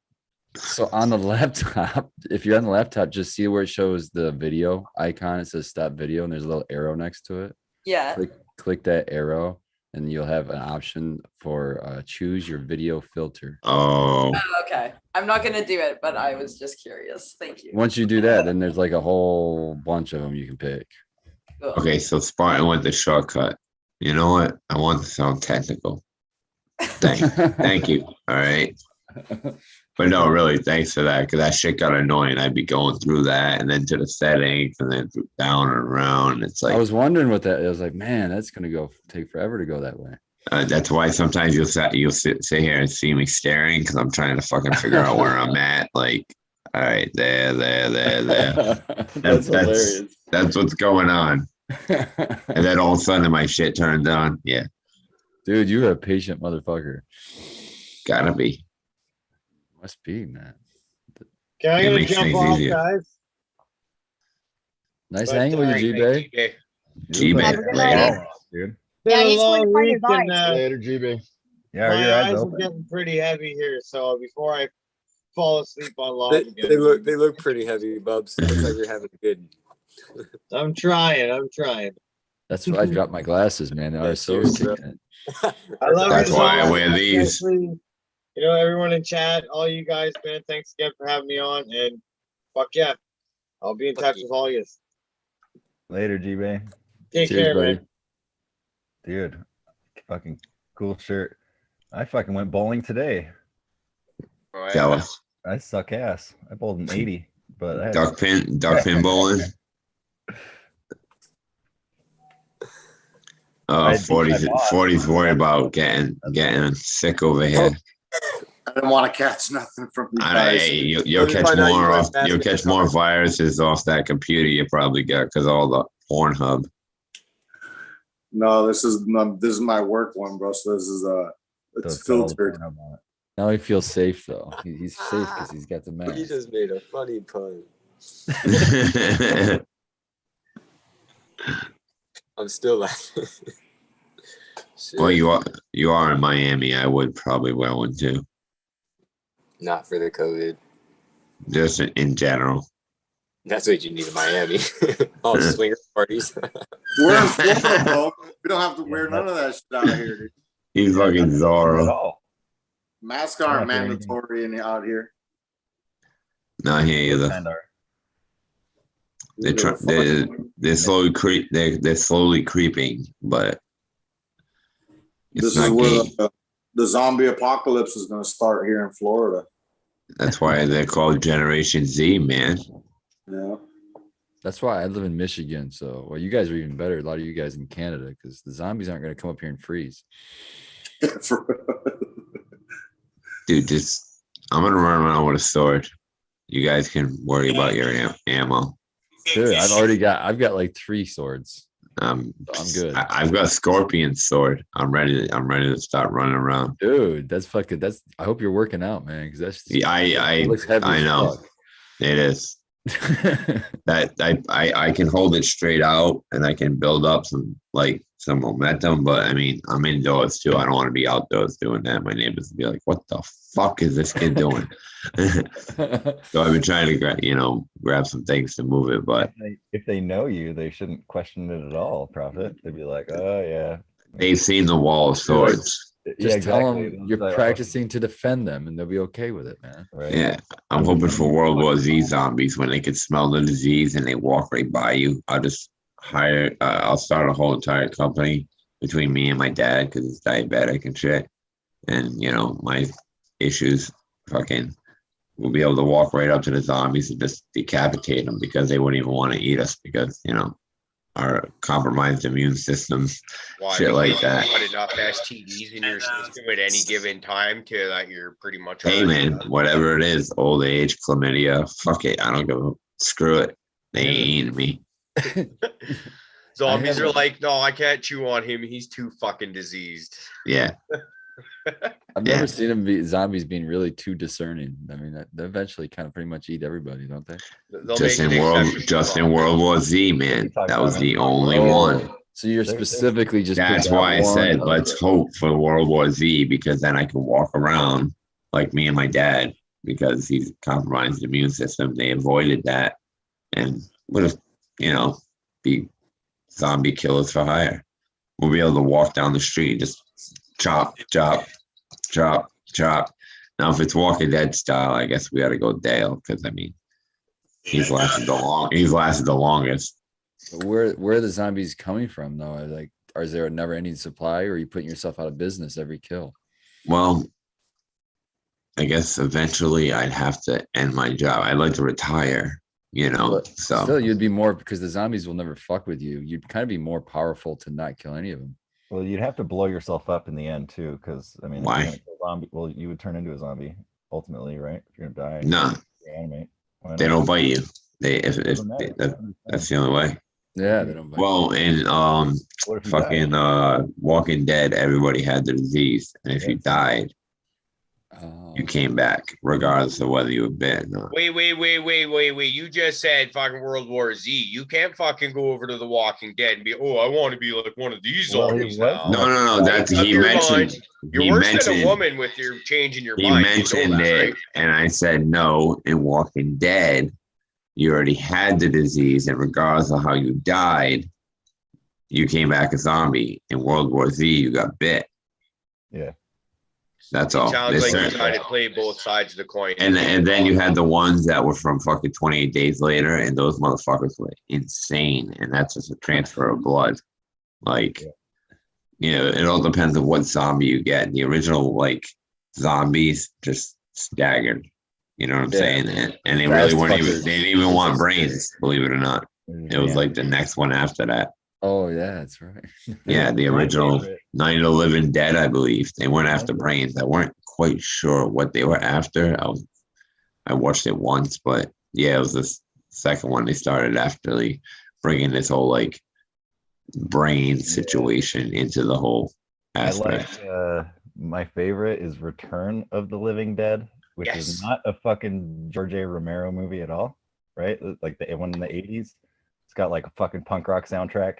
So on the laptop, if you're on the laptop, just see where it shows the video icon. It says stop video, and there's a little arrow next to it. Yeah. Click that arrow, and you'll have an option for choose your video filter. Oh, Oh, okay. I'm not gonna do it, but I was just curious. Thank you. Once you do that, then there's like a whole bunch of them you can pick. Cool. okay. So Spartan went the shortcut. You know what? I want to sound technical. Thank you. All right. But no, really, thanks for that, because that shit got annoying. I'd be going through that and then to the settings and then down and around. It's I like, was wondering what that. I was like, man, that's gonna take forever to go that way. that's why sometimes you'll sit here and see me staring because I'm trying to fucking figure out where I'm at. Like, all right, there. That's hilarious. That's what's going on. And then all of a sudden my shit turns on. Yeah, Dude, you're a patient motherfucker. gotta be. Must be, man. Can I It get a makes jump things off, easier. guys? Nice But, hanging with you, Hey, G-Bay. G-Bay, Have a good later. night. Dude. Been Yeah, a he's going to long find week his eyes. and Later, GB. Yeah, are my your eyes eyes are open? getting pretty heavy here. So before I fall asleep on log again, They look pretty heavy, Bubs. Looks like you're having a good. I'm trying. That's why I dropped my glasses, man. The RSO is Cheers, bro. kicking in. I love That's you so why I much, wear these. especially, you know, everyone in chat, all you guys, man. Thanks again for having me on, and fuck yeah, I'll be in touch with all you. Later, G-Bay. Take Cheers, care, buddy. man. Dude, fucking cool shirt. I fucking went bowling today. Oh, yeah. Jealous. I suck ass. I bowled an 80, but I had Duck pin bowling. Oh, I beat my 40's, boss. 40's worried about getting sick over here. I didn't want to catch nothing from you I, guys. hey, you'll Let me catch find out you more wear off. You'll masks catch in the more car. viruses off that computer you probably got because all the Pornhub. No, this is my work one, bro. So this is it's filtered. Now he feels safe though. He's safe because he's got the mask. He just made a funny pun. I'm still laughing. Well, Shit. you are in Miami. I would probably wear one too, Not for the COVID. just in general. That's what you need in Miami. All swinger parties. We're in Florida, bro. We don't have to wear none of that shit out here, dude. He's fucking At Zorro. all. Masks aren't Not doing anything. mandatory out here. Not here either. Kind of. They're slowly they're slowly creeping, but This it's is not where game. the zombie apocalypse is going to start here in Florida. That's why they're called Generation Z, man. Yeah. That's why I live in Michigan. So, well, you guys are even better. A lot of you guys in Canada, because the zombies aren't going to come up here and freeze. Dude, I'm gonna run around with a sword. You guys can worry about your ammo. Dude, I've got like 3 swords. I'm good. I've got Scorpion sword. I'm ready to start running around. Dude, I hope you're working out, man, because that's Yeah, looks heavy I as know. fuck. It is. That I can hold it straight out and I can build up some momentum, but I mean I'm indoors too. I don't want to be outdoors doing that. My neighbors will be like, what the fuck is this kid doing? So I've been trying to grab some things to move it, but If they know you, they shouldn't question it at all, Prophet. They'd be like, oh, yeah. they've seen the wall of swords. Just tell exactly. them you're Like, oh, practicing to defend them, and they'll be okay with it, man. right. Yeah, I'm hoping for World War Z zombies when they can smell the disease and they walk right by you. I'll just I'll start a whole entire company between me and my dad because he's diabetic and shit. And, my issues, we'll be able to walk right up to the zombies and just decapitate them because they wouldn't even want to eat us because, our compromised immune systems, Why? shit like Because that. you've got enough STDs in your system at any given time to that you're pretty much. Hey man, whatever it is, old age, chlamydia, fuck it. I don't give a screw it. They ain't eating me. Zombies are like, no, I can't chew on him. He's too fucking diseased. Yeah. I've never seen them be zombies being really too discerning. I mean, they eventually kind of pretty much eat everybody, don't they? Just in World War Z, man. That was the only one. So you're specifically just. That's why I said let's hope for World War Z, because then I can walk around like me and my dad, because he's compromised immune system. They avoided that and would have, be zombie killers for hire. We'll be able to walk down the street, just chop, chop, chop, chop. Now, if it's Walking Dead style, I guess we got to go Dale, because I mean, he's lasted the longest. But where are the zombies coming from though? Like, is there a never-ending supply, or are you putting yourself out of business every kill? Well, I guess eventually I'd have to end my job. I'd like to retire, But so still, you'd be more, because the zombies will never fuck with you. You'd kind of be more powerful to not kill any of them. Well, you'd have to blow yourself up in the end too, because I mean, why? If you're gonna kill a zombie, well, you would turn into a zombie ultimately, right? If you're gonna die, No, reanimate. they don't bite you. That's the only way. Yeah, they don't bite. Well, in fucking Walking Dead, everybody had the disease, and if you died, you came back regardless of whether you were bitten or not. Wait. You just said fucking World War Z. You can't fucking go over to The Walking Dead and be, oh, I want to be like one of these zombies now. No. That's he mentioned. You're worse than a woman with your changing your He mind. mentioned that, it, right? and I said no. In Walking Dead, you already had the disease, and regardless of how you died, you came back a zombie. In World War Z, you got bit. Yeah. That's all. Sounds like you're trying to play both sides of the coin. And then you had the ones that were from fucking 28 days later, and those motherfuckers were insane. And that's just a transfer of blood. Like, it all depends on what zombie you get. The original, zombies just staggered. You know what I'm saying? And they really weren't even, they didn't even want brains, believe it or not. It was like the next one after that. Oh, yeah, that's right. Yeah, the original Night of the Living Dead, I believe. They weren't after brains. I weren't quite sure what they were after. I watched it once, but yeah, it was the second one they started after bringing this whole brain situation into the whole aspect. I like my favorite is Return of the Living Dead, which is not a fucking George A. Romero movie at all, right? Like the one in the 80s. It's got like a fucking punk rock soundtrack.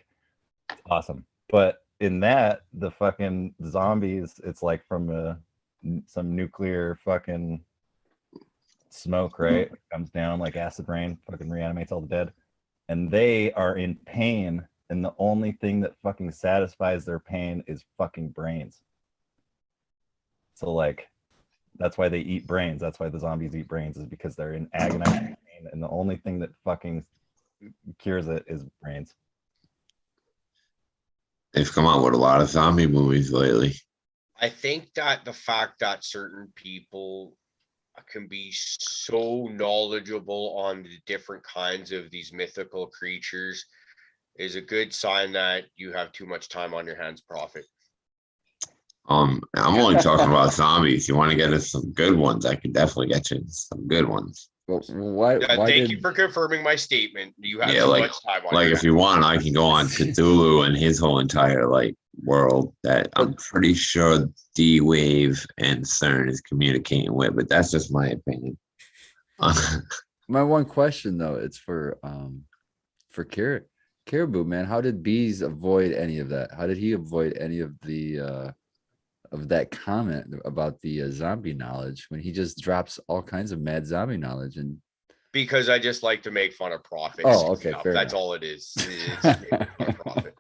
It's awesome. But in that, the fucking zombies, it's like from some nuclear fucking smoke, right? It comes down like acid rain, fucking reanimates all the dead. And they are in pain, and the only thing that fucking satisfies their pain is fucking brains. So that's why they eat brains. That's why the zombies eat brains, is because they're in agonizing pain, and the only thing that fucking cures it is brains. They've come out with a lot of zombie movies lately. I think that the fact that certain people can be so knowledgeable on the different kinds of these mythical creatures is a good sign that you have too much time on your hands, Prophet. I'm only talking about zombies. You want to get us some good ones? I can definitely get you some good ones. Well, why thank you for confirming my statement. You have so much time on if you want, I can go on Cthulhu and his whole entire world that I'm pretty sure D-Wave and CERN is communicating with, but that's just my opinion. My one question though, it's for Caribou, man. How did Bees avoid any of that? How did he avoid any of the of that comment about the zombie knowledge when he just drops all kinds of mad zombie knowledge? And because I just like to make fun of Prophet. Oh, okay, fair that's enough. all it is. It's making fun of Prophet.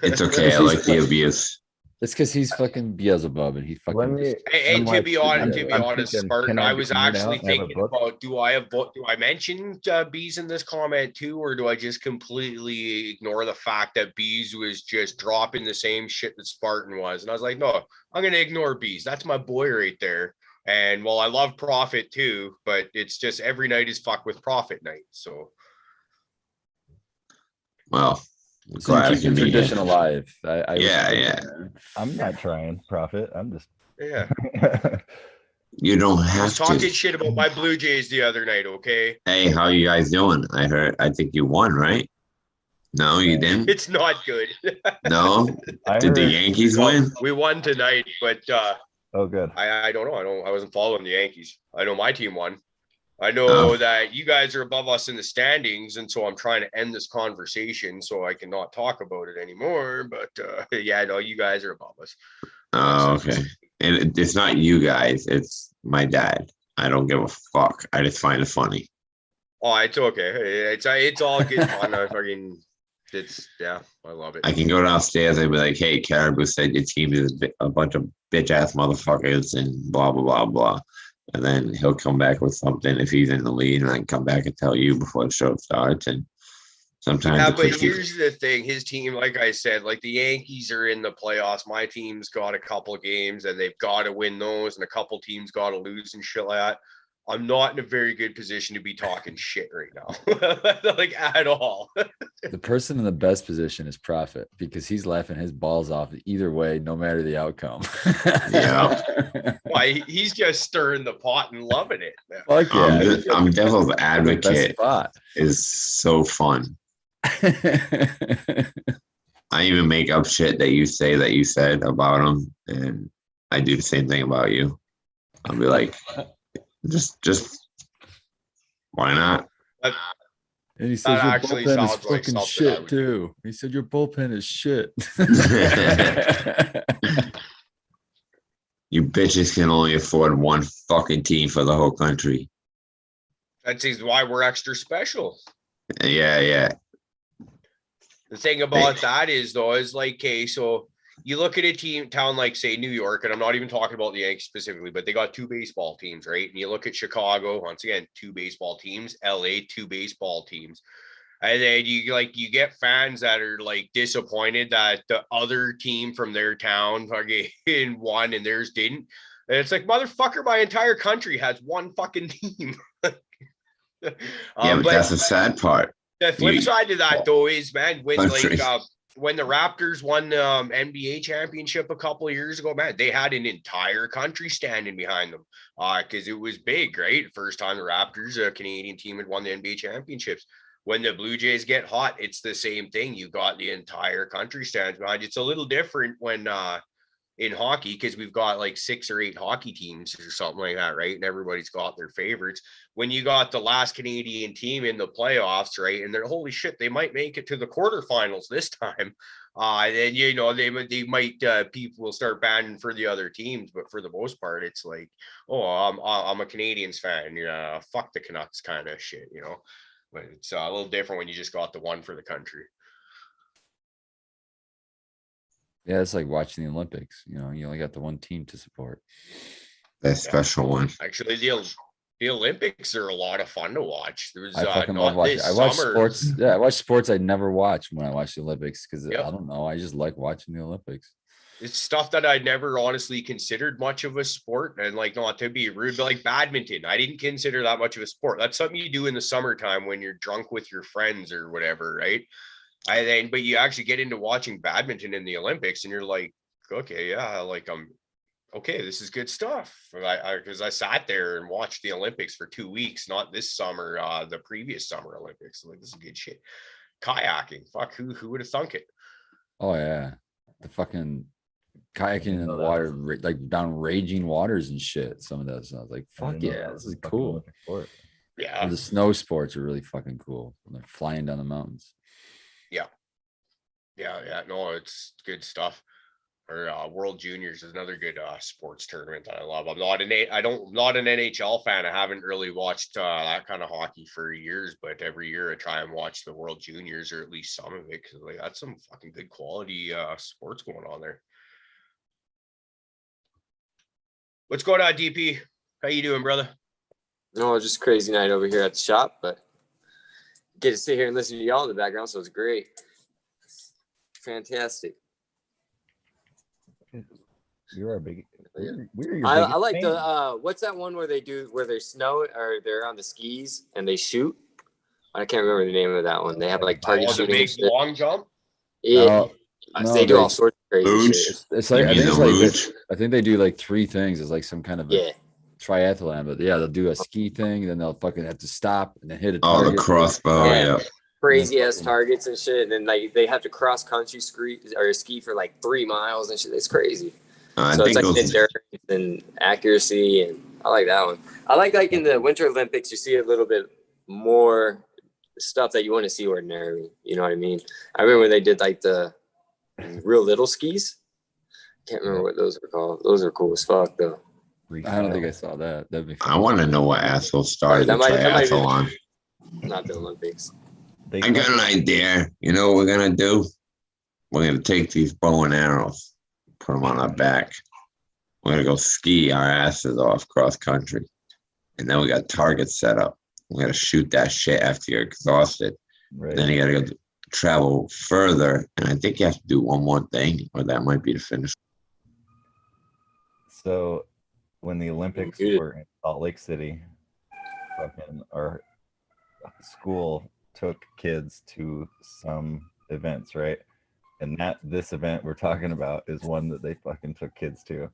It's okay. I like the abuse. It's because he's fucking Beelzebub and he fucking. To be honest, Spartan, I was actually thinking about do I mention Bees in this comment too, or do I just completely ignore the fact that Bees was just dropping the same shit that Spartan was? And I was like, no, I'm gonna ignore Bees. That's my boy right there. And I love Prophet too, but it's just every night is fuck with Prophet night. So, well, Glad I keep the can be here. tradition alive. I Yeah, respect yeah. it. I'm not trying profit. I'm just. Yeah. You don't I was have talking to. shit about my Blue Jays the other night, okay? Hey, how you guys doing? I think you won, right? No, you didn't. It's not good. No. I Did the heard. Yankees Well, win? we won tonight, but Oh, good. I don't know. I wasn't following the Yankees. I know my team won. I Oh. know that you guys are above us in the standings, and so I'm trying to end this conversation so I can not talk about it anymore. But yeah, no, you guys are above us. Oh, okay. And it's not you guys. It's my dad. I don't give a fuck. I just find it funny. Oh, it's okay. It's all good fun. I love it. I can go downstairs and be like, "Hey, Caribou said your team is a bunch of bitch ass motherfuckers and blah blah blah blah," and then he'll come back with something if he's in the lead, and I can come back and tell you before the show starts. And sometimes Yeah, it but puts you- here's the thing. His team, like I said, like the Yankees are in the playoffs. My team's got a couple of games and they've got to win those, and a couple teams got to lose and shit like that. I'm not in a very good position to be talking shit right now, like at all. The person in the best position is Prophet because he's laughing his balls off either way, no matter the outcome. Yeah. Why he's just stirring the pot and loving it. Fuck yeah. I'm devil's Best advocate spot. is so fun. I even make up shit that you say that you said about him, and I do the same thing about you. I'll be like, just why not? And he says That your actually bullpen is sounds like fucking something I shit would too. He said your bullpen is shit. You bitches can only afford one fucking team for the whole country. That's why we're extra special. Yeah, yeah. The thing about that is, though, is like, okay, so you look at a town like, say, New York, and I'm not even talking about the Yankees specifically, but they got two baseball teams, right? And you look at Chicago, once again, two baseball teams, LA, two baseball teams. And then you get fans that are like disappointed that the other team from their town fucking won and theirs didn't. And it's like, motherfucker, my entire country has one fucking team. Yeah, but that's the sad part. The flip side to that, though, is, man, when Country. when the Raptors won the NBA championship a couple of years ago, man, they had an entire country standing behind them because it was big, right? First time the Raptors, a Canadian team, had won the NBA championships. When the Blue Jays get hot, it's the same thing. You got the entire country stands behind you. It's a little different when in hockey, because we've got like 6 or 8 hockey teams or something like that, right? And everybody's got their favorites. When you got the last Canadian team in the playoffs, right? And they're, holy shit, they might make it to the quarterfinals this time. Then, you know, they might, people will start banning for the other teams. But for the most part, it's like, oh, I'm a Canadians fan. Yeah, fuck the Canucks kind of shit, you know? But it's a little different when you just got the one for the country. Yeah, it's like watching the Olympics. You know, you only got the one team to support. That special one. Actually, the Olympics are a lot of fun to watch. There was I fucking love not watching. this I watch summer. sports. Yeah, I watch sports I never watch when I watch the Olympics because Yep. I don't know. I just like watching the Olympics. It's stuff that I never honestly considered much of a sport. And like, not to be rude, but like badminton, I didn't consider that much of a sport. That's something you do in the summertime when you're drunk with your friends or whatever, right? But you actually get into watching badminton in the Olympics and you're like, okay, yeah, like okay, this is good stuff. Because I sat there and watched the Olympics for 2 weeks, not this summer, the previous summer Olympics. Like, this is good shit. Kayaking, fuck, who would have thunk it? Oh yeah, the fucking kayaking in the water, like down raging waters and shit. Some of that stuff, like fuck yeah, this is cool. Yeah, Or the snow sports are really fucking cool. When they're flying down the mountains. Yeah. No, it's good stuff. Or World Juniors is another good sports tournament that I love. I'm not an NHL fan. I haven't really watched that kind of hockey for years, but every year I try and watch the World Juniors or at least some of it because like that's some fucking good quality sports going on there. What's going on, DP? How you doing, brother? No, just crazy night over here at the shop, but get to sit here and listen to y'all in the background, so it's great. Fantastic. You're our big. We're your I biggest like fan. the what's that one where they snow or they're on the skis and they shoot? I can't remember the name of that one. They have like target Oh, the shooting. big long jump. Yeah, No, they do all sorts of crazy Luge. shit. It's like You I mean think it's the like luge? I think they do like 3 things. It's like some kind of a Yeah, triathlon, but yeah, they'll do a ski thing, then they'll fucking have to stop and then hit a Oh, the target. crossbow. Yeah. Yeah. crazy ass fucking- targets and shit. And then like they have to cross country ski for like 3 miles and shit. It's crazy. I So it's think like those. endurance and accuracy, and I like that one. I like in the Winter Olympics, you see a little bit more stuff that you want to see ordinarily. You know what I mean? I remember when they did like the real little skis. Can't remember what those were called. Those are cool as fuck though. I don't think I saw that. That'd be fun. I want to know what asshole started the That might be- triathlon. Not the Olympics. I got an idea. You know what we're gonna do? We're gonna take these bow and arrows, put them on our back. We're gonna go ski our asses off cross country, and then we got targets set up. We're gonna shoot that shit after you're exhausted. Right. Then you gotta go travel further, and I think you have to do one more thing, or that might be the finish. So when the Olympics were in Salt Lake City, fucking our school took kids to some events, right? And this event we're talking about is one that they fucking took kids to.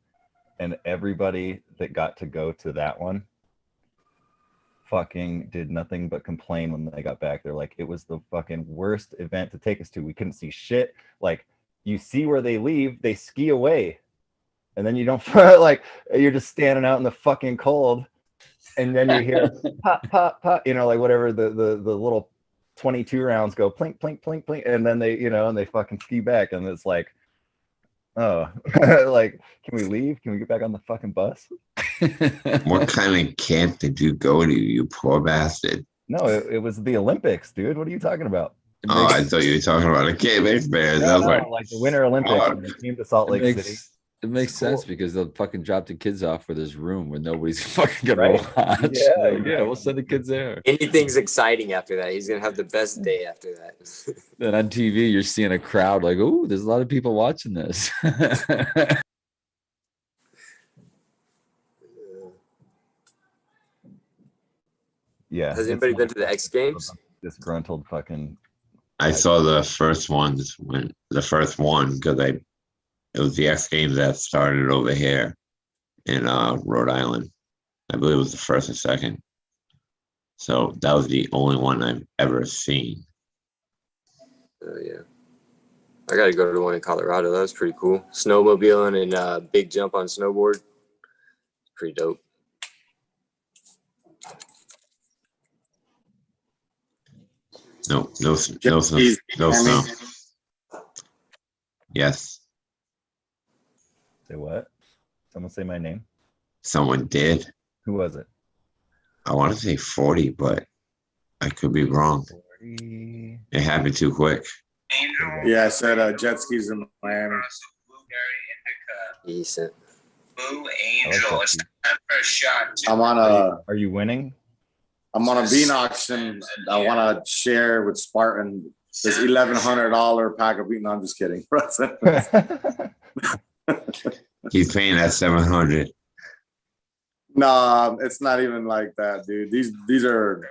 And everybody that got to go to that one fucking did nothing but complain when they got back. They're like, it was the fucking worst event to take us to. We couldn't see shit. Like, you see where they leave, they ski away. And then you don't like, you're just standing out in the fucking cold. And then you hear pop, pop, pop, like whatever the little 22 rounds go plink, plink, plink, plink. And then they, and they fucking ski back. And it's like, oh, like, can we leave? Can we get back on the fucking bus? What kind of camp did you go to, you poor bastard? No, it was the Olympics, dude. What are you talking about? Oh, I thought you were talking about a Cape Bears. No, like the Winter Olympics. Oh. When they came to Salt Lake City. It makes sense because they'll fucking drop the kids off for this room where nobody's fucking gonna Right? watch. Yeah, Like, yeah, we'll send the kids there. Anything's exciting after that. He's gonna have the best day after that. Then on TV, you're seeing a crowd like, oh, there's a lot of people watching this. Yeah. Has anybody been to the X Games? Disgruntled fucking. I saw the first one because it was the X Games that started over here in Rhode Island. I believe it was the first and second. So that was the only one I've ever seen. Oh yeah, I gotta go to the one in Colorado. That was pretty cool. Snowmobiling and big jump on snowboard. Pretty dope. No snow. Yes, Say what? Someone say my name. someone did. Who was it? I want to say 40, but I could be wrong. 40. It happened too quick. Yeah, I said jet skis in Miami. Decent. Blue Angel. I'm on a. Are you winning? I'm on a bean auction. I want to share with Spartan this $1,100 pack of bean. No, I'm just kidding. He's paying that 700. Nah, it's not even like that, dude. These are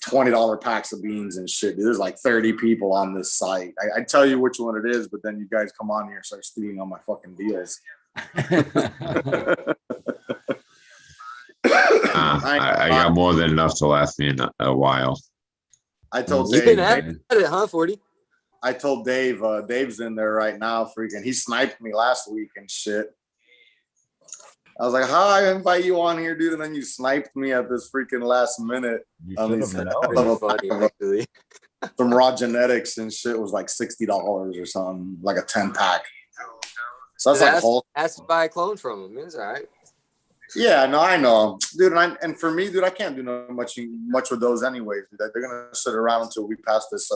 $20 packs of beans and shit. There's like 30 people on this site. I tell you which one it is, but then you guys come on here and start stealing on my fucking deals. I got more than enough to last me a while. I told You've Dave. been at it, huh? 40. I told Dave. Dave's in there right now, freaking. He sniped me last week and shit. I was like, "How I invite you on here, dude?" And then you sniped me at this freaking last minute. You On should these have known. Funny, actually. some raw genetics and shit was like $60 or something, like a 10 pack. So that's like whole. Asked to buy a clone from him. It's all right. Yeah, no, I know, dude. And for me, dude, I can't do much with those anyways. Dude. They're gonna sit around until we pass this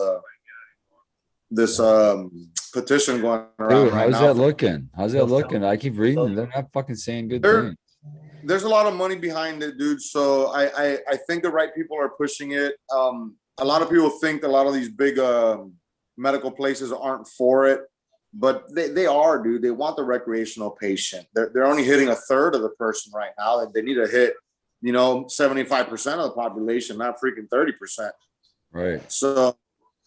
petition going around. Dude, right how's now. that looking? How's that looking? I keep reading. They're not fucking saying good things. There's a lot of money behind it, dude. So I think the right people are pushing it. A lot of people think a lot of these big medical places aren't for it, but they are, dude. They want the recreational patient. They're only hitting a third of the person right now. They need to hit, 75% of the population, not freaking 30%. Right. So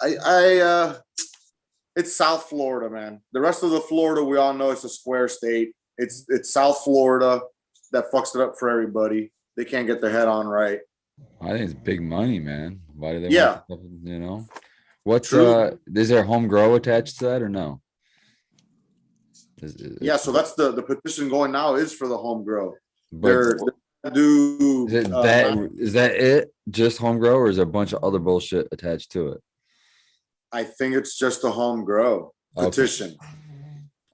I it's South Florida, man. The rest of the Florida, we all know it's a square state. It's South Florida that fucks it up for everybody. They can't get their head on right. I think it's big money, man. Why do they Yeah. want, you know? What's True. is there home grow attached to that or no? Yeah, so that's the petition going now is for the home grow. But do is that it? Just home grow, or is there a bunch of other bullshit attached to it? I think it's just a home grow petition.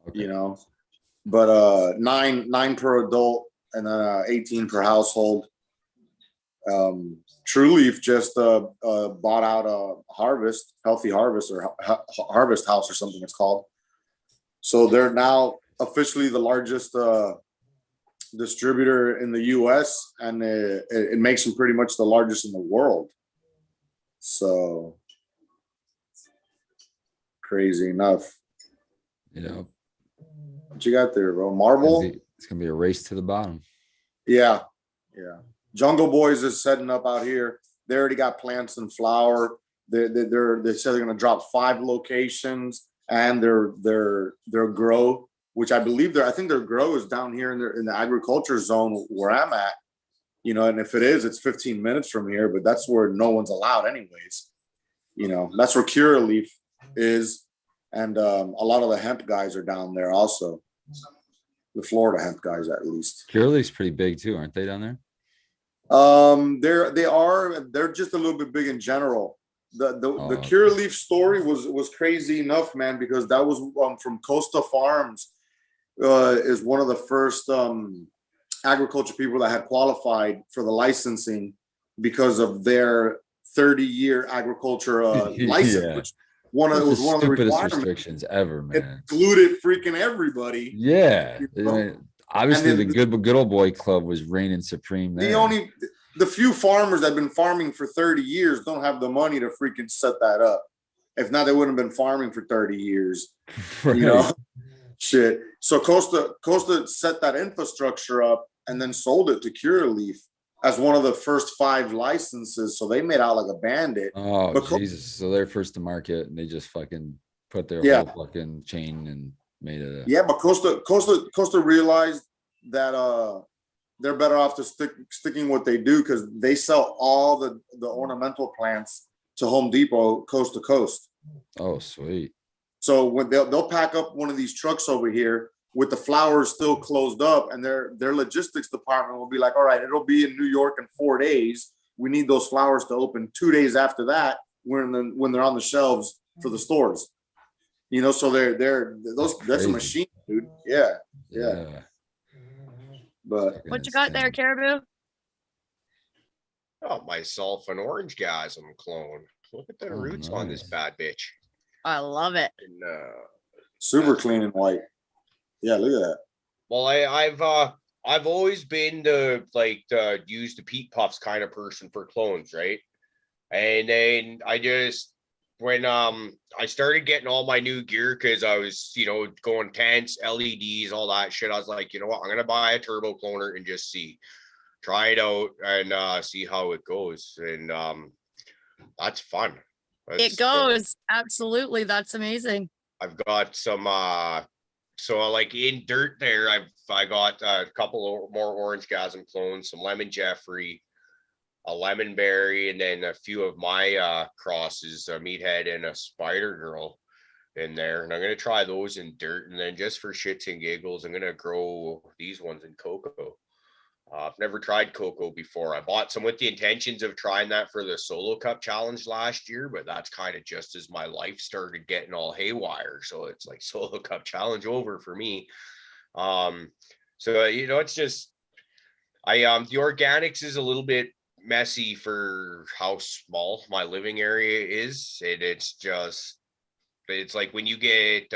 Okay. You know, but nine per adult and then 18 per household. True Leaf just bought out a Healthy Harvest or Harvest House or something it's called. So they're now officially the largest distributor in the U.S. and it makes them pretty much the largest in the world. So crazy enough. Yeah. What you got there, bro? Marble? It's gonna be a race to the bottom. Yeah. Yeah. Jungle Boys is setting up out here. They already got plants and flower. They said they're gonna drop 5 locations and their grow, which I believe I think their grow is down here in the agriculture zone where I'm at. You know, and if it is, it's 15 minutes from here, but that's where no one's allowed anyways. You know, that's where Curaleaf is. And a lot of the hemp guys are down there also. The Florida hemp guys, at least. Curaleaf's pretty big too, aren't they down there? They're just a little bit big in general. The Curaleaf story was crazy enough, man, because that was from Costa Farms, is one of the first agriculture people that had qualified for the licensing because of their 30-year agriculture license, which was one of the requirements. Restrictions ever, man. It excluded freaking everybody. Yeah. You know? Obviously, the good old boy club was reigning supreme there. The few farmers that have been farming for 30 years don't have the money to freaking set that up. If not, they wouldn't have been farming for 30 years. Right. You know? Shit. So Costa set that infrastructure up and then sold it to Curaleaf as one of the first 5 licenses. So they made out like a bandit. Oh, but Jesus. So they're first to market and they just fucking put their whole fucking chain and made it. But Costa realized that they're better off to sticking what they do because they sell all the ornamental plants to Home Depot coast to coast. Oh, sweet. So when they'll pack up one of these trucks over here with the flowers still closed up, and their logistics department will be like, all right, it'll be in New York in 4 days. We need those flowers to open 2 days after that when they're on the shelves for the stores. You know, so that's a machine, dude. Yeah. But what you got there, Caribou? Got myself an orange gasm clone. Look at the roots on this bad bitch. I love it. And, super clean and white. Yeah, look at that. Well, I've always been the use the peat puffs kind of person for clones, right? And then when I started getting all my new gear because I was, going tents, LEDs, all that shit, I was like, you know what, I'm gonna buy a turbo cloner and just try it out and see how it goes. And that's fun. It goes. Absolutely. That's amazing. I've got some so like in dirt there, I got a couple more orange gasm clones, some lemon Jeffrey, a lemon berry, and then a few of my crosses, a meathead and a spider girl in there. And I'm gonna try those in dirt, and then just for shits and giggles, I'm gonna grow these ones in cocoa. I've never tried cocoa before. I bought some with the intentions of trying that for the Solo Cup Challenge last year, but that's kind of just as my life started getting all haywire. So it's like Solo Cup Challenge over for me. So it's just the organics is a little bit messy for how small my living area is. It's like when you get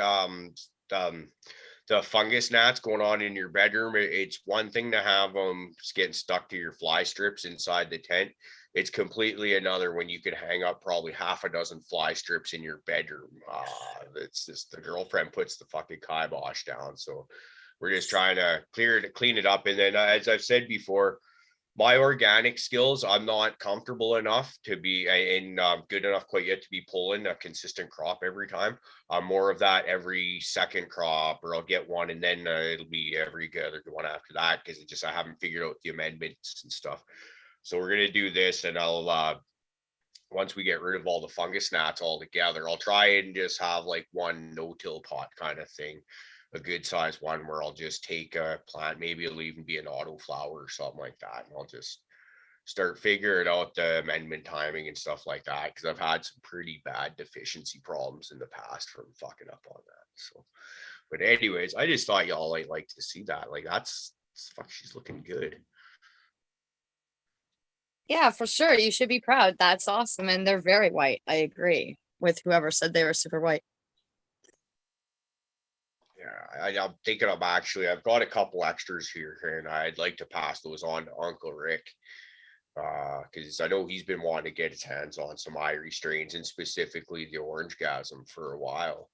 the fungus gnats going on in your bedroom, it's one thing to have them getting stuck to your fly strips inside the tent. It's completely another when you could hang up probably half a dozen fly strips in your bedroom. It's just the girlfriend puts the fucking kibosh down. So we're just trying to clean it up. And then as I've said before, my organic skills, I'm not comfortable enough to be in good enough quite yet to be pulling a consistent crop every time. I'm more of that every second crop, or I'll get one and then it'll be every other one after that, because it just I haven't figured out the amendments and stuff. So we're gonna do this, and I'll once we get rid of all the fungus gnats altogether, I'll try and just have like one no-till pot kind of thing, a good size one where I'll just take a plant, maybe it'll even be an auto flower or something like that, and I'll just start figuring out the amendment timing and stuff like that, because I've had some pretty bad deficiency problems in the past from fucking up on that. So, but anyways, I just thought y'all like to see that. Like that's fuck, she's looking good. Yeah, for sure. You should be proud. That's awesome. And they're very white. I agree with whoever said they were super white. Yeah, I'm thinking of I've got a couple extras here, and I'd like to pass those on to Uncle Rick, because I know he's been wanting to get his hands on some Irie strains, and specifically the Orange Gasm, for a while.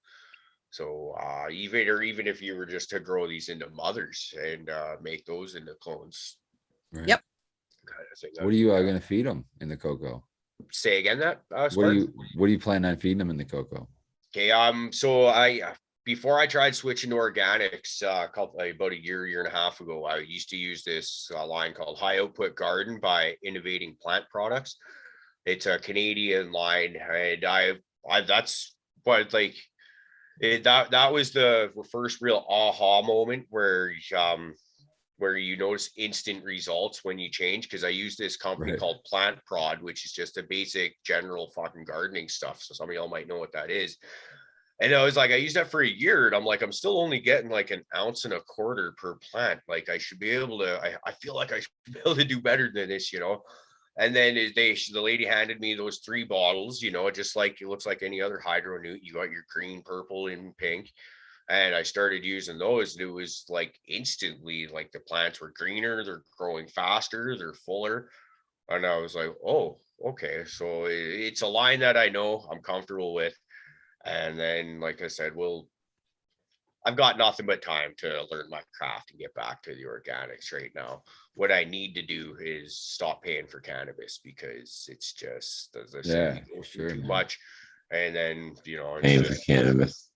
So even if you were just to grow these into mothers and make those into clones. Right. Yep. Kind of thing. What are you going to feed them in the cocoa? Say again that? What do you plan on feeding them in the cocoa? Okay. So I before I tried switching to organics about a year and a half ago, I used to use this line called High Output Garden by Innovating Plant Products. It's a Canadian line, and that's what like that was the first real aha moment where you notice instant results when you change, because I use this company called Plant Prod, which is just a basic general fucking gardening stuff. So some of y'all might know what that is. And I was like, I used that for a year, and I'm like, I'm still only getting like 1.25 ounces per plant. Like I should be able to, I feel like I should be able to do better than this, you know? And then the lady handed me those 3 bottles, you know, just like it looks like any other hydro newt. You got your green, purple, and pink. And I started using those, and it was like instantly, like the plants were greener, they're growing faster, they're fuller. And I was like, oh, okay. So it's a line that I know I'm comfortable with. And then, like I said, I've got nothing but time to learn my craft and get back to the organics right now. What I need to do is stop paying for cannabis, because it's just, as I say, you go through too much. And then, you know, Paying for cannabis.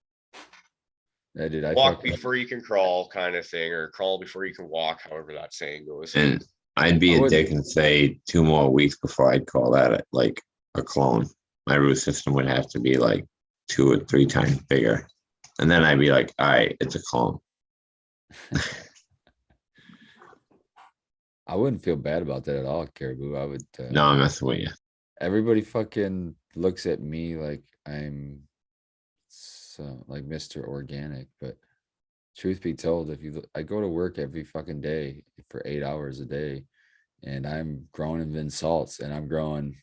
Yeah, dude, walk before you can crawl kind of thing, or crawl before you can walk, however that saying goes. And I'd be a dick and say 2 more weeks before I'd call that like a clone. My root system would have to be like 2 or 3 times bigger. And then I'd be like, all right, it's a clone. I wouldn't feel bad about that at all, Caribou. I would. No, I'm messing with you. Everybody fucking looks at me like I'm like Mr. Organic, but truth be told, I go to work every fucking day for 8 hours a day, and I'm growing in salts, and I'm growing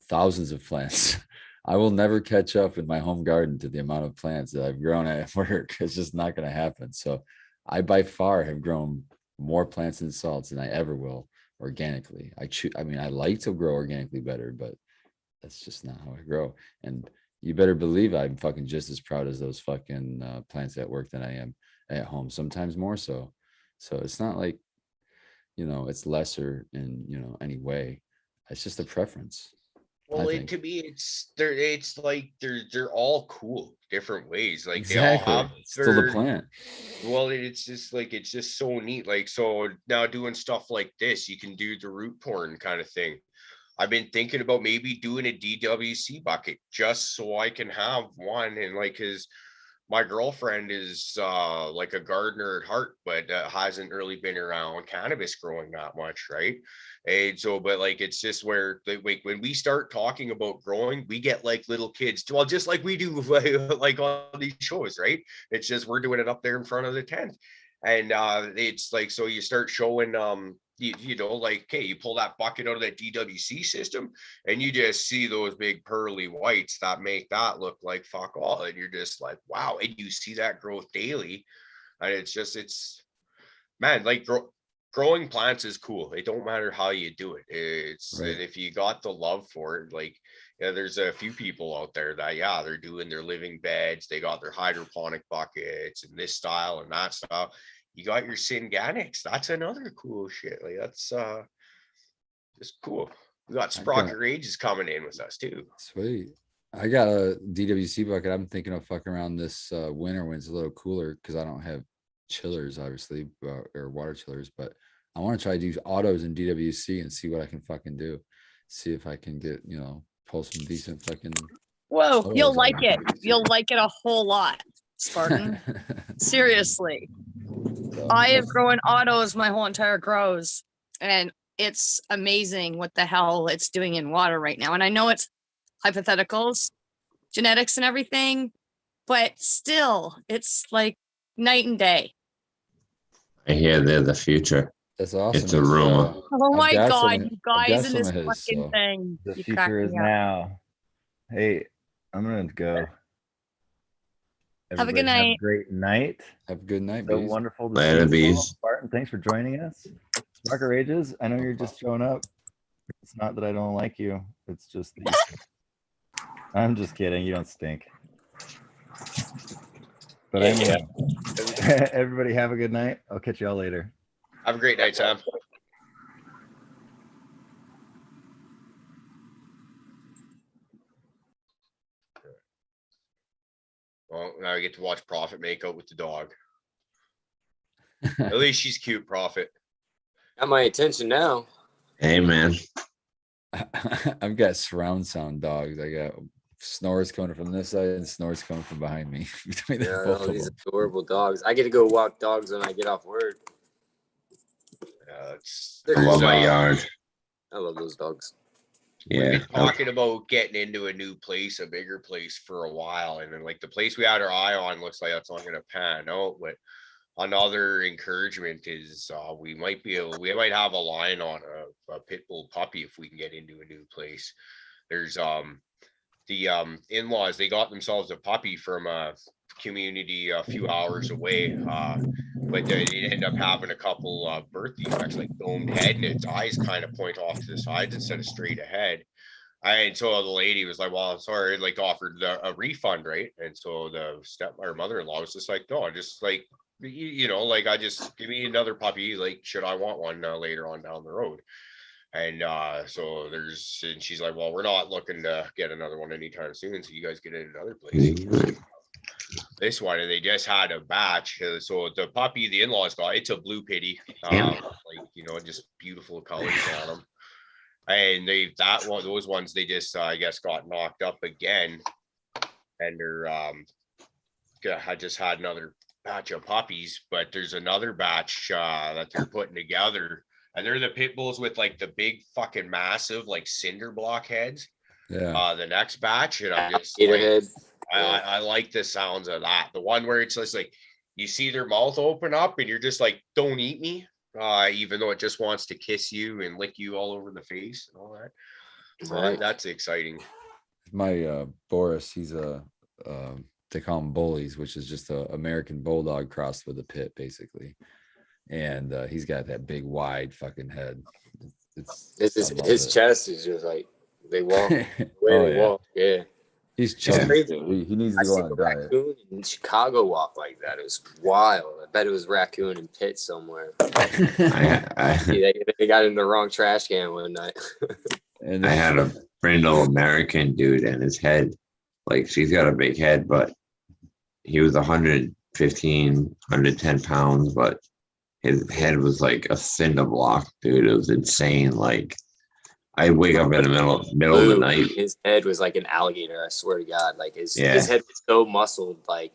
thousands of plants. I will never catch up in my home garden to the amount of plants that I've grown at work. It's just not going to happen. So I by far have grown more plants and salts than I ever will organically. I mean, I like to grow organically better, but that's just not how I grow. And you better believe I'm fucking just as proud as those fucking plants at work than I am at home, sometimes more so. So it's not like, you know, it's lesser in, you know, any way. It's just a preference. Well, to me, it's like they're all cool different ways. Like exactly. They all have still the plant. Well, it's just so neat. Like, so now doing stuff like this, you can do the root porn kind of thing. I've been thinking about maybe doing a DWC bucket just so I can have one, and like his my girlfriend is like a gardener at heart, but hasn't really been around cannabis growing that much, right? And so, but like it's just where like when we start talking about growing, we get like little kids, well, just like we do like on these shows, right? It's just we're doing it up there in front of the tent, and it's like, so you start showing you know, like, okay, you pull that bucket out of that DWC system, and you just see those big pearly whites that make that look like fuck all, and you're just like, wow. And you see that growth daily, and it's man, like growing plants is cool. It don't matter how you do it. It's right. If you got the love for it, like, yeah, there's a few people out there that, yeah, they're doing their living beds, they got their hydroponic buckets and this style and that style. You got your Synganics. That's another cool shit. Like that's Just cool. We got I got- Sprocket Rages coming in with us too. Sweet. I got a DWC bucket. I'm thinking of fucking around this winter when it's a little cooler because I don't have chillers, obviously, or water chillers. But I want to try to do autos in DWC and see what I can fucking do. See if I can get, pull some decent fucking. Whoa, autos you'll out like of it. DWC. You'll like it a whole lot, Spartan. Seriously. I have grown autos my whole entire grows, and it's amazing what the hell it's doing in water right now. And I know it's hypotheticals, genetics and everything, but still, it's like night and day. I hear they're the future. That's awesome. It's a rumor. Oh my got God, some- you I've got guys in some this of his, fucking so- thing. The You crack future is me up. now. Hey, I'm gonna go. Have a good Everybody night. a great night. Have a good night, So bees. wonderful to Later, see you all. bees. Spartan, thanks for joining us. Sparker Rages, I know you're just showing up. It's not that I don't like you. It's just that I'm just kidding. You don't stink. But anyway, everybody have a good night. I'll catch y'all later. Have a great night, Sam. Well, now I get to watch Prophet make out with the dog. At least she's cute, Prophet. Got my attention now. Hey, man. I've got surround sound dogs. I got snores coming from this side and snores coming from behind me. Between the Yeah, both no, of these them. adorable dogs. I get to go walk dogs when I get off work. I love my yard. I love those dogs. We've Yeah. been talking about getting into a new place, a bigger place for a while. And then like the place we had our eye on looks like that's not gonna pan out. But another encouragement is we might have a line on a pit bull puppy if we can get into a new place. There's the in-laws, they got themselves a puppy from a community a few hours away. But they end up having a couple birth defects, like domed head, and its eyes kind of point off to the sides instead of straight ahead. And so the lady was like, well, I'm sorry, like offered a refund, right? And so the mother-in-law was just like, no, just like, like I just give me another puppy, like should I want one later on down the road. And so and she's like, well, we're not looking to get another one anytime soon, so you guys get in another place. This one, and they just had a batch. So the puppy the in-laws got, it's a blue pitty, just beautiful colors on them. And those ones they just I guess got knocked up again, and they're I just had another batch of puppies, but there's another batch that they're putting together, and they're the pit bulls with like the big fucking massive like cinder block heads. Yeah. The next batch, and I'm just Gatorhead. I like the sounds of that. The one where it's just like you see their mouth open up and you're just like, don't eat me. Even though it just wants to kiss you and lick you all over the face and all that. So that's exciting. My Boris, he's they call him bullies, which is just a American bulldog crossed with a pit, basically. And he's got that big wide fucking head. His chest is just like they walk the way they walk. Yeah. He's It's crazy. He needs to I go seen on a a diet. raccoon in Chicago walk like that. It was wild. I bet it was raccoon in pit somewhere. They got in the wrong trash can one night. I had a brindle American dude, and his head, like she's got a big head, but he was 115, 110 pounds, but his head was like a cinder block, dude. It was insane. Like I wake up in the middle of the night. His head was like an alligator. I swear to God, like his head was so muscled. Like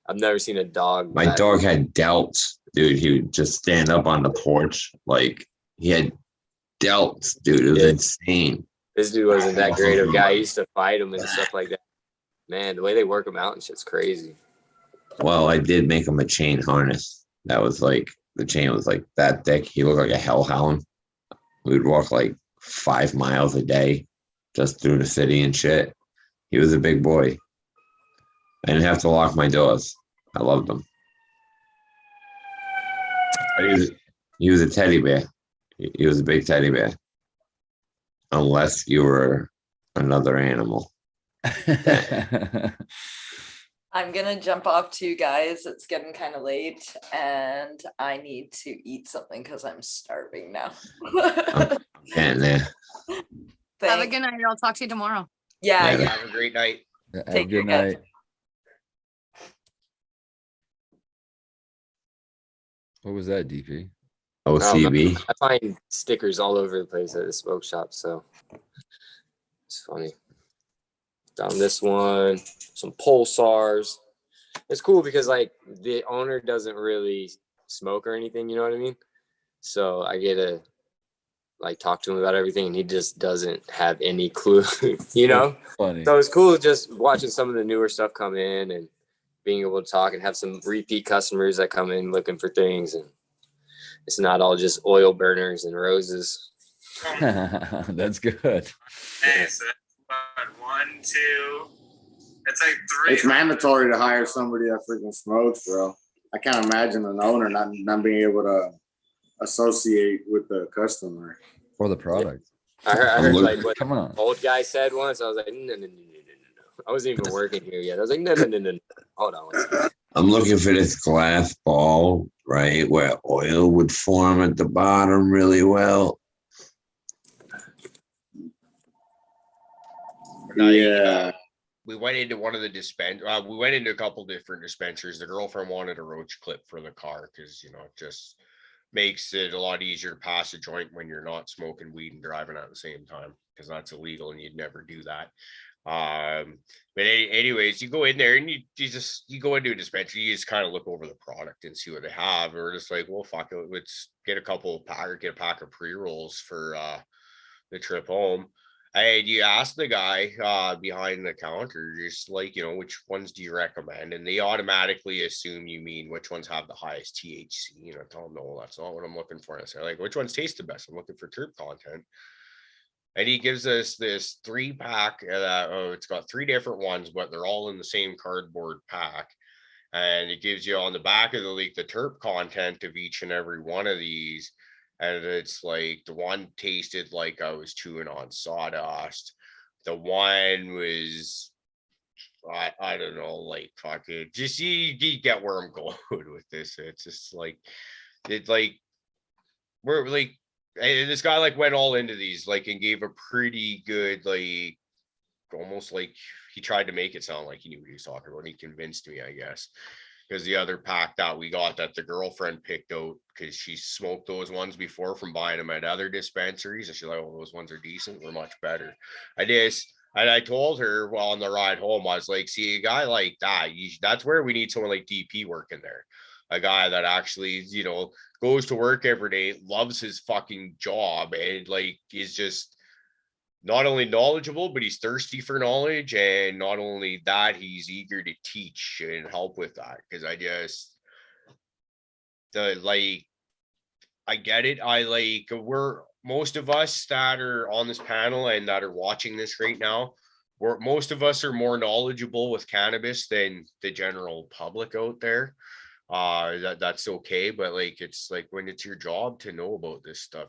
I've never seen a dog. My dog had delts, dude. He would just stand up on the porch, like he had delts, dude. It was insane. This dude wasn't that great of a guy. I used to fight him and stuff like that. Man, the way they work him out and shit's crazy. Well, I did make him a chain harness. That was like the chain was like that thick. He looked like a hellhound. We would walk like 5 miles a day just through the city and shit. He was a big boy. I didn't have to lock my doors. I loved him. But he was a teddy bear. He was a big teddy bear. Unless you were another animal. I'm gonna jump off too, guys. It's getting kind of late, and I need to eat something because I'm starving now. And Have a Thanks. good night. I'll talk to you tomorrow. Yeah, Later. you Have a great night. Have a Take good care, guys. night. What was that, DP? OCB. I find stickers all over the place at the smoke shop, so it's funny. Found this one, some pulsars. It's cool because like the owner doesn't really smoke or anything, you know what I mean? So I get to like talk to him about everything, and he just doesn't have any clue, you know? Funny. So it's cool just watching some of the newer stuff come in and being able to talk and have some repeat customers that come in looking for things, and it's not all just oil burners and roses. That's good. Hey, so that's what, 1, 2. It's like 3. It's mandatory to hire somebody that freaking smokes, bro. I can't imagine an owner not being able to associate with the customer Or the product. I heard like what Come on. the old guy said once. I was like, no. I wasn't even working here yet. I was like, no. Hold on one second. I'm looking for this glass ball, right, where oil would form at the bottom really well. Yeah. We went into one of the we went into a couple different dispensers. The girlfriend wanted a roach clip for the car because, you know, it just makes it a lot easier to pass a joint when you're not smoking weed and driving at the same time, because that's illegal and you'd never do that. But anyways, you go in there and you go into a dispensary, you just kind of look over the product and see what they have. Or just like, well, fuck it, let's get a pack of pre-rolls for the trip home. And you ask the guy behind the counter, just like, you know, which ones do you recommend? And they automatically assume you mean which ones have the highest THC. You know, tell them, no, that's not what I'm looking for. And I say, like, which ones taste the best? I'm looking for terp content. And he gives us this 3-pack. It's got 3 different ones, but they're all in the same cardboard pack. And it gives you on the back of the leak the terp content of each and every one of these. And it's like the one tasted like I was chewing on sawdust. The one was, I don't know, like fucking, just you get where I'm going with this. It's just like, we're like, and this guy like went all into these, like, and gave a pretty good, like, almost like he tried to make it sound like he knew what he was talking about. He convinced me, I guess. Because the other pack that we got that the girlfriend picked out, because she smoked those ones before from buying them at other dispensaries, and she's like, oh, those ones are decent, we're much better. I told her, well, on the ride home, I was like, see, a guy like that, that's where we need someone like DP working there. A guy that actually, you know, goes to work every day, loves his fucking job, and like is just not only knowledgeable, but he's thirsty for knowledge. And not only that, he's eager to teach and help with that. Because I get it. We're, most of us that are on this panel and that are watching this right now, most of us are more knowledgeable with cannabis than the general public out there. That's okay. But like, it's like when it's your job to know about this stuff,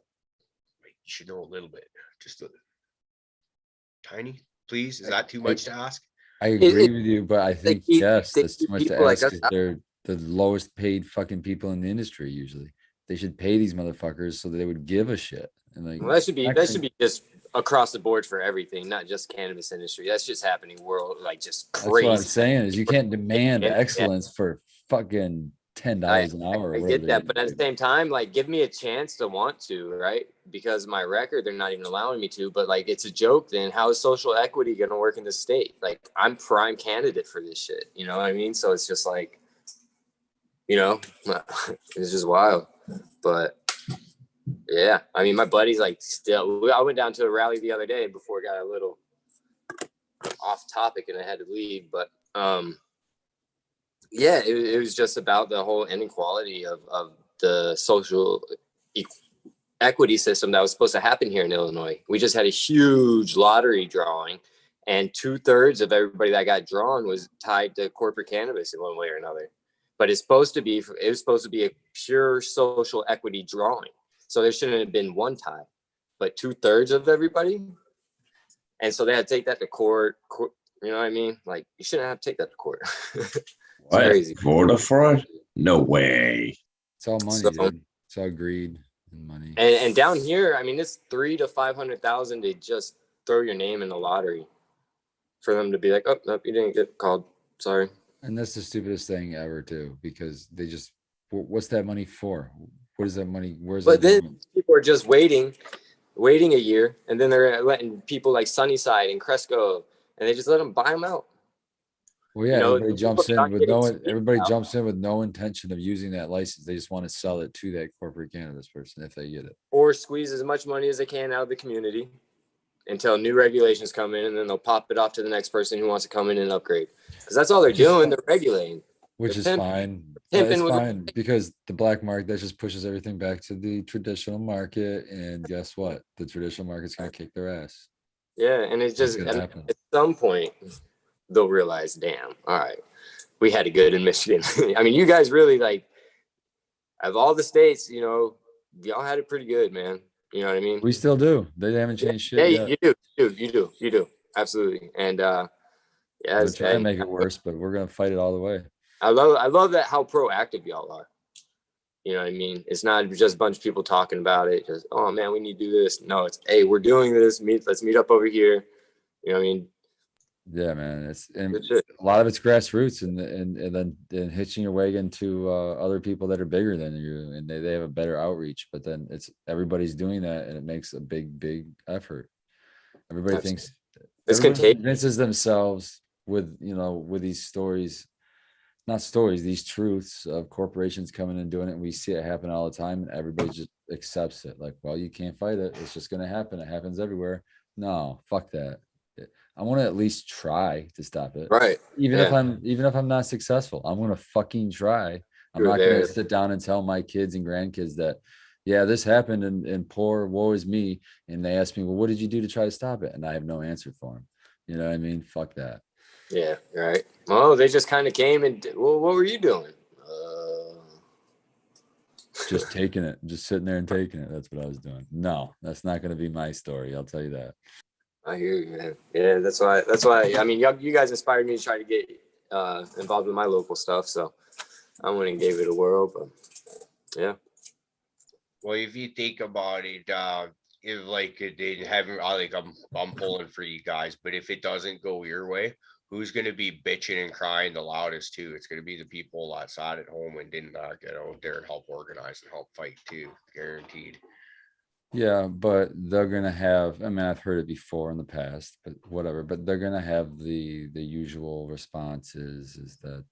like, you should know a little bit, just tiny, please. Is that too much to ask? I agree with you, but I think yes, that's too much to people like ask. us- They're the lowest paid fucking people in the industry usually. They should pay these motherfuckers so they would give a shit. And like, Well, that should be just across the board for everything, not just cannabis industry. That's just happening world, like just that's crazy. what I'm saying is you can't demand Yeah. excellence for fucking $10 an hour. Or I whatever get that, they but at the same time, like, give me a chance to want to, right? Because my record, they're not even allowing me to. But like, it's a joke. Then how is social equity going to work in the state? Like, I'm prime candidate for this shit. You know what I mean? So it's just like, you know, it's just wild. But yeah, I mean, my buddy's like still. I went down to a rally the other day before it got a little off topic and I had to leave. But yeah, it was just about the whole inequality of the social equity system that was supposed to happen here in Illinois. We just had a huge lottery drawing, and 2/3 of everybody that got drawn was tied to corporate cannabis in one way or another. But it was supposed to be a pure social equity drawing. So there shouldn't have been one tie, but 2/3 of everybody. And so they had to take that to court. You know what I mean? Like, you shouldn't have to take that to court. It's What? crazy. Voter fraud? No way. It's all money, So- dude. It's all greed and money. And down here, I mean, it's 300,000 to 500,000 to just throw your name in the lottery for them to be like, oh, nope, you didn't get called. Sorry. And that's the stupidest thing ever, too, because they just, what's that money for? What is that money? Where's But that then going? people are just waiting a year, and then they're letting people like Sunnyside and Cresco, and they just let them buy them out. Well, yeah, You know, everybody jumps people are in not with no, getting everybody out. jumps in with no intention of using that license. They just want to sell it to that corporate cannabis person if they get it. Or squeeze as much money as they can out of the community until new regulations come in, and then they'll pop it off to the next person who wants to come in and upgrade. Because that's all they're doing. They're regulating. Which They're is pimping. fine. pimping It's with- fine because the black market, that just pushes everything back to the traditional market. And guess what? The traditional market's going to kick their ass. Yeah, and it's That's just, gonna I mean, happen. at some point, they'll realize, damn, all right, we had it good in Michigan. I mean, you guys really, like, of all the states, you know, y'all had it pretty good, man. You know what I mean? We still do. They haven't changed Yeah, shit yet. you do. Absolutely. And yeah, They're it's, trying to make it worse, but we're going to fight it all the way. I love that how proactive y'all are. You know what I mean? It's not just a bunch of people talking about it. Just, oh man, we need to do this. No, it's, hey, we're doing this. Let's meet up over here. You know what I mean? Yeah, man. It's and Good shit. a lot of it's grassroots and then hitching your wagon to other people that are bigger than you and they have a better outreach. But then it's everybody's doing that and it makes a big effort. Everybody Absolutely. thinks It's everybody contagious. convinces themselves with with these stories, not stories, these truths of corporations coming and doing it. And we see it happen all the time and everybody just accepts it. Like, well, you can't fight it. It's just gonna happen. It happens everywhere. No, fuck that. I want to at least try to stop it. Right. Even Yeah. if I'm not successful, I'm gonna fucking try. I'm You're not there. gonna sit down and tell my kids and grandkids that, yeah, this happened and poor woe is me. And they ask me, well, what did you do to try to stop it? And I have no answer for them. You know what I mean? Fuck that. Yeah, right. Well, they just kind of came and, well, what were you doing? Just taking it, just sitting there and taking it. That's what I was doing. No, that's not gonna be my story. I'll tell you that. I hear you, man. Yeah, that's why. I mean, you guys inspired me to try to get involved with my local stuff. So I went and gave it a whirl. But yeah, Well, if you think about it, if like they haven't, like I'm pulling for you guys, but if it doesn't go your way, who's going to be bitching and crying the loudest too? It's going to be the people outside at home and didn't get out there and help organize and help fight too, guaranteed. Yeah, but they're gonna have, I mean, I've heard it before in the past, but whatever, but they're gonna have the usual responses is that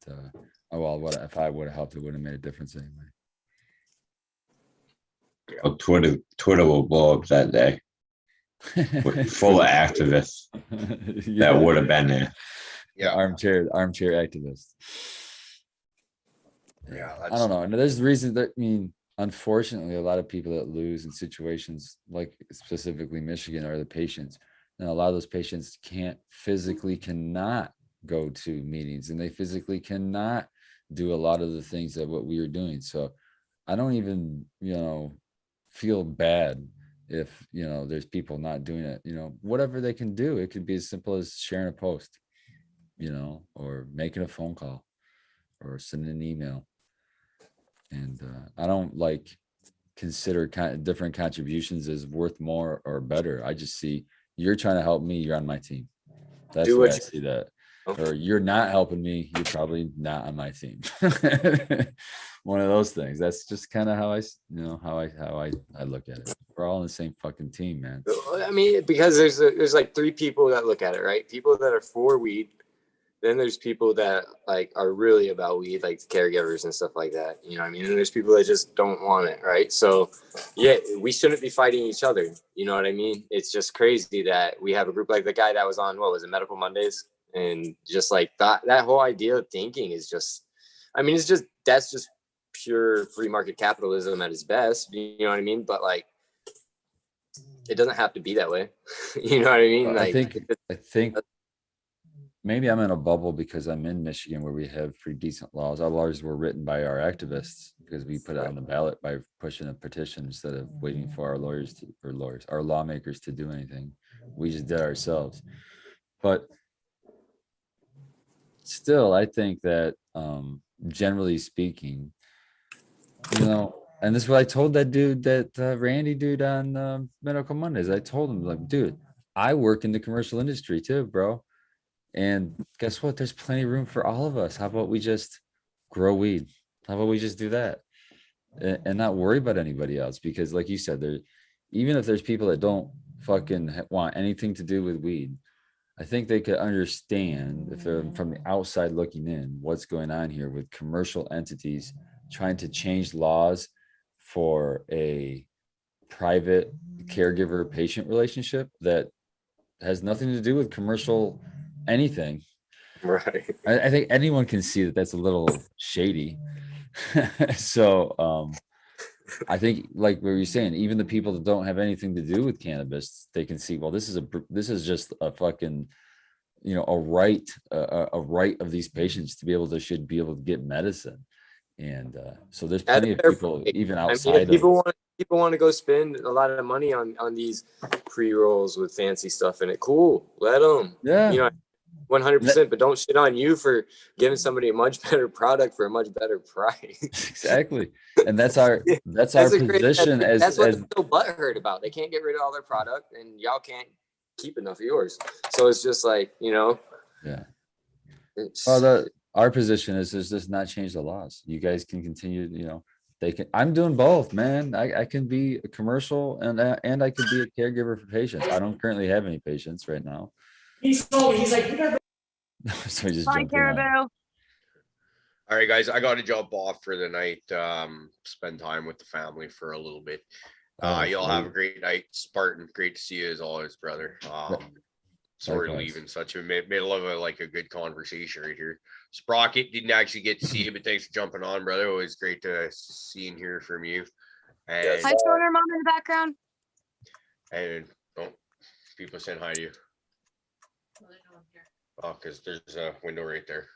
oh well, what if I would have helped, it would have made a difference anyway. Oh, Twitter will blow up that day. Full of activists Yeah. that would have been there. Yeah. Armchair activists. Yeah, I don't know. And there's the reason that, I mean, unfortunately, a lot of people that lose in situations like specifically Michigan are the patients. And a lot of those patients cannot go to meetings and they physically cannot do a lot of the things that what we were doing. So I don't even, feel bad if, there's people not doing it, whatever they can do. It could be as simple as sharing a post, or making a phone call or sending an email. And I don't consider different contributions as worth more or better. I just see you're trying to help me, you're on my team. That's Do the way what I you- see that. Okay. Or you're not helping me, you're probably not on my team. One of those things. That's just kind of how I look at it. We're all on the same fucking team, man. I mean, because there's like three people that look at it, right? People that are for weed. Then there's people that are really about weed, like caregivers and stuff like that. You know what I mean? And there's people that just don't want it, right? So yeah, we shouldn't be fighting each other. You know what I mean? It's just crazy that we have a group like the guy that was on, what was it, Medical Mondays? And just like that whole idea of thinking is just, I mean, that's just pure free market capitalism at its best. You know what I mean? But it doesn't have to be that way. You know what I mean? I think maybe I'm in a bubble because I'm in Michigan where we have pretty decent laws. Our laws were written by our activists because we put it on the ballot by pushing a petition instead of waiting for our lawmakers to do anything. We just did it ourselves. But still, I think that generally speaking, and this is what I told that dude, that Randy dude on Medical Mondays. I told him, like, dude, I work in the commercial industry too, bro. And guess what? There's plenty of room for all of us. How about we just grow weed? How about we just do that and not worry about anybody else? Because like you said, even if there's people that don't fucking want anything to do with weed, I think they could understand, if they're from the outside looking in, what's going on here with commercial entities trying to change laws for a private caregiver patient relationship that has nothing to do with commercial anything. Right. I think anyone can see that that's a little shady. So I think, like what you're saying, even the people that don't have anything to do with cannabis, they can see, well, this is just a fucking, a right of these patients to be able to should be able to get medicine. And so there's plenty of people even outside of people want to go spend a lot of money on these pre-rolls with fancy stuff in it. Cool, let them. Yeah. 100%, but don't shit on you for giving somebody a much better product for a much better price. Exactly. And that's our position. That's what they're so butthurt about. They can't get rid of all their product and y'all can't keep enough of yours. So it's just like, yeah. Well, our position is just not change the laws. You guys can continue, they can. I'm doing both, man. I can be a commercial and I can be a caregiver for patients. I don't currently have any patients right now. He's like, so he just Bye, jumped in on it. Caribou. All right, guys, I got to jump off for the night. Spend time with the family for a little bit. Y'all have a great night. Spartan, great to see you as always, brother. Sorry to leave in such a middle of a good conversation right here. Sprocket, didn't actually get to see you, but thanks for jumping on, brother. Always great to see and hear from you. And Hi, Toner Mom in the background. And people saying hi to you. Oh, because there's a window right there.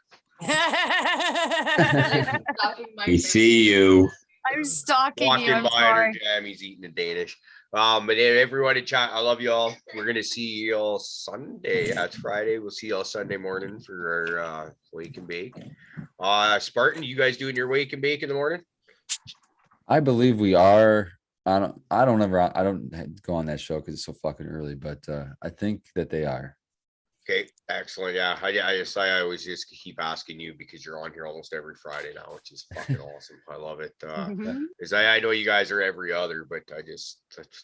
We see you. I'm stalking Walking you. I'm by sorry. her jam, he's eating a Danish. But everyone in chat, I love y'all. We're gonna see y'all Sunday. That's Friday. We'll see y'all Sunday morning for our wake and bake. Spartan, you guys doing your wake and bake in the morning? I believe we are. I don't go on that show because it's so fucking early, but I think that they are. Okay, excellent. Yeah, I always just keep asking you because you're on here almost every Friday now, which is fucking awesome. I love it. Because I know you guys are every other, but it's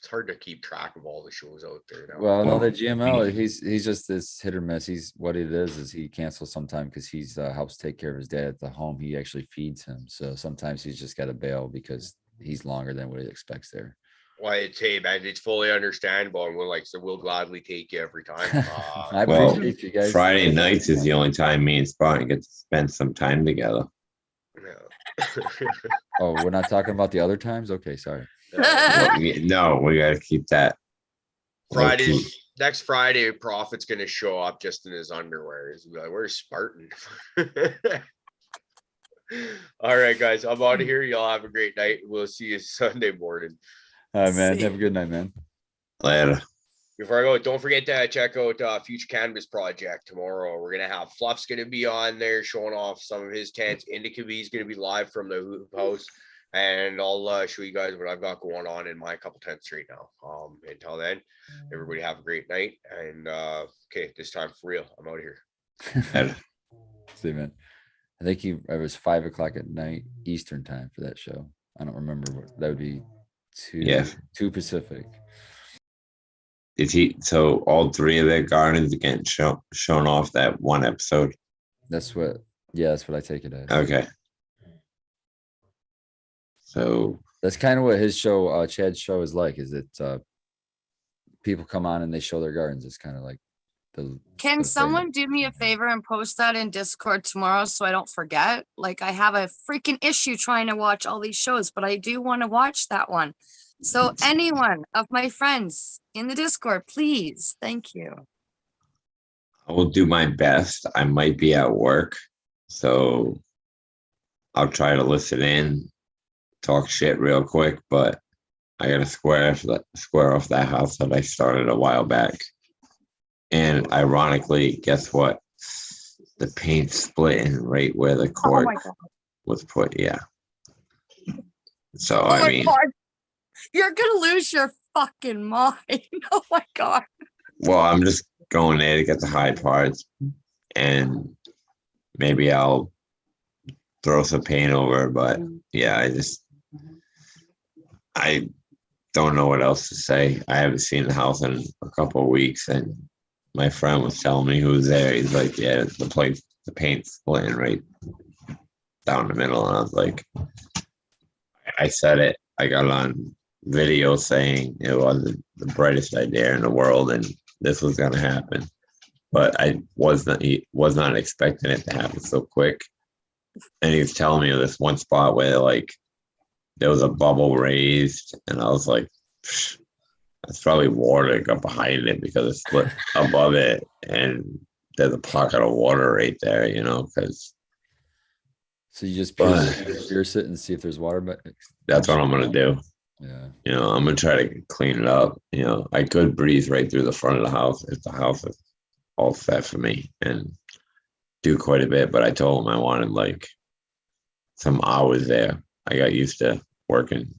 hard to keep track of all the shows out there now. Well, no, that GML, he's just this hit or miss. He's what it is he cancels sometime because he's helps take care of his dad at the home. He actually feeds him, so sometimes he's just got to bail because he's longer than what he expects there. Well, it's fully understandable, and we'll gladly take you every time. I appreciate you guys. Friday nights is the only time me and Spartan get to spend some time together. Oh, we're not talking about the other times? Okay, sorry. No, we got to keep that. Next Friday, Prophet's gonna show up just in his underwear. He's like, "Where's Spartan?" All right, guys, I'm out of here. Y'all have a great night. We'll see you Sunday morning. All right, man. Have a good night, man. Later. Before I go, don't forget to check out Future Cannabis Project tomorrow. We're gonna have Fluff's gonna be on there showing off some of his tents. Indica B's gonna be live from the Hoop House, and I'll show you guys what I've got going on in my couple tents right now. Until then, everybody have a great night. And okay, this time for real, I'm out of here. See you, man. I think it was 5 o'clock at night Eastern time for that show. I don't remember what that would be. 2 Pacific. So all 3 of their gardens are getting shown off that one episode? That's what I take it as. Okay. So that's kind of what his show, Chad's show is like, is that people come on and they show their gardens. It's kind of like Can someone do me a favor and post that in Discord tomorrow so I don't forget? Like, I have a freaking issue trying to watch all these shows, but I do want to watch that one. So anyone of my friends in the Discord, please. Thank you. I will do my best. I might be at work, so I'll try to listen in, talk shit real quick, but I gotta square off that house that I started a while back. And ironically, guess what? the paint splitting right where the Oh cork my god. was put. Yeah. So Oh I my mean, god. You're gonna lose your fucking mind. Oh my god. well, I'm just going there to get the high parts, and maybe I'll throw some paint over. But yeah, I don't know what else to say. I haven't seen the house in a couple of weeks, and my friend was telling me who was there. He's like, "Yeah, the paint's splitting right down the middle," and I was like, I said it. I got it on video saying it wasn't the brightest idea in the world, and this was going to happen. But I was not expecting it to happen so quick. And he was telling me of this one spot where like there was a bubble raised, and I was like, that's probably water that got behind it because it split above it, and there's a pocket of water right there, because. So you just pierce it and see if there's water. But that's what I'm gonna do. Yeah. I'm gonna try to clean it up. I could breeze right through the front of the house if the house is all set for me and do quite a bit. But I told him I wanted like some hours there. I got used to working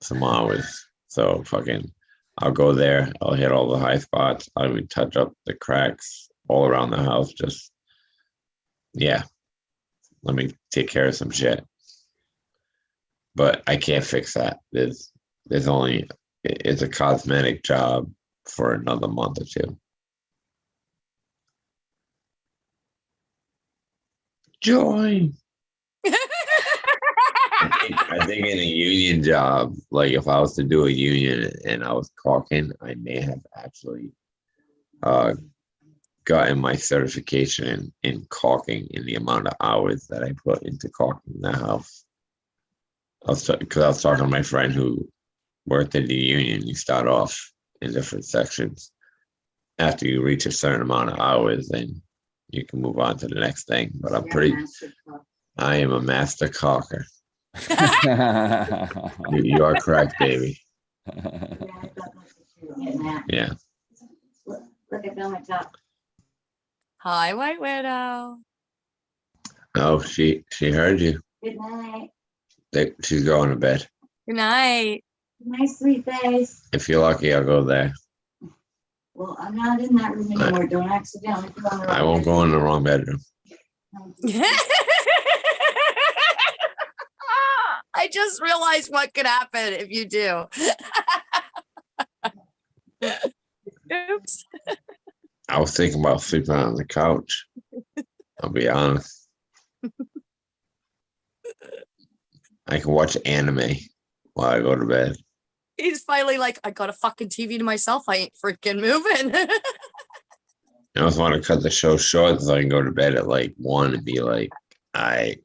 some hours, so I'll go there. I'll hit all the high spots. I would touch up the cracks all around the house. Just let me take care of some shit. But I can't fix that. There's only, it's a cosmetic job for another month or two. Join. I think in a union job, like if I was to do a union and I was caulking, I may have actually gotten my certification in caulking in the amount of hours that I put into caulking the house. Because I was talking to my friend who worked in the union. You start off in different sections. After you reach a certain amount of hours, then you can move on to the next thing. But I am a master caulker. You are correct, baby. Yeah. Look at them at top. Hi, White Widow. Oh, she heard you. Good night. She's going to bed. Good night. Nice sweet face. If you're lucky, I'll go there. Well, I'm not in that room anymore. Don't accidentally put on the wrong I won't go in the wrong bedroom. I just realized what could happen if you do. Oops. I was thinking about sleeping on the couch. I'll be honest. I can watch anime while I go to bed. He's finally like, I got a fucking TV to myself. I ain't freaking moving. I just want to cut the show short so I can go to bed at like 1 and be like, I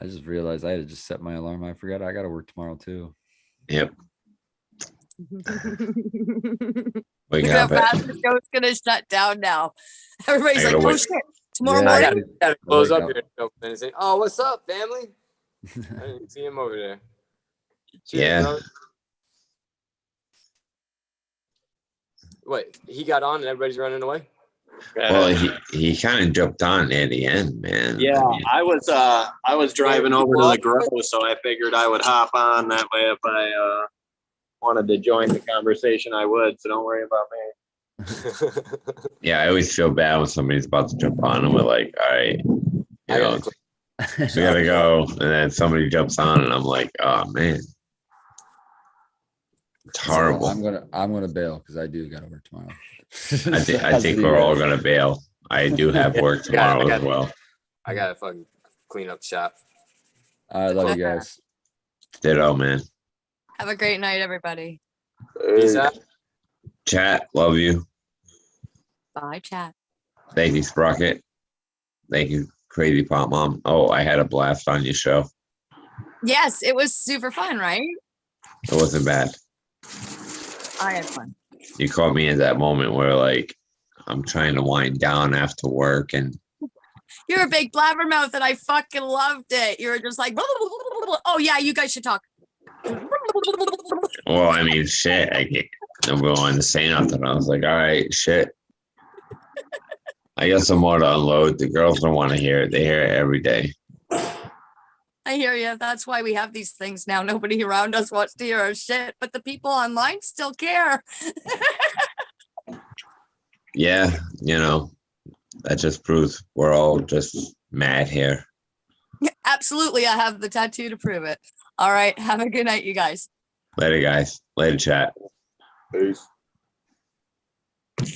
just realized I had to just set my alarm. I forgot I got to work tomorrow too. Yep. Look how fast the show's gonna shut down now. Everybody's like, oh shit, tomorrow morning. I gotta close up here and say, oh, what's up, family? I didn't see him over there. Cheers, yeah. brother. Wait, he got on and everybody's running away? Well, he kind of jumped on near the end, man. Yeah, I was driving over to the grow, so I figured I would hop on that way if I wanted to join the conversation. I would, so don't worry about me. Yeah, I always feel bad when somebody's about to jump on and we're like, all right, we gotta go, and then somebody jumps on and I'm like, oh man, it's horrible. So I'm gonna bail because I do gotta work tomorrow. I think we're all gonna bail. I do have work tomorrow as well. I gotta fucking clean up shop. I love you guys. Ditto, man. Have a great night, everybody. Peace out. Chat, love you. Bye, chat. Thank you, Sprocket. Thank you, Crazy Pop Mom. Oh, I had a blast on your show. Yes, it was super fun, right? It wasn't bad. I had fun. You caught me in that moment where like I'm trying to wind down after work and You're a big blabbermouth and I fucking loved it. You were just like, oh yeah, you guys should talk. well, I mean, shit. I'm going to say nothing. I was like, all right, shit. I got some more to unload. The girls don't want to hear it. They hear it every day. I hear you. That's why we have these things now. Nobody around us wants to hear our shit, but the people online still care. Yeah, that just proves we're all just mad here. Absolutely. I have the tattoo to prove it. All right. Have a good night, you guys. Later, guys. Later, chat. Peace.